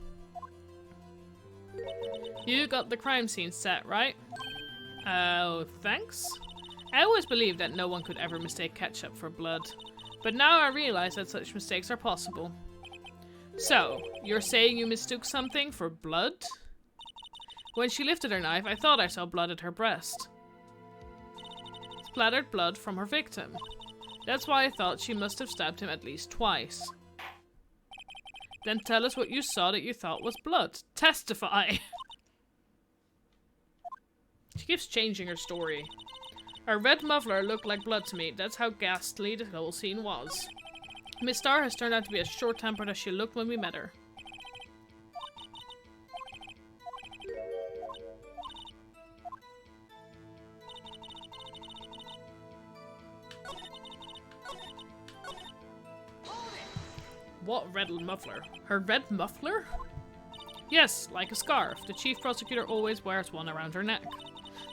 You got the crime scene set, right? Oh, thanks. I always believed that no one could ever mistake ketchup for blood. But now I realize that such mistakes are possible. So, you're saying you mistook something for blood? When she lifted her knife, I thought I saw blood at her breast. Splattered blood from her victim. That's why I thought she must have stabbed him at least twice. Then tell us what you saw that you thought was blood. Testify! She keeps changing her story. Her red muffler looked like blood to me. That's how ghastly the whole scene was. Miss Starr has turned out to be as short-tempered as she looked when we met her. What red muffler? Her red muffler? Yes, like a scarf. The chief prosecutor always wears one around her neck.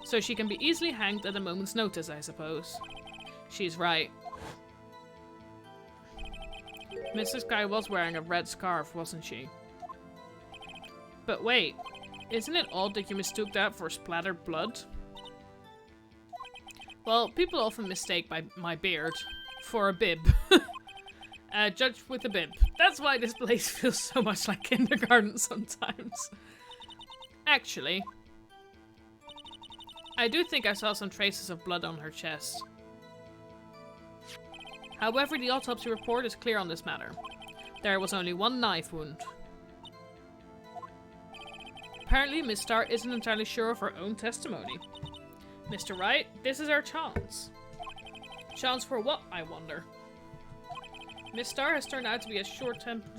So she can be easily hanged at a moment's notice, I suppose. She's right. Mrs. Guy was wearing a red scarf, wasn't she? But wait, isn't it odd that you mistook that for splattered blood? Well, people often mistake my beard for a bib. Judge with a bib. That's why this place feels so much like kindergarten sometimes. Actually, I do think I saw some traces of blood on her chest. However, the autopsy report is clear on this matter. There was only one knife wound. Apparently, Miss Starr isn't entirely sure of her own testimony. Mr. Wright, this is our chance. Chance for what, I wonder? Miss Starr has turned out to be a short-tempered...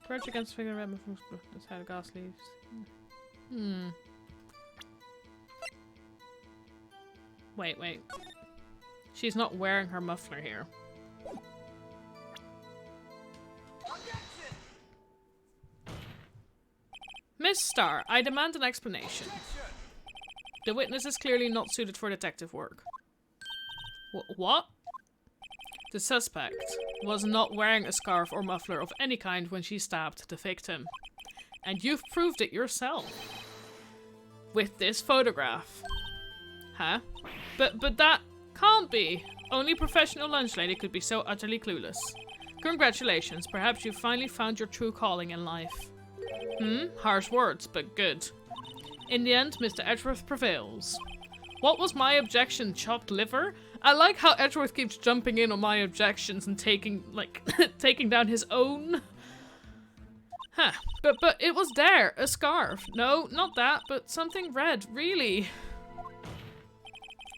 Grudge against figure red from that's how the gas leaves. Wait. She's not wearing her muffler here. Miss Starr, I demand an explanation. The witness is clearly not suited for detective work. What? The suspect was not wearing a scarf or muffler of any kind when she stabbed the victim. And you've proved it yourself. With this photograph. Huh? But that can't be. Only professional lunch lady could be so utterly clueless. Congratulations, perhaps you finally found your true calling in life. Harsh words, but good. In the end, Mr. Edgeworth prevails. What was my objection? Chopped liver? I like how Edgeworth keeps jumping in on my objections and taking, like, taking down his own. Huh. But it was there. A scarf. No, not that, but something red. Really?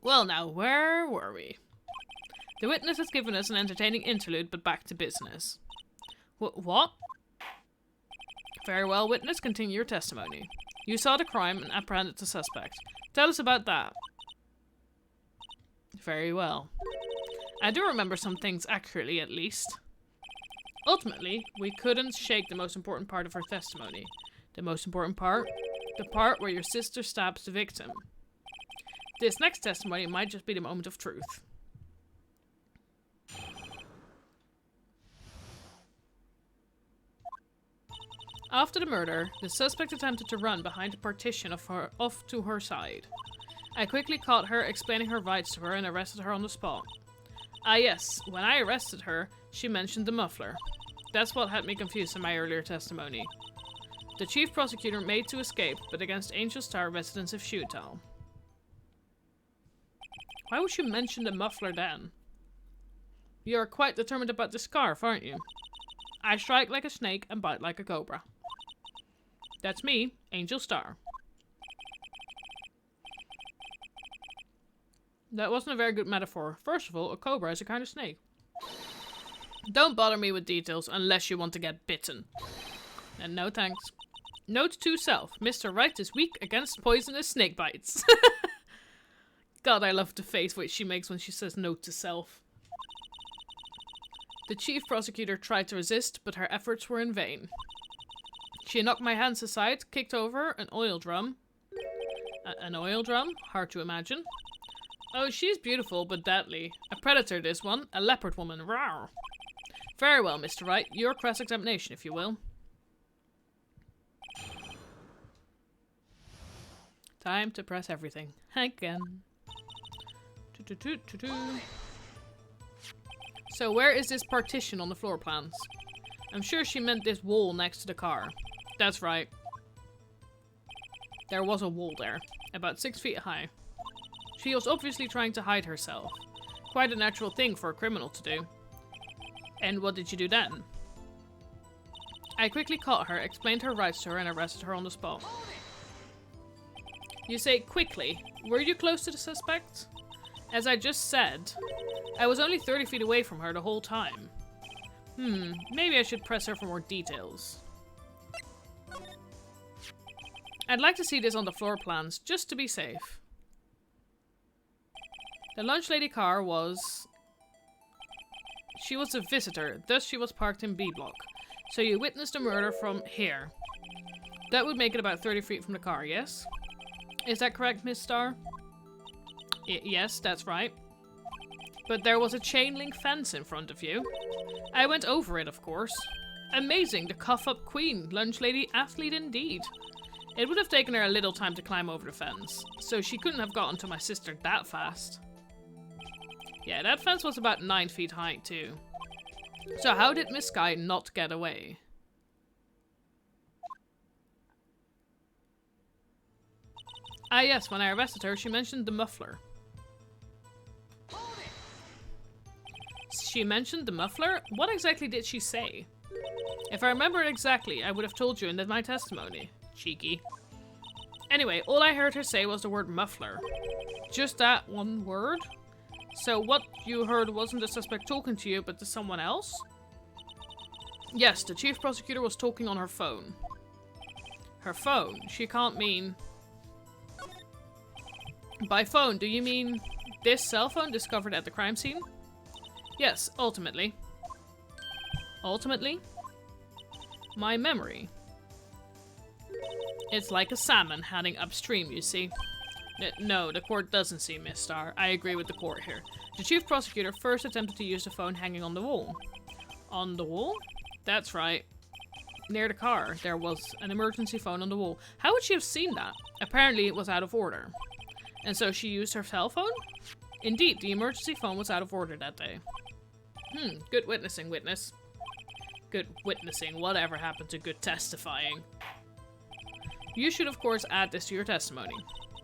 Well now, where were we? The witness has given us an entertaining interlude, but back to business. What? Very well, witness, continue your testimony. You saw the crime and apprehended the suspect. Tell us about that. Very well. I do remember some things accurately, at least. Ultimately, we couldn't shake the most important part of her testimony. The most important part? The part where your sister stabs the victim. This next testimony might just be the moment of truth. After the murder, the suspect attempted to run behind a partition off to her side. I quickly caught her, explaining her rights to her, and arrested her on the spot. Ah yes, when I arrested her, she mentioned the muffler. That's what had me confused in my earlier testimony. The chief prosecutor made to escape, but against Angel Star residents of Shutal. Why would you mention the muffler then? You're quite determined about the scarf, aren't you? I strike like a snake and bite like a cobra. That's me, Angel Star. That wasn't a very good metaphor. First of all, a cobra is a kind of snake. Don't bother me with details unless you want to get bitten. And no thanks. Note to self, Mr. Wright is weak against poisonous snake bites. God, I love the face which she makes when she says note to self. The chief prosecutor tried to resist, but her efforts were in vain. She knocked my hands aside, kicked over an oil drum. An oil drum? Hard to imagine. Oh, she's beautiful, but deadly. A predator, this one. A leopard woman. Rawr. Very well, Mr. Wright. Your cross-examination, if you will. Time to press everything. Again. So where is this partition on the floor plans? I'm sure she meant this wall next to the car. That's right. There was a wall there, about 6 feet high. She was obviously trying to hide herself. Quite a natural thing for a criminal to do. And what did you do then? I quickly caught her, explained her rights to her, and arrested her on the spot. You say quickly. Were you close to the suspect? As I just said, I was only 30 feet away from her the whole time. Maybe I should press her for more details. I'd like to see this on the floor plans, just to be safe. The lunch lady car was... She was a visitor, thus she was parked in B block. So you witnessed the murder from here. That would make it about 30 feet from the car, yes? Is that correct, Miss Starr? Yes, that's right. But there was a chain link fence in front of you. I went over it, of course. Amazing, the cuff-up queen, lunch lady athlete indeed. It would have taken her a little time to climb over the fence, so she couldn't have gotten to my sister that fast. Yeah, that fence was about 9 feet high too. So how did Miss Sky not get away? Ah yes, when I arrested her, she mentioned the muffler. She mentioned the muffler? What exactly did she say? If I remember it exactly, I would have told you in my testimony. Cheeky. Anyway, all I heard her say was the word muffler. Just that one word? So what you heard wasn't the suspect talking to you, but to someone else? Yes, the chief prosecutor was talking on her phone. Her phone? She can't mean... By phone, do you mean this cell phone discovered at the crime scene? Yes, ultimately. Ultimately? My memory. It's like a salmon heading upstream, you see. No, the court doesn't see Miss Star. I agree with the court here. The chief prosecutor first attempted to use the phone hanging on the wall. On the wall? That's right. Near the car, there was an emergency phone on the wall. How would she have seen that? Apparently it was out of order. And so she used her cell phone? Indeed, the emergency phone was out of order that day. Good witnessing, witness. Good witnessing. Whatever happened to good testifying? You should, of course, add this to your testimony.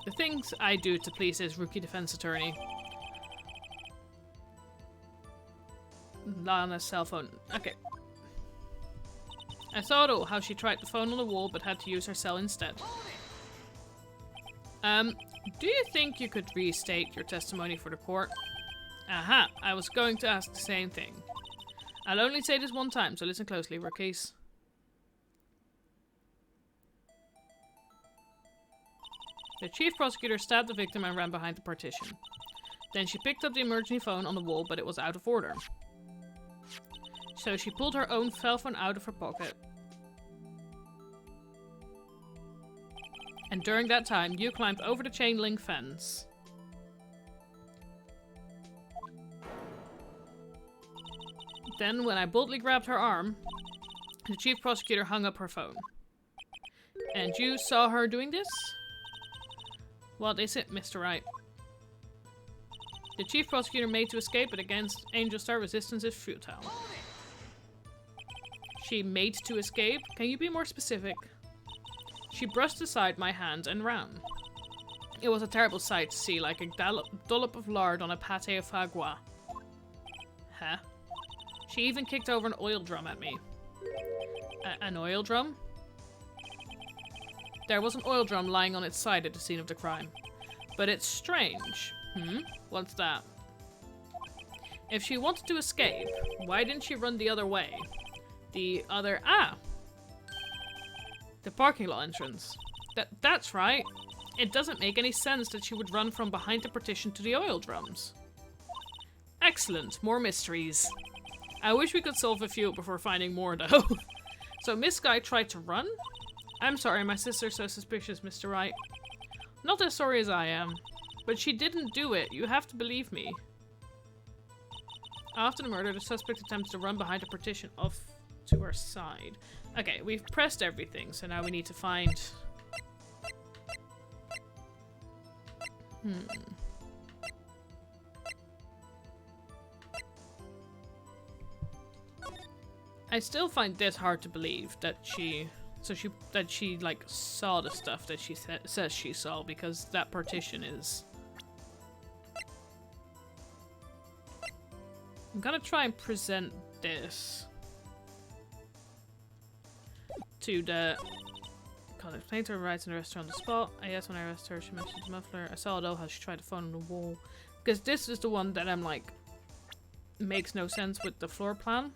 The things I do to please his rookie defense attorney. Lana's cell phone. Okay. I saw though how she tried the phone on the wall but had to use her cell instead. Do you think you could restate your testimony for the court? Aha, I was going to ask the same thing. I'll only say this one time, so listen closely, rookies. The chief prosecutor stabbed the victim and ran behind the partition. Then she picked up the emergency phone on the wall, but it was out of order. So she pulled her own cell phone out of her pocket. And during that time, you climbed over the chain link fence. Then, when I boldly grabbed her arm, the chief prosecutor hung up her phone. And you saw her doing this? What is it, Mr. Wright? The chief prosecutor made to escape, but against Angel Star, resistance is futile. She made to escape? Can you be more specific? She brushed aside my hand and ran. It was a terrible sight to see, like a dollop of lard on a pate of foie gras. Huh? She even kicked over an oil drum at me. An oil drum? There was an oil drum lying on its side at the scene of the crime. But it's strange. What's that? If she wanted to escape, why didn't she run the other way? The parking lot entrance. That's right. It doesn't make any sense that she would run from behind the partition to the oil drums. Excellent. More mysteries. I wish we could solve a few before finding more, though. So Miss Guy tried to run? I'm sorry, my sister's so suspicious, Mr. Wright. Not as sorry as I am. But she didn't do it. You have to believe me. After the murder, the suspect attempted to run behind a partition off to her side. Okay, we've pressed everything, so now we need to find... I still find this hard to believe that she like saw the stuff that she says she saw, because that partition is... I'm gonna try and present this to the... God, explain to her rights in the restaurant on the spot. I guess when I arrested her, she mentioned the muffler. I saw though how she tried to phone on the wall. Because this is the one that I'm like... makes no sense with the floor plan.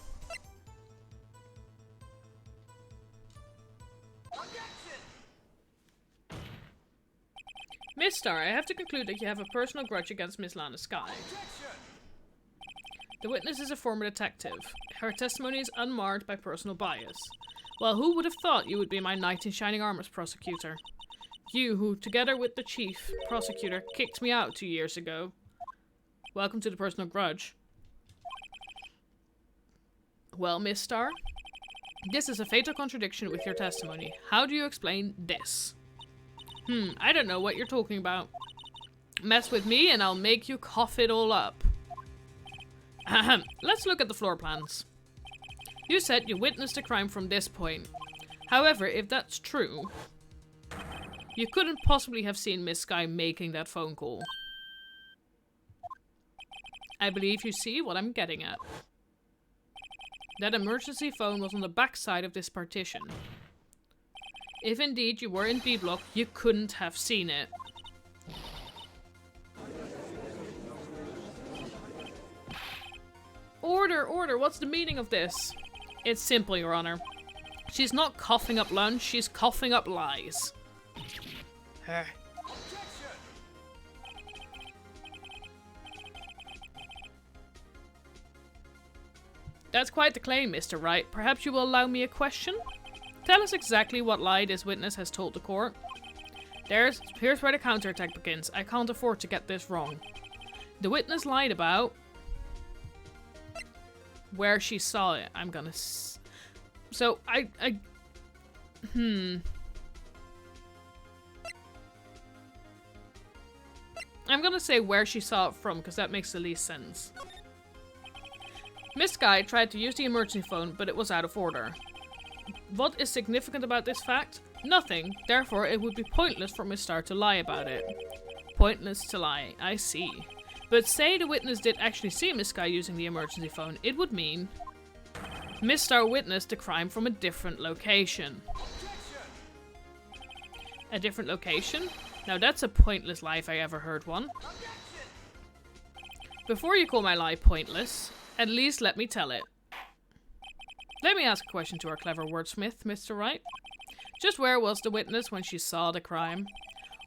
Miss Star, I have to conclude that you have a personal grudge against Miss Lana Sky. The witness is a former detective. Her testimony is unmarred by personal bias. Well, who would have thought you would be my knight in shining armor's prosecutor? You who, together with the chief prosecutor, kicked me out 2 years ago. Welcome to the personal grudge. Well, Miss Star, this is a fatal contradiction with your testimony. How do you explain this? I don't know what you're talking about. Mess with me and I'll make you cough it all up. Ahem. Let's look at the floor plans. You said you witnessed a crime from this point. However, if that's true, you couldn't possibly have seen Miss Sky making that phone call. I believe you see what I'm getting at. That emergency phone was on the back side of this partition. If indeed you were in B block, you couldn't have seen it. Order, order, what's the meaning of this? It's simple, Your Honor. She's not coughing up lunch, she's coughing up lies. That's quite the claim, Mr. Wright. Perhaps you will allow me a question? Tell us exactly what lie this witness has told the court. Here's where the counterattack begins. I can't afford to get this wrong. The witness lied about where she saw it. I'm gonna... So, I'm gonna say where she saw it from, because that makes the least sense. Miss Guy tried to use the emergency phone, but it was out of order. What is significant about this fact? Nothing. Therefore, it would be pointless for Miss Star to lie about it. Pointless to lie. I see. But say the witness did actually see Miss Guy using the emergency phone, it would mean Miss Star witnessed the crime from a different location. A different location? Now that's a pointless lie if I ever heard one. Before you call my lie pointless, at least let me tell it. Let me ask a question to our clever wordsmith, Mr. Wright. Just where was the witness when she saw the crime?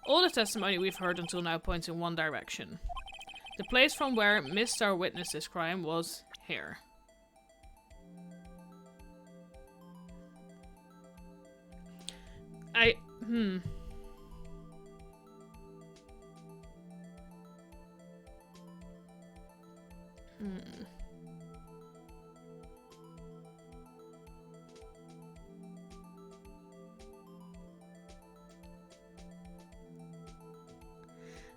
All the testimony we've heard until now points in one direction. The place from where Miss Star witnessed this crime was here.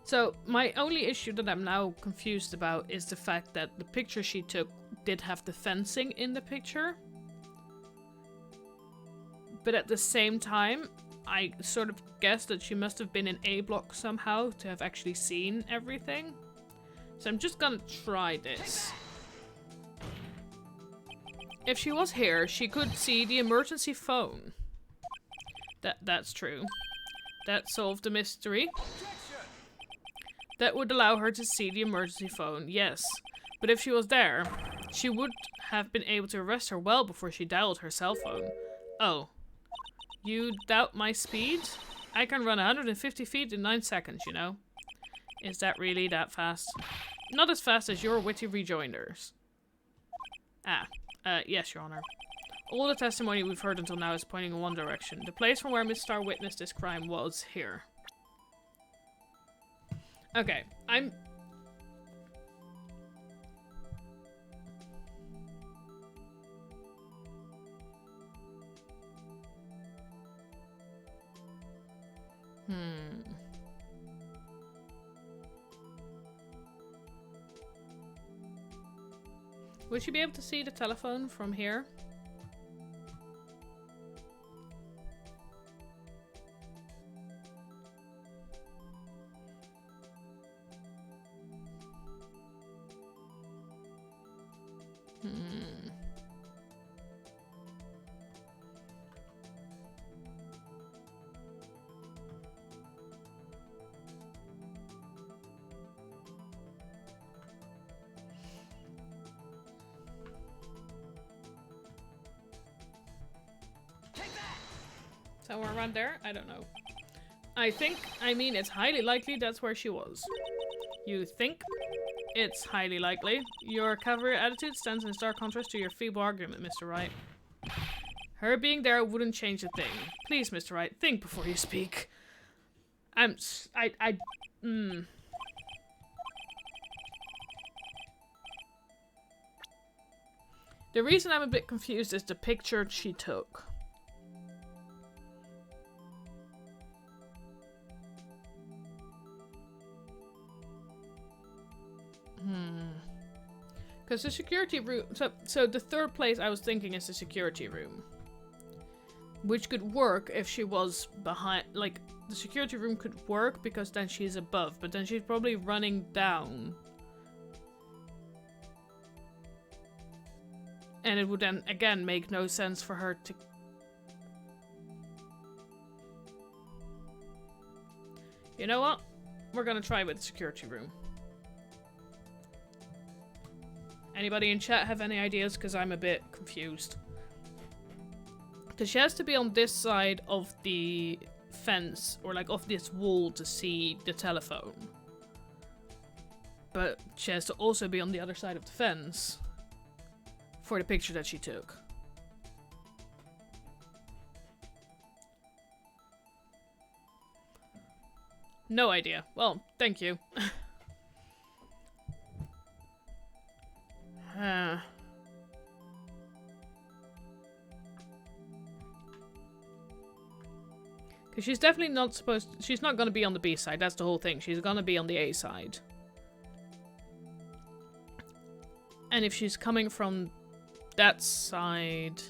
So, my only issue that I'm now confused about is the fact that the picture she took did have the fencing in the picture. But at the same time, I sort of guess that she must have been in A block somehow to have actually seen everything. So I'm just gonna try this. If she was here, she could see the emergency phone. That's true. That solved the mystery. That would allow her to see the emergency phone, yes. But if she was there, she would have been able to arrest her well before she dialed her cell phone. Oh. You doubt my speed? I can run 150 feet in 9 seconds, you know. Is that really that fast? Not as fast as your witty rejoinders. Yes, Your Honor. All the testimony we've heard until now is pointing in one direction. The place from where Miss Star witnessed this crime was here. Okay, Would she be able to see the telephone from here? Somewhere around there? I don't know. I mean, it's highly likely that's where she was. You think? It's highly likely. Your cavalry attitude stands in stark contrast to your feeble argument, Mr. Wright. Her being there wouldn't change a thing. Please, Mr. Wright, think before you speak. The reason I'm a bit confused is the picture she took. Because the security room... So the third place I was thinking is the security room. Which could work if she was behind... Like, the security room could work because then she's above. But then she's probably running down. And it would then, again, make no sense for her to... You know what? We're gonna try with the security room. Anybody in chat have any ideas? Because I'm a bit confused. Because she has to be on this side of the fence, or like of this wall to see the telephone. But she has to also be on the other side of the fence for the picture that she took. No idea. Well, thank you. Because she's definitely not supposed to, she's not going to be on the B side. That's the whole thing. She's going to be on the A side. And if she's coming from that side,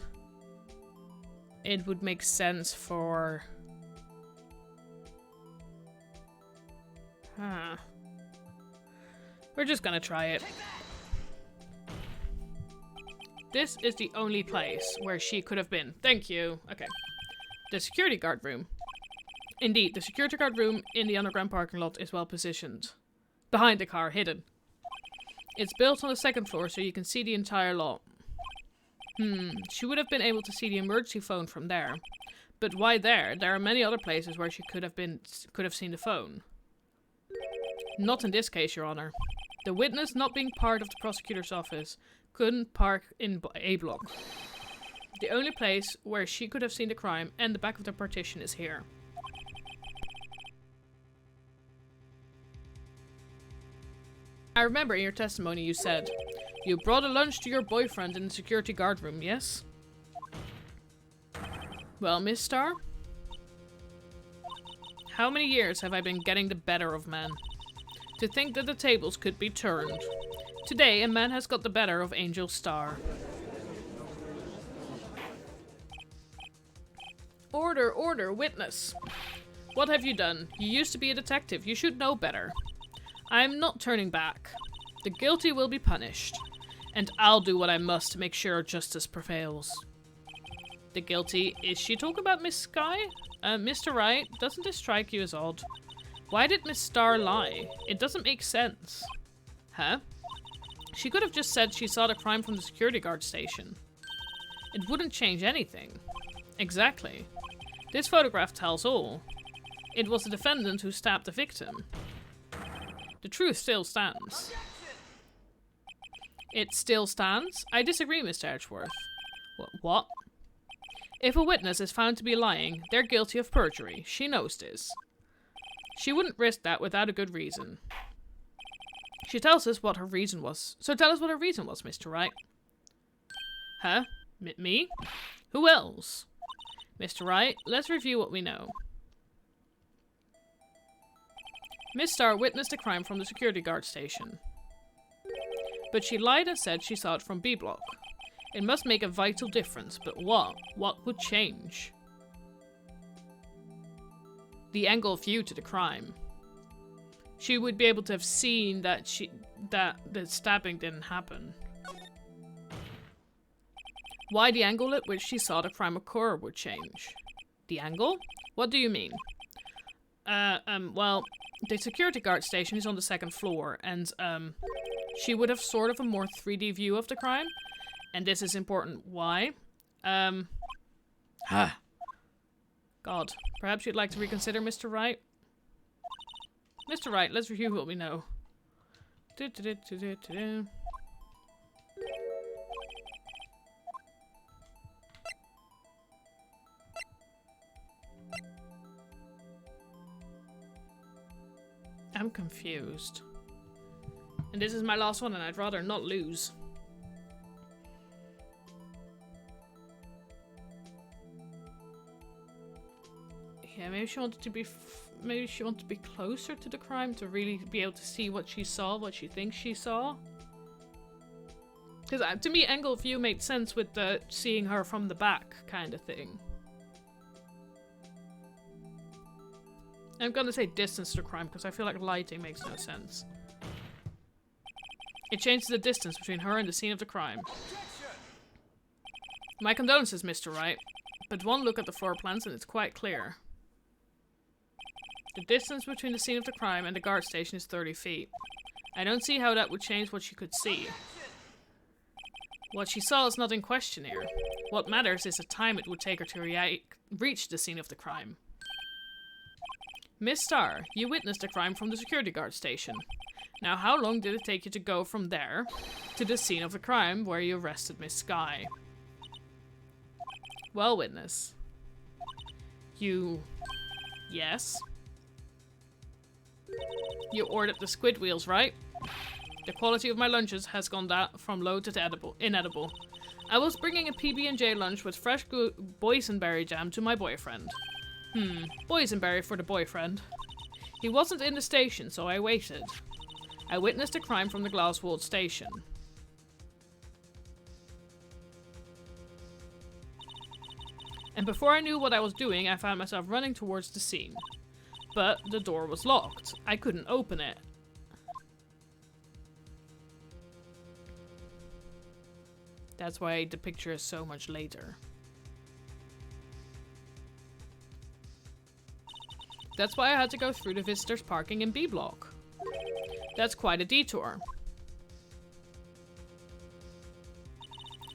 it would make sense for... We're just gonna try it. This is the only place where she could have been. Thank you. Okay. The security guard room. Indeed, the security guard room in the underground parking lot is well positioned. Behind the car, hidden. It's built on the second floor so you can see the entire lot. She would have been able to see the emergency phone from there. But why there? There are many other places where she could have seen the phone. Not in this case, Your Honor. The witness, not being part of the prosecutor's office, couldn't park in A block. The only place where she could have seen the crime and the back of the partition is here. I remember in your testimony you said, you brought a lunch to your boyfriend in the security guard room, yes? Well, Miss Starr? How many years have I been getting the better of men? To think that the tables could be turned. Today, a man has got the better of Angel Starr. Order, order, witness. What have you done? You used to be a detective. You should know better. I'm not turning back. The guilty will be punished. And I'll do what I must to make sure justice prevails. The guilty? Is she talking about Miss Sky? Mr. Wright, doesn't this strike you as odd? Why did Miss Starr lie? It doesn't make sense. Huh? She could have just said she saw the crime from the security guard station. It wouldn't change anything. Exactly. This photograph tells all. It was the defendant who stabbed the victim. The truth still stands. It still stands? I disagree, Mr. Edgeworth. What? If a witness is found to be lying, they're guilty of perjury. She knows this. She wouldn't risk that without a good reason. She tells us what her reason was. So tell us what her reason was, Mr. Wright. Huh? Me? Who else? Mr. Wright, let's review what we know. Miss Starr witnessed a crime from the security guard station. But she lied and said she saw it from B block. It must make a vital difference, but what? What would change? The angle of view to the crime. She would be able to have seen that the stabbing didn't happen. Why the angle at which she saw the crime occur would change. The angle? What do you mean? Well, the security guard station is on the second floor, and, she would have sort of a more 3D view of the crime. And this is important. Why? God. Perhaps you'd like to reconsider, Mr. Wright? Mr. Wright, let's review what we know. I'm confused. And this is my last one, and I'd rather not lose. Yeah, maybe she wanted to be closer to the crime to really be able to see what she saw, what she thinks she saw. Because to me, angle of view made sense with the seeing her from the back kind of thing. I'm gonna say distance to crime because I feel like lighting makes no sense. It changes the distance between her and the scene of the crime. My condolences, Mr. Wright, but one look at the floor plans and it's quite clear. The distance between the scene of the crime and the guard station is 30 feet. I don't see how that would change what she could see. What she saw is not in question here. What matters is the time it would take her to reach the scene of the crime. Miss Starr, you witnessed the crime from the security guard station. Now, how long did it take you to go from there to the scene of the crime where you arrested Miss Sky? Well, witness. You... Yes? You ordered the squid wheels, right? The quality of my lunches has gone down from low to inedible. I was bringing a PB&J lunch with fresh boysenberry jam to my boyfriend. Boysenberry for the boyfriend. He wasn't in the station, so I waited. I witnessed a crime from the glass-walled station. And before I knew what I was doing, I found myself running towards the scene. But the door was locked. I couldn't open it. That's why the picture is so much later. That's why I had to go through the visitors parking in B block. That's quite a detour.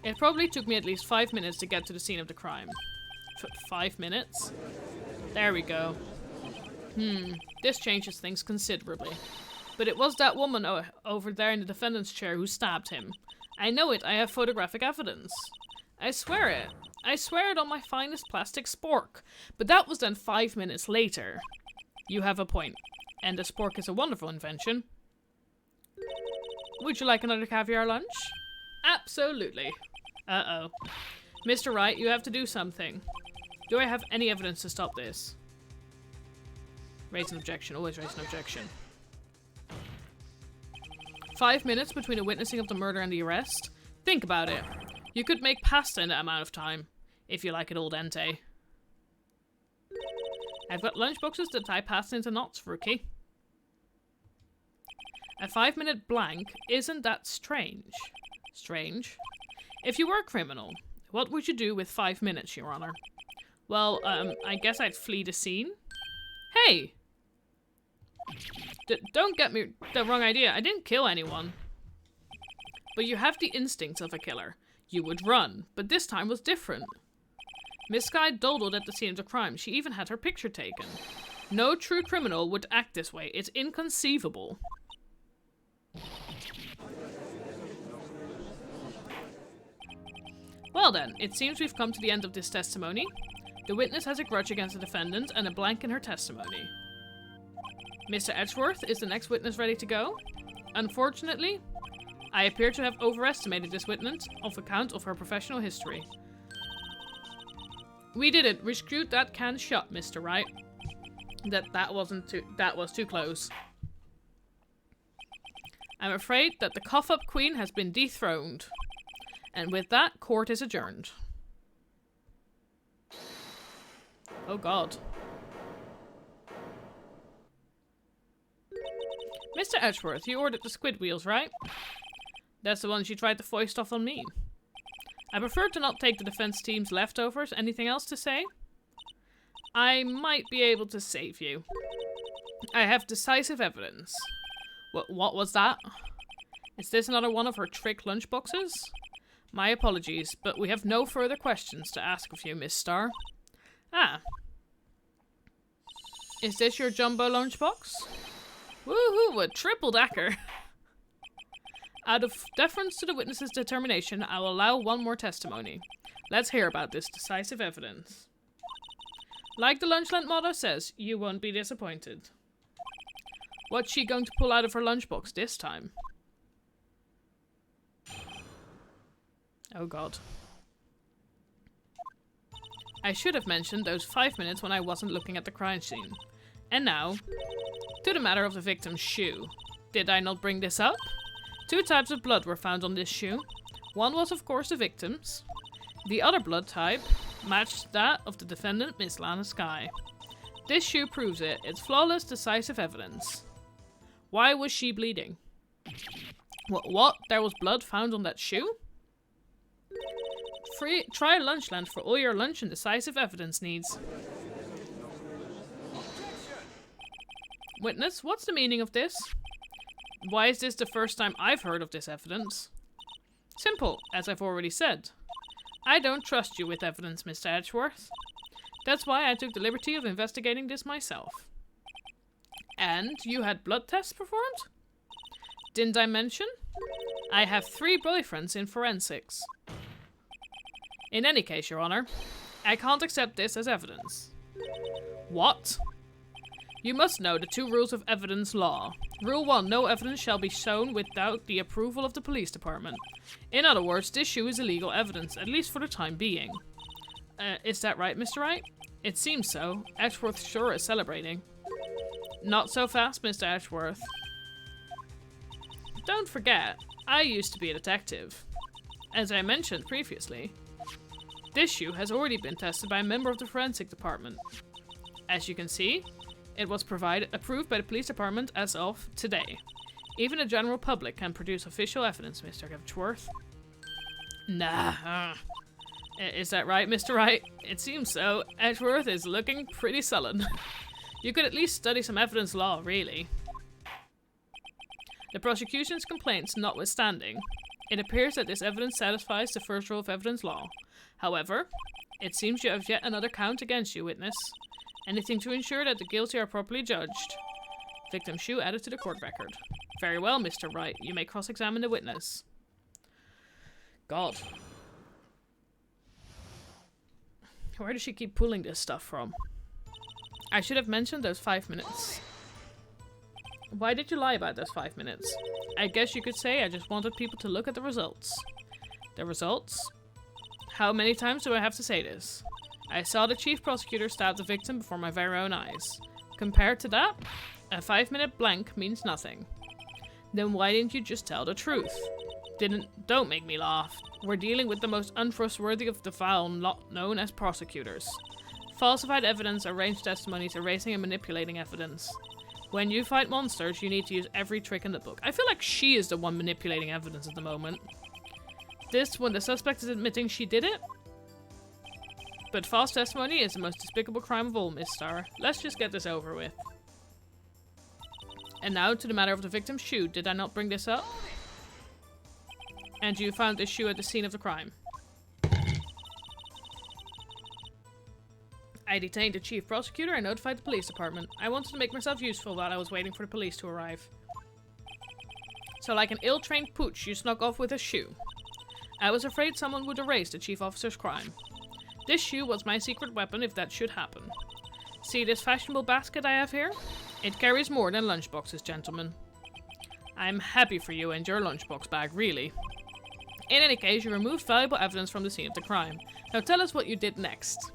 It probably took me at least 5 minutes to get to the scene of the crime. 5 minutes? There we go. This changes things considerably. But it was that woman over there in the defendant's chair who stabbed him. I know it, I have photographic evidence. I swear it. I swear it on my finest plastic spork. But that was then 5 minutes later. You have a point. And the spork is a wonderful invention. Would you like another caviar lunch? Absolutely. Uh-oh. Mr. Wright, you have to do something. Do I have any evidence to stop this? Raise an objection. Always raise an objection. 5 minutes between the witnessing of the murder and the arrest? Think about it. You could make pasta in that amount of time. If you like it al dente. I've got lunchboxes that tie pasta into knots, rookie. A 5-minute blank? Isn't that strange? Strange? If you were a criminal, what would you do with 5 minutes, Your Honor? Well, I guess I'd flee the scene. Hey! Don't get me the wrong idea. I didn't kill anyone. But you have the instincts of a killer. You would run, but this time was different. Miss Skye dawdled at the scene of the crime. She even had her picture taken. No true criminal would act this way. It's inconceivable. Well then, it seems we've come to the end of this testimony. The witness has a grudge against the defendant and a blank in her testimony. Mr. Edgeworth, is the next witness ready to go? Unfortunately, I appear to have overestimated this witness on account of her professional history. We did it. We screwed that can shut, Mr. Wright. That was too close. I'm afraid that the cough-up queen has been dethroned. And with that, court is adjourned. Oh god. Mr. Edgeworth, you ordered the squid wheels, right? That's the ones you tried to foist off on me. I prefer to not take the defense team's leftovers. Anything else to say? I might be able to save you. I have decisive evidence. What was that? Is this another one of her trick lunchboxes? My apologies, but we have no further questions to ask of you, Miss Starr. Ah. Is this your jumbo lunchbox? Woohoo, a triple-decker. Out of deference to the witness's determination, I will allow one more testimony. Let's hear about this decisive evidence. Like the Lunchland motto says, you won't be disappointed. What's she going to pull out of her lunchbox this time? Oh god. I should have mentioned those 5 minutes when I wasn't looking at the crime scene. And now, to the matter of the victim's shoe. Did I not bring this up? 2 types of blood were found on this shoe. One was of course the victim's. The other blood type matched that of the defendant, Miss Lana Skye. This shoe proves it. It's flawless, decisive evidence. Why was she bleeding? What? There was blood found on that shoe? Try Lunchland for all your lunch and decisive evidence needs. Witness, what's the meaning of this? Why is this the first time I've heard of this evidence? Simple, as I've already said. I don't trust you with evidence, Mr. Edgeworth. That's why I took the liberty of investigating this myself. And you had blood tests performed? Didn't I mention? I have 3 boyfriends in forensics. In any case, Your Honor, I can't accept this as evidence. What? You must know the 2 rules of evidence law. Rule 1, no evidence shall be shown without the approval of the police department. In other words, this shoe is illegal evidence, at least for the time being. Is that right, Mr. Wright? It seems so. Ashworth sure is celebrating. Not so fast, Mr. Ashworth. Don't forget, I used to be a detective. As I mentioned previously, this shoe has already been tested by a member of the forensic department. As you can see, it was approved by the police department as of today. Even the general public can produce official evidence, Mr. Ashworth. Nah. Is that right, Mr. Wright? It seems so. Ashworth is looking pretty sullen. You could at least study some evidence law, really. The prosecution's complaints notwithstanding, it appears that this evidence satisfies the first rule of evidence law. However, it seems you have yet another count against you, witness. Anything to ensure that the guilty are properly judged. Victim shoe added to the court record. Very well, Mr. Wright. You may cross-examine the witness. God. Where does she keep pulling this stuff from? I should have mentioned those 5 minutes. Why did you lie about those 5 minutes? I guess you could say I just wanted people to look at the results. The results? How many times do I have to say this? I saw the chief prosecutor stab the victim before my very own eyes. Compared to that, a 5-minute blank means nothing. Then why didn't you just tell the truth? Don't make me laugh. We're dealing with the most untrustworthy of the foul, not known as prosecutors. Falsified evidence, arranged testimonies, erasing and manipulating evidence. When you fight monsters, you need to use every trick in the book. I feel like she is the one manipulating evidence at the moment. This, when the suspect is admitting she did it? But false testimony is the most despicable crime of all, Miss Starr. Let's just get this over with. And now to the matter of the victim's shoe. Did I not bring this up? And you found this shoe at the scene of the crime. I detained the chief prosecutor and notified the police department. I wanted to make myself useful while I was waiting for the police to arrive. So like an ill-trained pooch, you snuck off with a shoe. I was afraid someone would erase the chief officer's crime. This shoe was my secret weapon if that should happen. See this fashionable basket I have here? It carries more than lunchboxes, gentlemen. I'm happy for you and your lunchbox bag, really. In any case, you removed valuable evidence from the scene of the crime. Now tell us what you did next.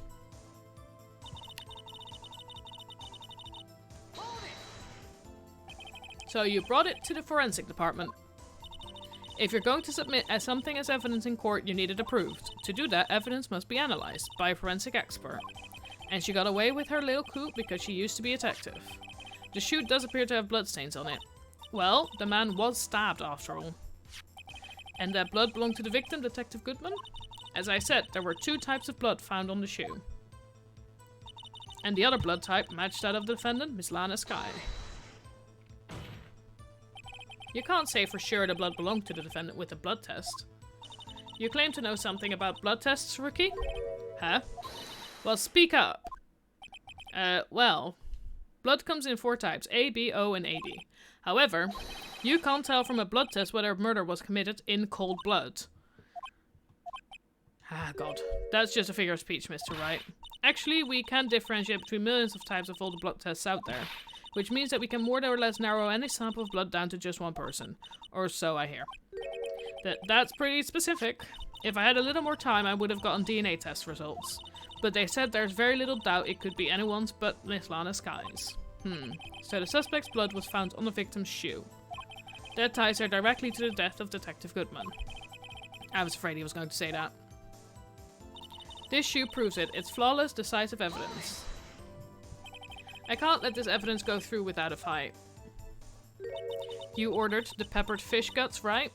So you brought it to the forensic department. If you're going to submit something as evidence in court, you need it approved. To do that, evidence must be analyzed by a forensic expert. And she got away with her little coup because she used to be a detective. The shoe does appear to have bloodstains on it. Well, the man was stabbed after all. And that blood belonged to the victim, Detective Goodman? As I said, there were 2 types of blood found on the shoe. And the other blood type matched that of the defendant, Miss Lana Skye. You can't say for sure the blood belonged to the defendant with a blood test. You claim to know something about blood tests, rookie? Huh? Well, speak up. Well, blood comes in 4 types, A, B, O, and AD. However, you can't tell from a blood test whether a murder was committed in cold blood. Ah, God. That's just a figure of speech, Mr. Wright. Actually, we can differentiate between millions of types of all the blood tests out there, which means that we can more or less narrow any sample of blood down to just one person. Or so I hear. That's pretty specific. If I had a little more time, I would have gotten DNA test results. But they said there's very little doubt it could be anyone's but Miss Lana Skye's. So the suspect's blood was found on the victim's shoe. That ties her directly to the death of Detective Goodman. I was afraid he was going to say that. This shoe proves it. It's flawless, decisive evidence. I can't let this evidence go through without a fight. You ordered the peppered fish guts, right?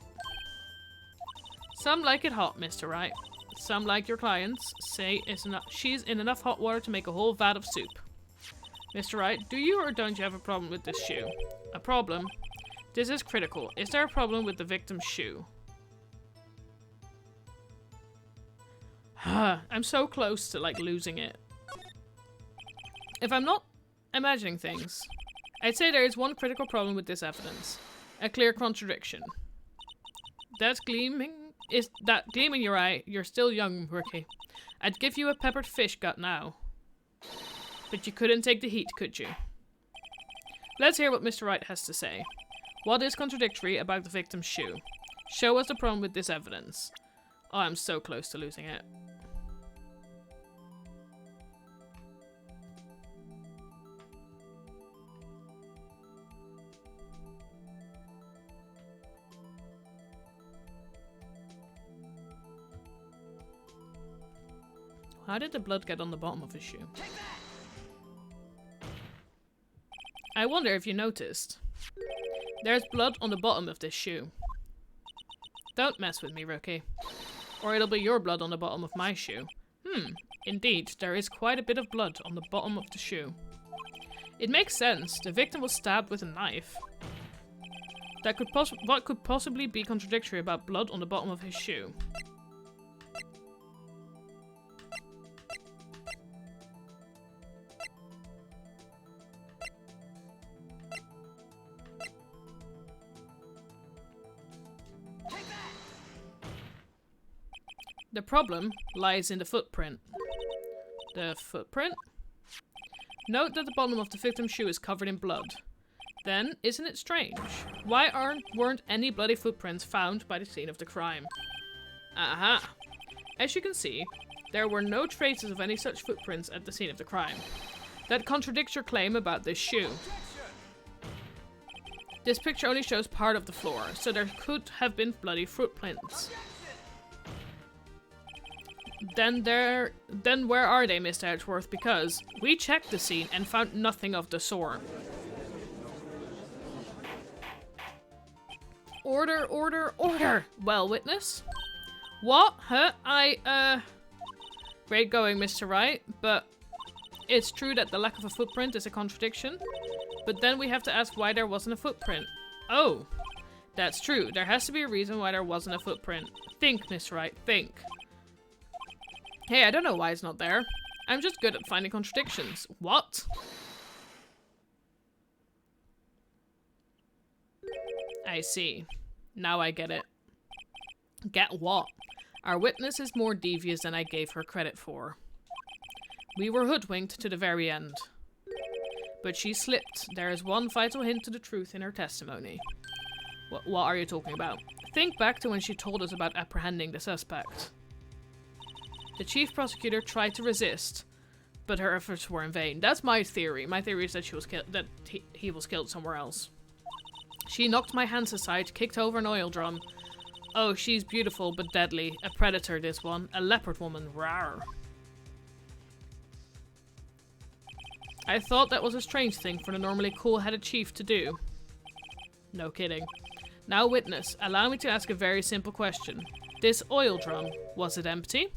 Some like it hot, Mr. Wright. Some, like your clients, say she's in enough hot water to make a whole vat of soup. Mr. Wright, do you or don't you have a problem with this shoe? A problem? This is critical. Is there a problem with the victim's shoe? I'm so close to, like, losing it. If I'm not imagining things, I'd say there is one critical problem with this evidence. A clear contradiction. That gleam in your eye, you're still young, rookie. I'd give you a peppered fish gut now. But you couldn't take the heat, could you? Let's hear what Mr. Wright has to say. What is contradictory about the victim's shoe? Show us the problem with this evidence. Oh, I'm so close to losing it. How did the blood get on the bottom of his shoe? I wonder if you noticed. There's blood on the bottom of this shoe. Don't mess with me, rookie. Or it'll be your blood on the bottom of my shoe. Indeed, there is quite a bit of blood on the bottom of the shoe. It makes sense. The victim was stabbed with a knife. What could possibly be contradictory about blood on the bottom of his shoe? The problem lies in the footprint. The footprint? Note that the bottom of the victim's shoe is covered in blood. Then, isn't it strange? Why weren't any bloody footprints found by the scene of the crime? Aha! As you can see, there were no traces of any such footprints at the scene of the crime. That contradicts your claim about this shoe. This picture only shows part of the floor, so there could have been bloody footprints. Then where are they, Mr. Edgeworth? Because we checked the scene and found nothing of the sort. Order, order, order! Well, witness? What? Huh? Great going, Mr. Wright, but it's true that the lack of a footprint is a contradiction. But then we have to ask why there wasn't a footprint. Oh, that's true. There has to be a reason why there wasn't a footprint. Think, Mr. Wright, think. Hey, I don't know why it's not there. I'm just good at finding contradictions. What? I see. Now I get it. Get what? Our witness is more devious than I gave her credit for. We were hoodwinked to the very end. But she slipped. There is one vital hint to the truth in her testimony. What are you talking about? Think back to when she told us about apprehending the suspect. The chief prosecutor tried to resist, but her efforts were in vain. That's my theory. My theory is that she was he was killed somewhere else. She knocked my hands aside, kicked over an oil drum. Oh, she's beautiful but deadly. A predator, this one. A leopard woman. Rawr. I thought that was a strange thing for the normally cool-headed chief to do. No kidding. Now, witness, allow me to ask a very simple question. This oil drum, was it empty?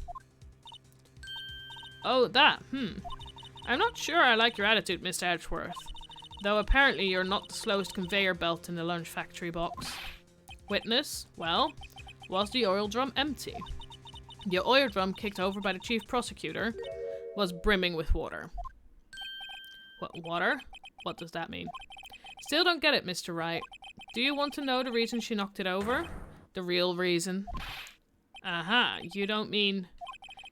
Oh, that. I'm not sure I like your attitude, Mr. Edgeworth. Though apparently you're not the slowest conveyor belt in the lunch factory box. Witness, well, was the oil drum empty? The oil drum kicked over by the chief prosecutor was brimming with water. What, water? What does that mean? Still don't get it, Mr. Wright. Do you want to know the reason she knocked it over? The real reason? Aha, you don't mean...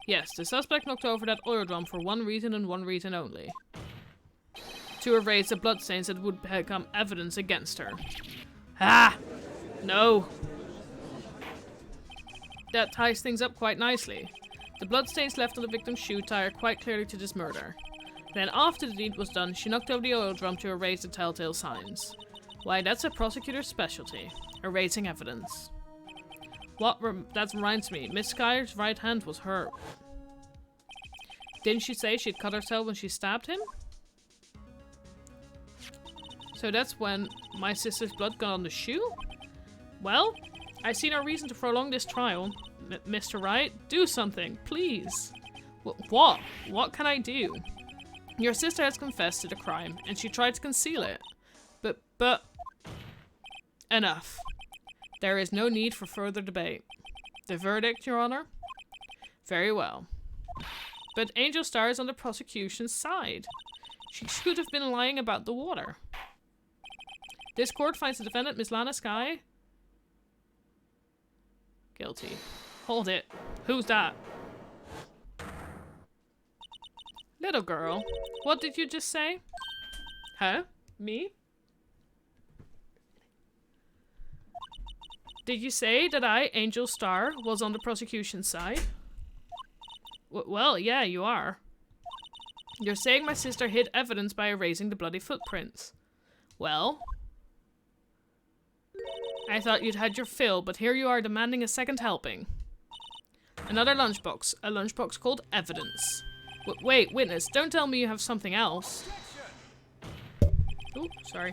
Yes, the suspect knocked over that oil drum for one reason and one reason only. To erase the bloodstains that would become evidence against her. Ah! No! That ties things up quite nicely. The bloodstains left on the victim's shoe tie quite clearly to this murder. Then after the deed was done, she knocked over the oil drum to erase the telltale signs. Why, that's a prosecutor's specialty. Erasing evidence. That reminds me, Miss Skyer's right hand was hurt. Didn't she say she'd cut herself when she stabbed him? So that's when my sister's blood got on the shoe? Well, I see no reason to prolong this trial. Mr. Wright, do something, please. What? What can I do? Your sister has confessed to the crime, and she tried to conceal it. But... Enough. There is no need for further debate. The verdict, Your Honor? Very well. But Angel Star is on the prosecution's side. She should have been lying about the water. This court finds the defendant, Miss Lana Sky, guilty. Hold it. Who's that? Little girl, what did you just say? Huh? Me? Did you say that I, Angel Star, was on the prosecution's side? Well, yeah, you are. You're saying my sister hid evidence by erasing the bloody footprints. Well... I thought you'd had your fill, but here you are demanding a second helping. Another lunchbox. A lunchbox called evidence. Wait, witness, don't tell me you have something else. Oh, sorry.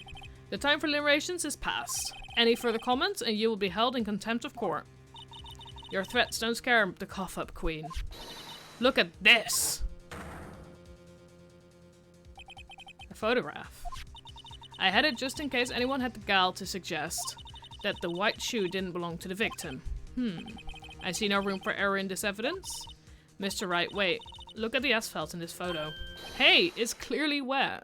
The time for deliberations is past. Any further comments and you will be held in contempt of court. Your threats don't scare the cough-up queen. Look at this! A photograph. I had it just in case anyone had the gall to suggest that the white shoe didn't belong to the victim. I see no room for error in this evidence. Mr. Wright, wait. Look at the asphalt in this photo. Hey, it's clearly wet.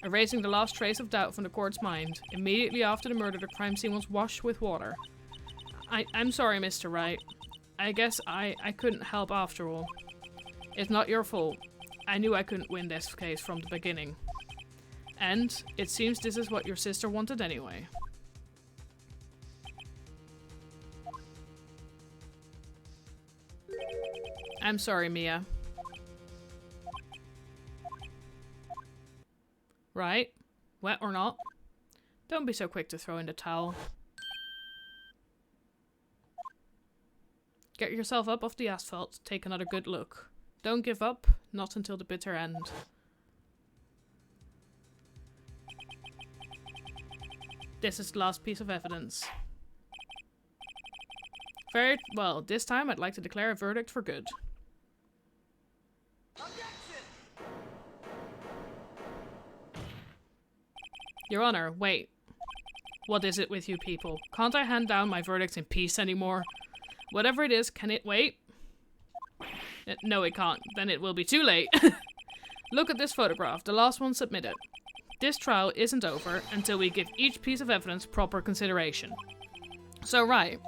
Erasing the last trace of doubt from the court's mind. Immediately after the murder, the crime scene was washed with water. I'm sorry, Mr. Wright. I guess I couldn't help after all. It's not your fault. I knew I couldn't win this case from the beginning. And it seems this is what your sister wanted anyway. I'm sorry, Mia. Right? Wet or not? Don't be so quick to throw in the towel. Get yourself up off the asphalt. Take another good look. Don't give up. Not until the bitter end. This is the last piece of evidence. Very well, this time I'd like to declare a verdict for good. Your Honor, wait. What is it with you people? Can't I hand down my verdicts in peace anymore? Whatever it is, can it wait? No, it can't. Then it will be too late. Look at this photograph, the last one submitted. This trial isn't over until we give each piece of evidence proper consideration. So, right.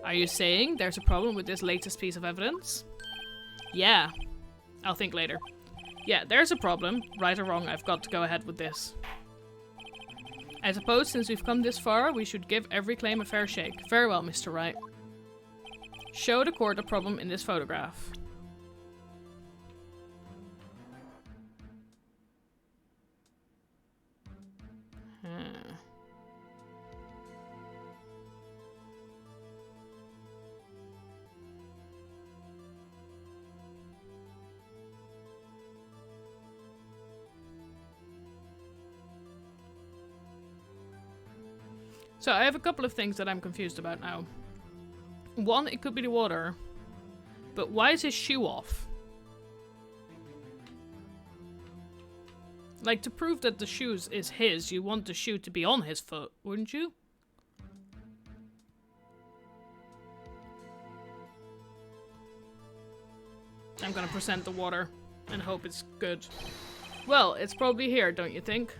Are you saying there's a problem with this latest piece of evidence? Yeah. I'll think later. Yeah, there's a problem. Right or wrong, I've got to go ahead with this. I suppose since we've come this far, we should give every claim a fair shake. Very well, Mr. Wright. Show the court the problem in this photograph. So I have a couple of things that I'm confused about now. One, it could be the water. But why is his shoe off? Like, to prove that the shoe is his, you want the shoe to be on his foot, wouldn't you? I'm gonna present the water and hope it's good. Well, it's probably here, don't you think?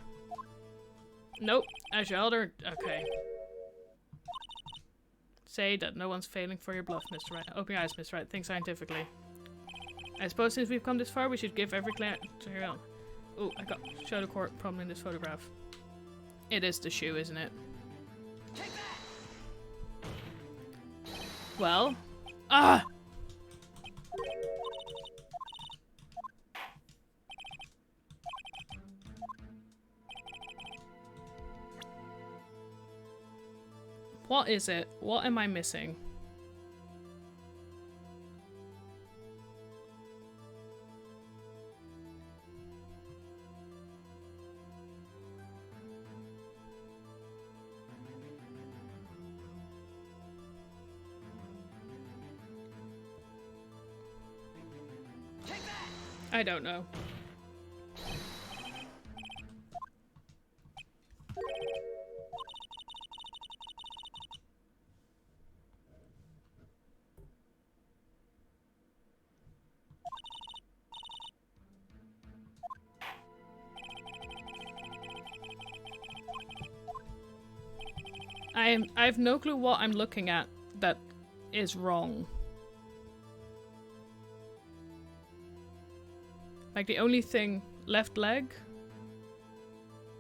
Nope. As your elder... Okay. Say that no one's failing for your bluff, Mr. Wright. Open your eyes, Mr. Wright. Think scientifically. I suppose since we've come this far, we should give every client... Oh, I got... Show the court problem in this photograph. It is the shoe, isn't it? Well... Ah! What is it? What am I missing? I don't know. I have no clue what I'm looking at that is wrong. Like the only thing... Left leg?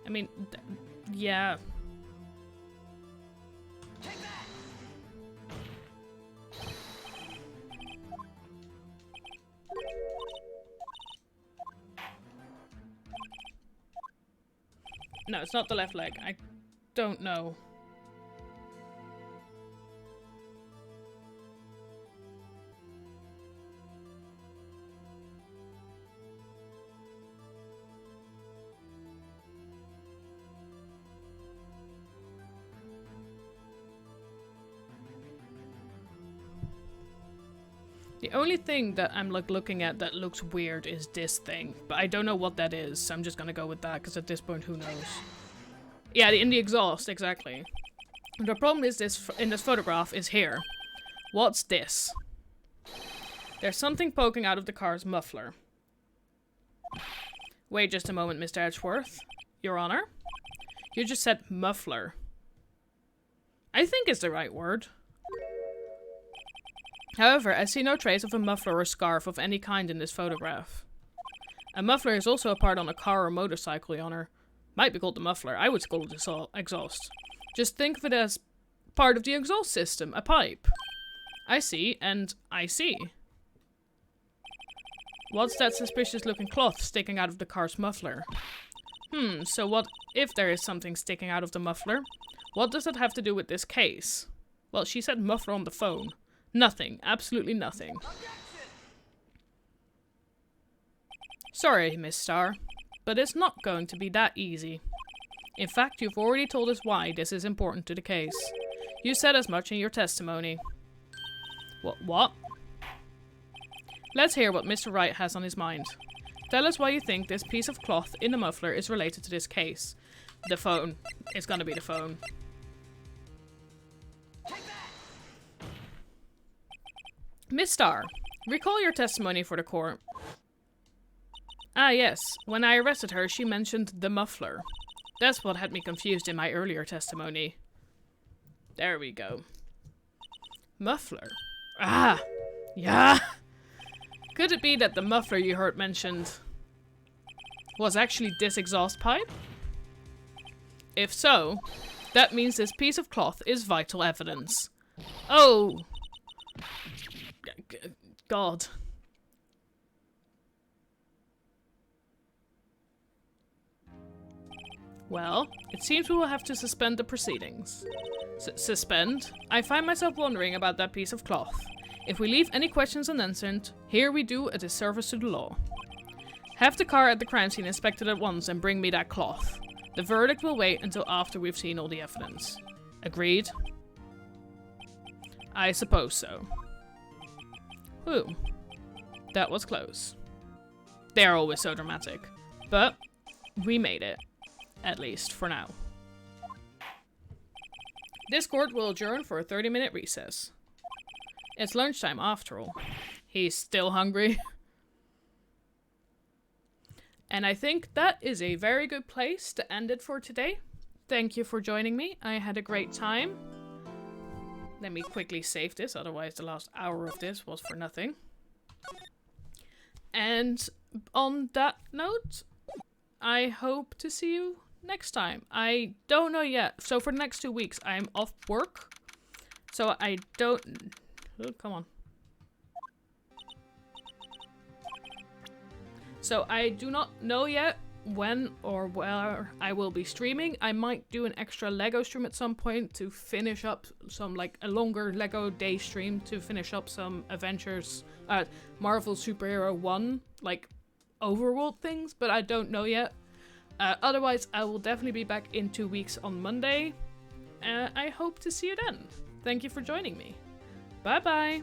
I mean, yeah. No, it's not the left leg. I don't know. The only thing that I'm like looking at that looks weird is this thing, but I don't know what that is, so I'm just gonna go with that, because at this point, who knows? Yeah, in the exhaust, exactly. The problem is this in this photograph is here. What's this? There's something poking out of the car's muffler. Wait just a moment, Mr. Edgeworth. Your Honor? You just said muffler. I think it's the right word. However, I see no trace of a muffler or scarf of any kind in this photograph. A muffler is also a part on a car or motorcycle, Your Honor. Might be called the muffler. I would call it the exhaust. Just think of it as part of the exhaust system, a pipe. I see, and I see. What's that suspicious looking cloth sticking out of the car's muffler? So what if there is something sticking out of the muffler? What does that have to do with this case? Well, she said muffler on the phone. Nothing. Absolutely nothing. Sorry, Miss Starr, but it's not going to be that easy. In fact, you've already told us why this is important to the case. You said as much in your testimony. What? Let's hear what Mr. Wright has on his mind. Tell us why you think this piece of cloth in the muffler is related to this case. The phone. It's gonna be the phone. Miss Starr, recall your testimony for the court. Ah, yes. When I arrested her, she mentioned the muffler. That's what had me confused in my earlier testimony. There we go. Muffler. Ah! Yeah! Could it be that the muffler you heard mentioned was actually this exhaust pipe? If so, that means this piece of cloth is vital evidence. Oh! God. Well, it seems we will have to suspend the proceedings. Suspend? I find myself wondering about that piece of cloth. If we leave any questions unanswered, here we do a disservice to the law. Have the car at the crime scene inspected at once and bring me that cloth. The verdict will wait until after we've seen all the evidence. Agreed? I suppose so. Ooh. That was close. They're always so dramatic. But we made it. At least, for now. This court will adjourn for a 30-minute recess. It's lunchtime after all. He's still hungry. And I think that is a very good place to end it for today. Thank you for joining me. I had a great time. Let me quickly save this, otherwise the last hour of this was for nothing. And on that note, I hope to see you next time. I don't know yet. So for the next 2 weeks, I'm off work. So I don't... Oh, come on. So I do not know yet when or where I will be streaming. I might do an extra Lego stream at some point to finish up some, like, a longer Lego day stream to finish up some adventures, Marvel Superhero 1, like, overworld things, but I don't know yet. Otherwise, I will definitely be back in 2 weeks on Monday. I hope to see you then. Thank you for joining me. Bye bye!